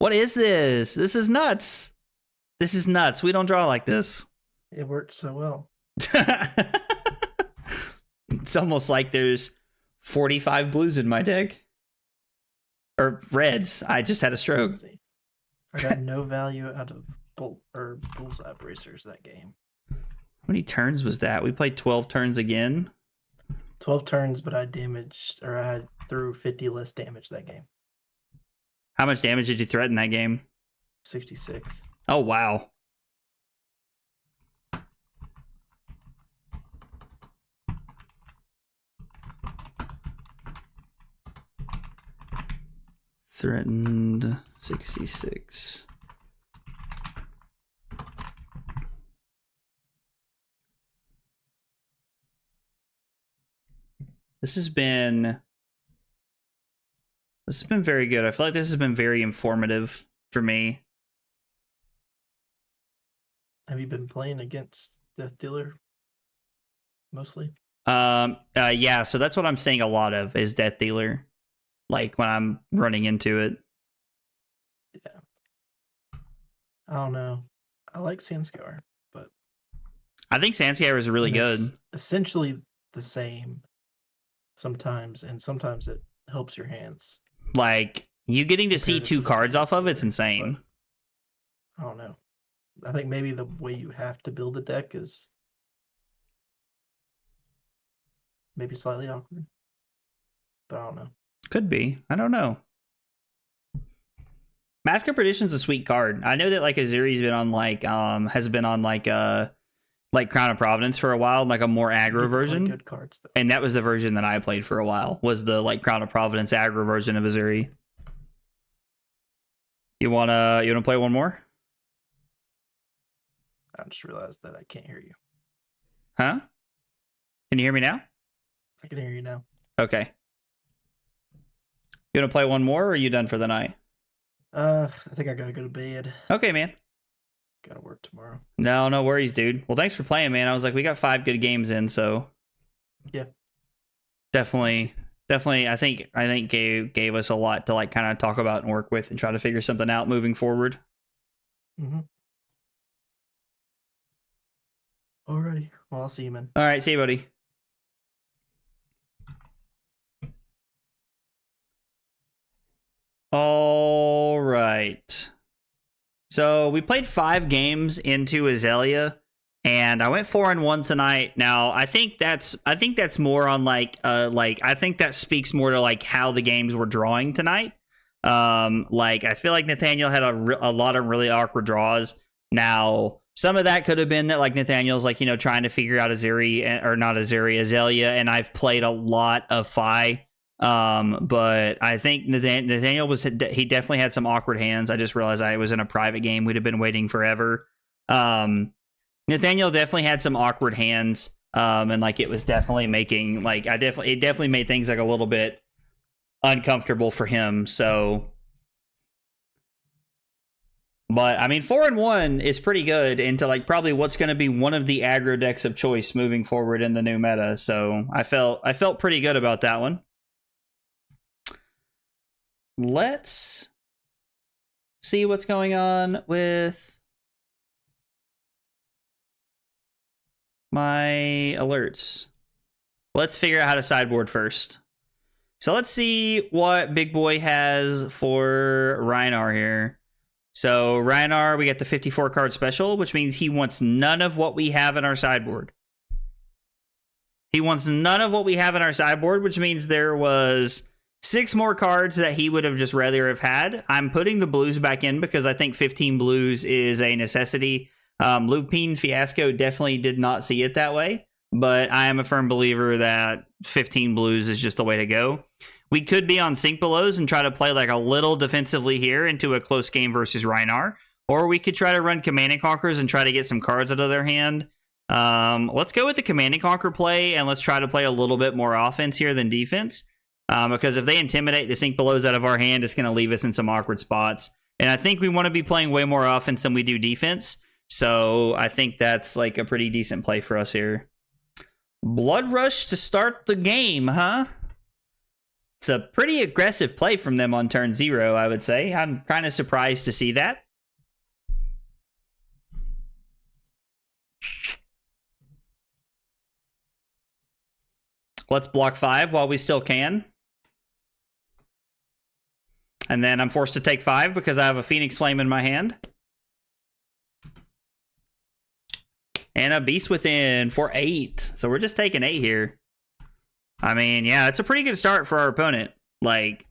What is this? This is nuts. This is nuts. We don't draw like this. It worked so well. It's almost like there's 45 blues in my deck. Or reds. I just had a stroke. Let's see. I got no value out of bullseye bracers that game. How many turns was that? We played 12 turns again. 12 turns, but I threw 50 less damage that game. How much damage did you threaten that game? 66. Oh, wow. Threatened 66. This has been very good. I feel like this has been very informative for me. Have you been playing against Death Dealer mostly? Yeah, so that's what I'm seeing a lot of is Death Dealer. Like when I'm running into it. Yeah. I don't know. I like Sandscar, but I think Sandscar is really good. Essentially the same sometimes, and sometimes it helps your hands. Like, you getting to see 2 cards off of it's insane. I don't know. I think maybe the way you have to build the deck is maybe slightly awkward. But I don't know. Could be. I don't know. Mask of Perdition's a sweet card. I know that like Azuri's been on has been on Crown of Providence for a while, like a more aggro version. Good cards, though. And that was the version that I played for a while. Was the Crown of Providence aggro version of Azuri. You wanna play one more? I just realized that I can't hear you. Huh? Can you hear me now? I can hear you now. Okay. You wanna play one more, or are you done for the night? I think I gotta go to bed. Okay, man. Gotta work tomorrow. No worries, dude. Well, thanks for playing, man. I was like, we got 5 good games in, so yeah, definitely. I think gave us a lot to like kind of talk about and work with and try to figure something out moving forward. Mm-hmm. Alrighty. Well, I'll see you, man. All right, see you, buddy. All right. So we played 5 games into Azalea, and I went 4-1 tonight. Now I think that's more on I think that speaks more to like how the games were drawing tonight. I feel like Nathaniel had a lot of really awkward draws. Now some of that could have been that like Nathaniel's trying to figure out Azalea, and I've played a lot of Fai. But I think Nathaniel he definitely had some awkward hands. I just realized I was in a private game. We'd have been waiting forever. Nathaniel definitely had some awkward hands. And like it was definitely making it definitely made things like a little bit uncomfortable for him. So, but I mean, 4-1 is pretty good into like probably what's going to be one of the aggro decks of choice moving forward in the new meta. So I felt pretty good about that one. Let's see what's going on with my alerts. Let's figure out how to sideboard first. So let's see what Big Boy has for Rhinar here. So Rhinar, we get the 54 card special, which means he wants none of what we have in our sideboard. He wants none of what we have in our sideboard, which means there was 6 more cards that he would have just rather have had. I'm putting the blues back in because I think 15 blues is a necessity. Lupine Fiasco definitely did not see it that way, but I am a firm believer that 15 blues is just the way to go. We could be on Sync Belows and try to play like a little defensively here into a close game versus Rhinar, or we could try to run Command and Conquers and try to get some cards out of their hand. Let's go with the Command and Conquer play, and let's try to play a little bit more offense here than defense, because if they intimidate the Sync Belows out of our hand, it's going to leave us in some awkward spots. And I think we want to be playing way more offense than we do defense, so I think that's like a pretty decent play for us here. Blood Rush to start the game, huh? It's a pretty aggressive play from them on turn 0, I would say. I'm kind of surprised to see that. Let's block 5 while we still can. And then I'm forced to take 5 because I have a Phoenix Flame in my hand. And a Beast Within for 8. So we're just taking 8 here. I mean, yeah, it's a pretty good start for our opponent. Like,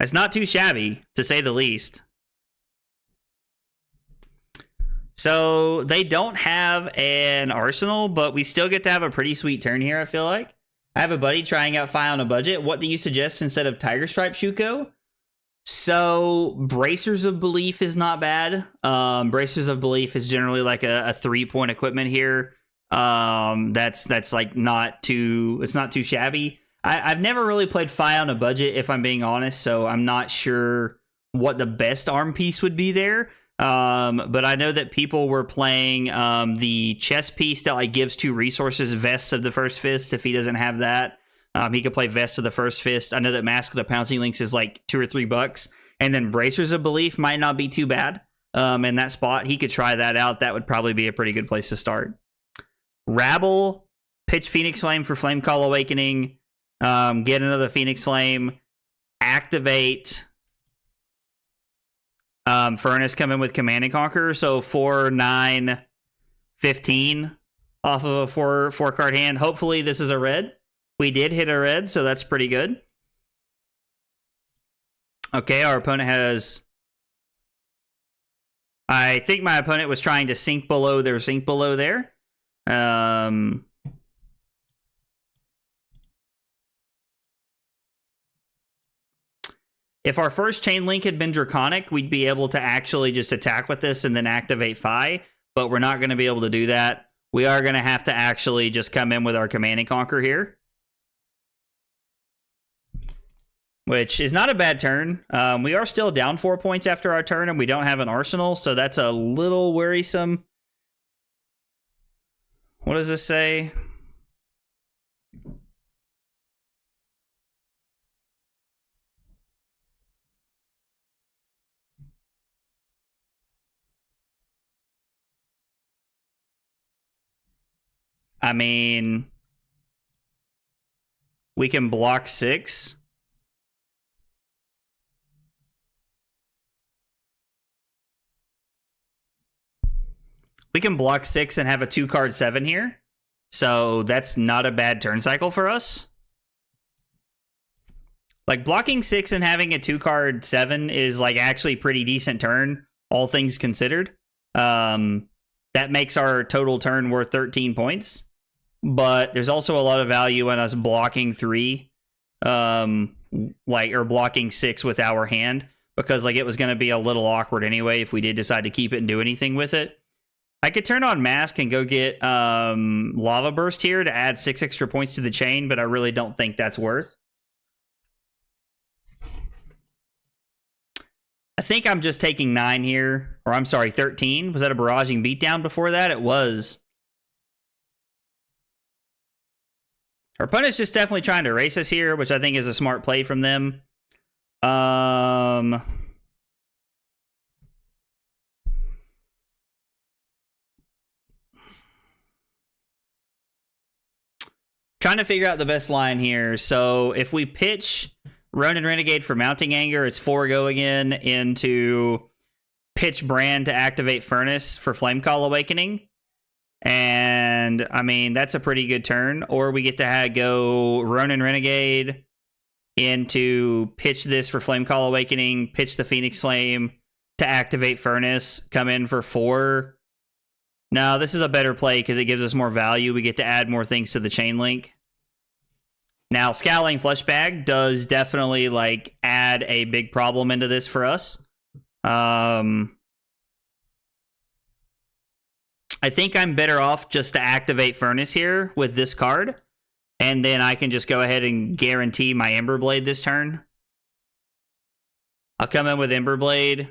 it's not too shabby, to say the least. So they don't have an arsenal, but we still get to have a pretty sweet turn here, I feel like. I have a buddy trying out Fai on a budget. What do you suggest instead of Tiger Stripe Shuko? So Bracers of Belief is not bad. Bracers of Belief is generally like a 3-point equipment here. That's like not too, it's not too shabby. I've never really played Fai on a budget, if I'm being honest, so I'm not sure what the best arm piece would be there. But I know that people were playing the chess piece that like gives 2 resources, Vests of the First Fist. If he doesn't have that, he could play Vests of the First Fist. I know that Mask of the Pouncing Lynx is like $2 or $3, and then Bracers of Belief might not be too bad. In that spot, he could try that out. That would probably be a pretty good place to start. Rabble, pitch Phoenix Flame for Flame Call Awakening, get another Phoenix Flame, activate Furnace, come in with Command and Conquer, so 4, 9, 15 off of a 4 card hand. Hopefully this is a red. We did hit a red, so that's pretty good. Okay, our opponent has... I think my opponent was trying to Sync Below their Sync Below there. If our first chain link had been Draconic, we'd be able to actually just attack with this and then activate Fai, but we're not going to be able to do that. We are going to have to actually just come in with our Command and Conquer here, which is not a bad turn. We are still down 4 points after our turn, and we don't have an arsenal, so that's a little worrisome. What does this say? I mean, we can block 6. We can block 6 and have a 2-card 7 here. So that's not a bad turn cycle for us. Like, blocking 6 and having a 2-card 7 is like actually pretty decent turn, all things considered. That makes our total turn worth 13 points. But there's also a lot of value in us blocking 3, or blocking 6 with our hand, because like it was going to be a little awkward anyway if we did decide to keep it and do anything with it. I could turn on Mask and go get Lava Burst here to add 6 extra points to the chain, but I really don't think that's worth. I think I'm just taking 9 here. Or I'm sorry, 13. Was that a barraging beatdown before that? It was. Our opponent's just definitely trying to erase us here, which I think is a smart play from them. Trying to figure out the best line here. So if we pitch Ronin Renegade for Mounting Anger, it's 4 go again into pitch Brand to activate Furnace for Flamecall Awakening. And, I mean, that's a pretty good turn. Or we get to go Ronin Renegade into pitch this for Flamecall Awakening, pitch the Phoenix Flame to activate Furnace, come in for 4. No, this is a better play because it gives us more value. We get to add more things to the chain link. Now, Scowling Fleshbag does definitely, like, add a big problem into this for us. I think I'm better off just to activate Furnace here with this card. And then I can just go ahead and guarantee my Emberblade this turn. I'll come in with Emberblade.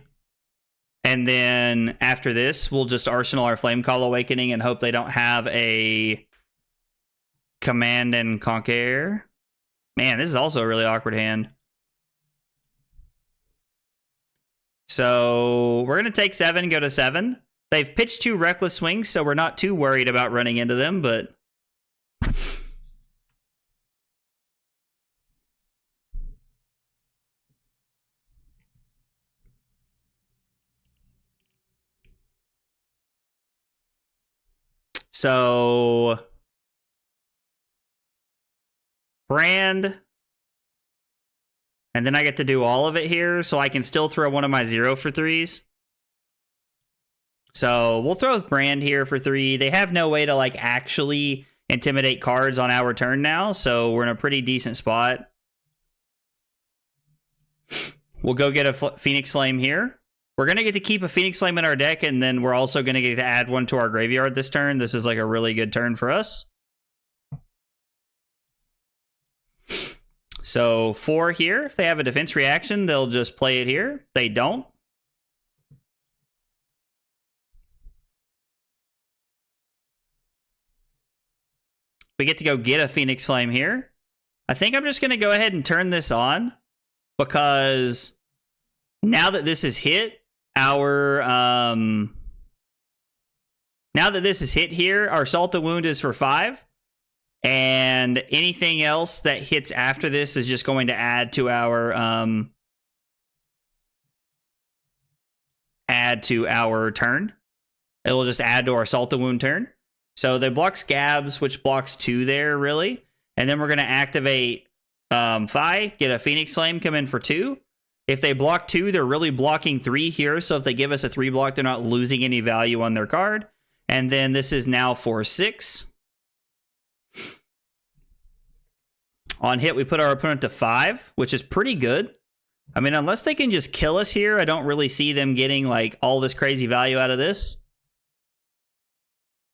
And then after this, we'll just arsenal our Flamecall Awakening and hope they don't have a Command and Conquer. Man, this is also a really awkward hand. So we're going to take 7, go to 7. They've pitched 2 Reckless Swings, so we're not too worried about running into them, but... So... Brand... And then I get to do all of it here, so I can still throw one of my 0 for 3s. So we'll throw Brand here for 3. They have no way to like actually intimidate cards on our turn now, so we're in a pretty decent spot. We'll go get a Phoenix Flame here. We're going to get to keep a Phoenix Flame in our deck, and then we're also going to get to add one to our graveyard this turn. This is like a really good turn for us. So 4 here. If they have a defense reaction, they'll just play it here. They don't. We get to go get a Phoenix Flame here. I think I'm just going to go ahead and turn this on because now that this is hit, now that this is hit here, our Salt and Wound is for 5. And anything else that hits after this is just going to add to our turn. It will just add to our Salt and Wound turn. So they block Scabs, which blocks 2 there, really. And then we're going to activate Fai, get a Phoenix Flame, come in for 2. If they block 2, they're really blocking 3 here. So if they give us a 3 block, they're not losing any value on their card. And then this is now for 6. On hit, we put our opponent to 5, which is pretty good. I mean, unless they can just kill us here, I don't really see them getting like all this crazy value out of this.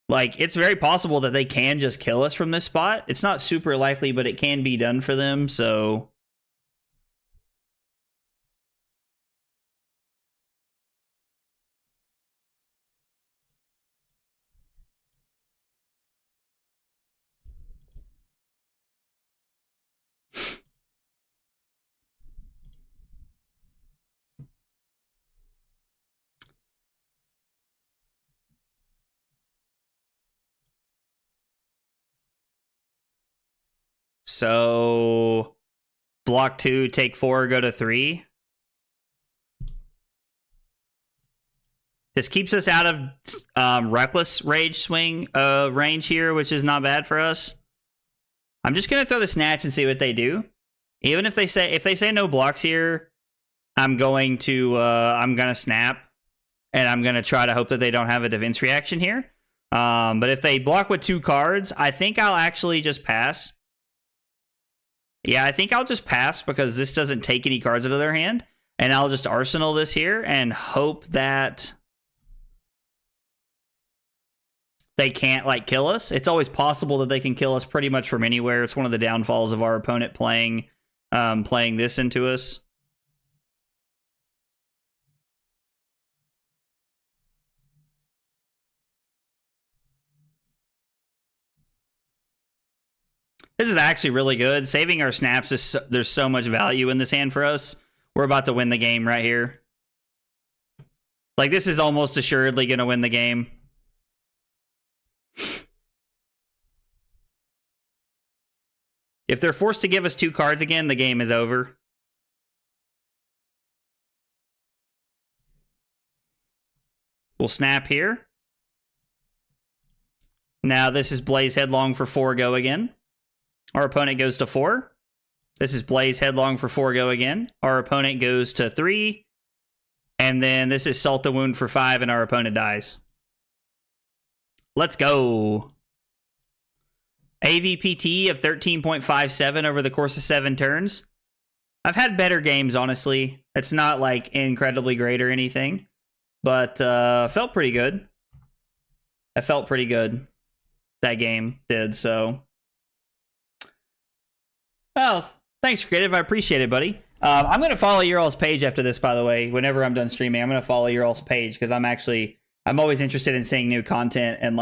Like, it's very possible that they can just kill us from this spot. It's not super likely, but it can be done for them, so... So, block 2, take 4, go to 3. This keeps us out of Reckless Rage swing range here, which is not bad for us. I'm just gonna throw the Snatch and see what they do. Even if they say no blocks here, I'm gonna snap, and I'm gonna try to hope that they don't have a defense reaction here. But if they block with 2 cards, I think I'll actually just pass. Yeah, I think I'll just pass because this doesn't take any cards out of their hand. And I'll just arsenal this here and hope that they can't, like, kill us. It's always possible that they can kill us pretty much from anywhere. It's one of the downfalls of our opponent playing this into us. This is actually really good. Saving our snaps is there's so much value in this hand for us. We're about to win the game right here. Like, this is almost assuredly going to win the game. If they're forced to give us 2 cards again, the game is over. We'll snap here. Now this is Blaze Headlong for 4 go again. Our opponent goes to 4. This is Blaze Headlong for 4 go again. Our opponent goes to 3. And then this is Salt the Wound for 5 and our opponent dies. Let's go. AVPT of 13.57 over the course of 7 turns. I've had better games, honestly. It's not like incredibly great or anything, but felt pretty good. I felt pretty good. That game did, so. Oh, thanks, Creative. I appreciate it, buddy. I'm going to follow your all's page after this, by the way. Whenever I'm done streaming, I'm going to follow your all's page because I'm always interested in seeing new content and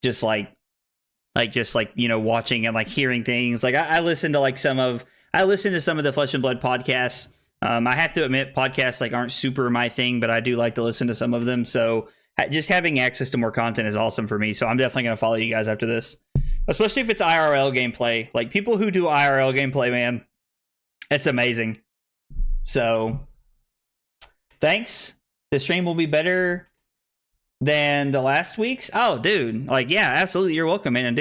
just you know, watching and like hearing things. Like I listen to some of the Flesh and Blood podcasts. I have to admit, podcasts like aren't super my thing, but I do like to listen to some of them. So just having access to more content is awesome for me. So I'm definitely going to follow you guys after this, especially if it's IRL gameplay. Like people who do IRL gameplay, man, it's amazing. So thanks. The stream will be better than the last week's. Oh, dude. Like, yeah, absolutely. You're welcome, man. And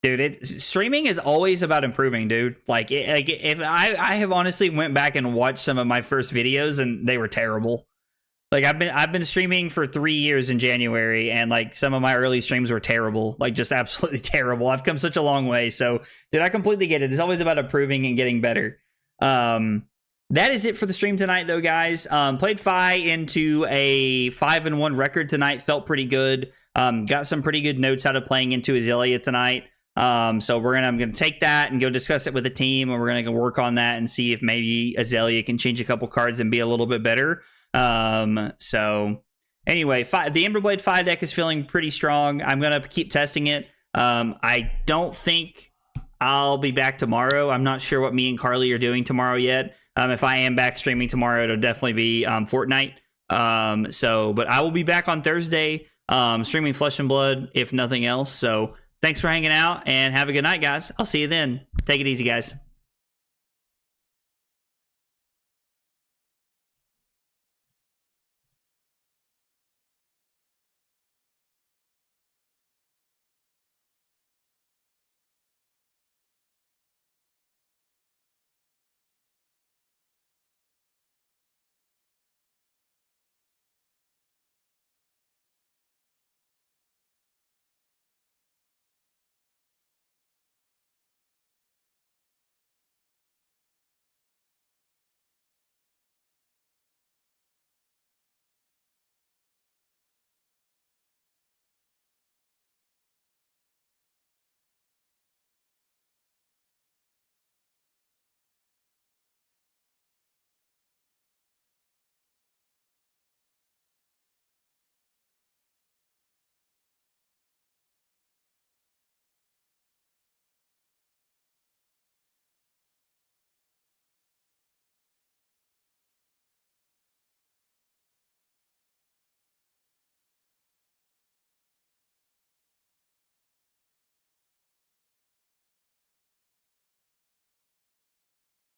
dude, streaming is always about improving, dude. If I have honestly went back and watched some of my first videos and they were terrible. Like I've been streaming for 3 years in January, and like some of my early streams were terrible, like just absolutely terrible. I've come such a long way. So, dude, I completely get it. It's always about improving and getting better. That is it for the stream tonight, though, guys. Played Fai into a 5-1 record tonight. Felt pretty good. Got some pretty good notes out of playing into Azalea tonight. So I'm gonna take that and go discuss it with the team, and we're gonna go work on that and see if maybe Azalea can change a couple cards and be a little bit better. So anyway, the Emberblade Fai deck is feeling pretty strong. I'm gonna keep testing it. I don't think I'll be back tomorrow. I'm not sure what me and Carly are doing tomorrow yet. If I am back streaming tomorrow, it'll definitely be Fortnite. But I will be back on Thursday, streaming Flesh and Blood, if nothing else. So thanks for hanging out and have a good night, guys. I'll see you then. Take it easy, guys.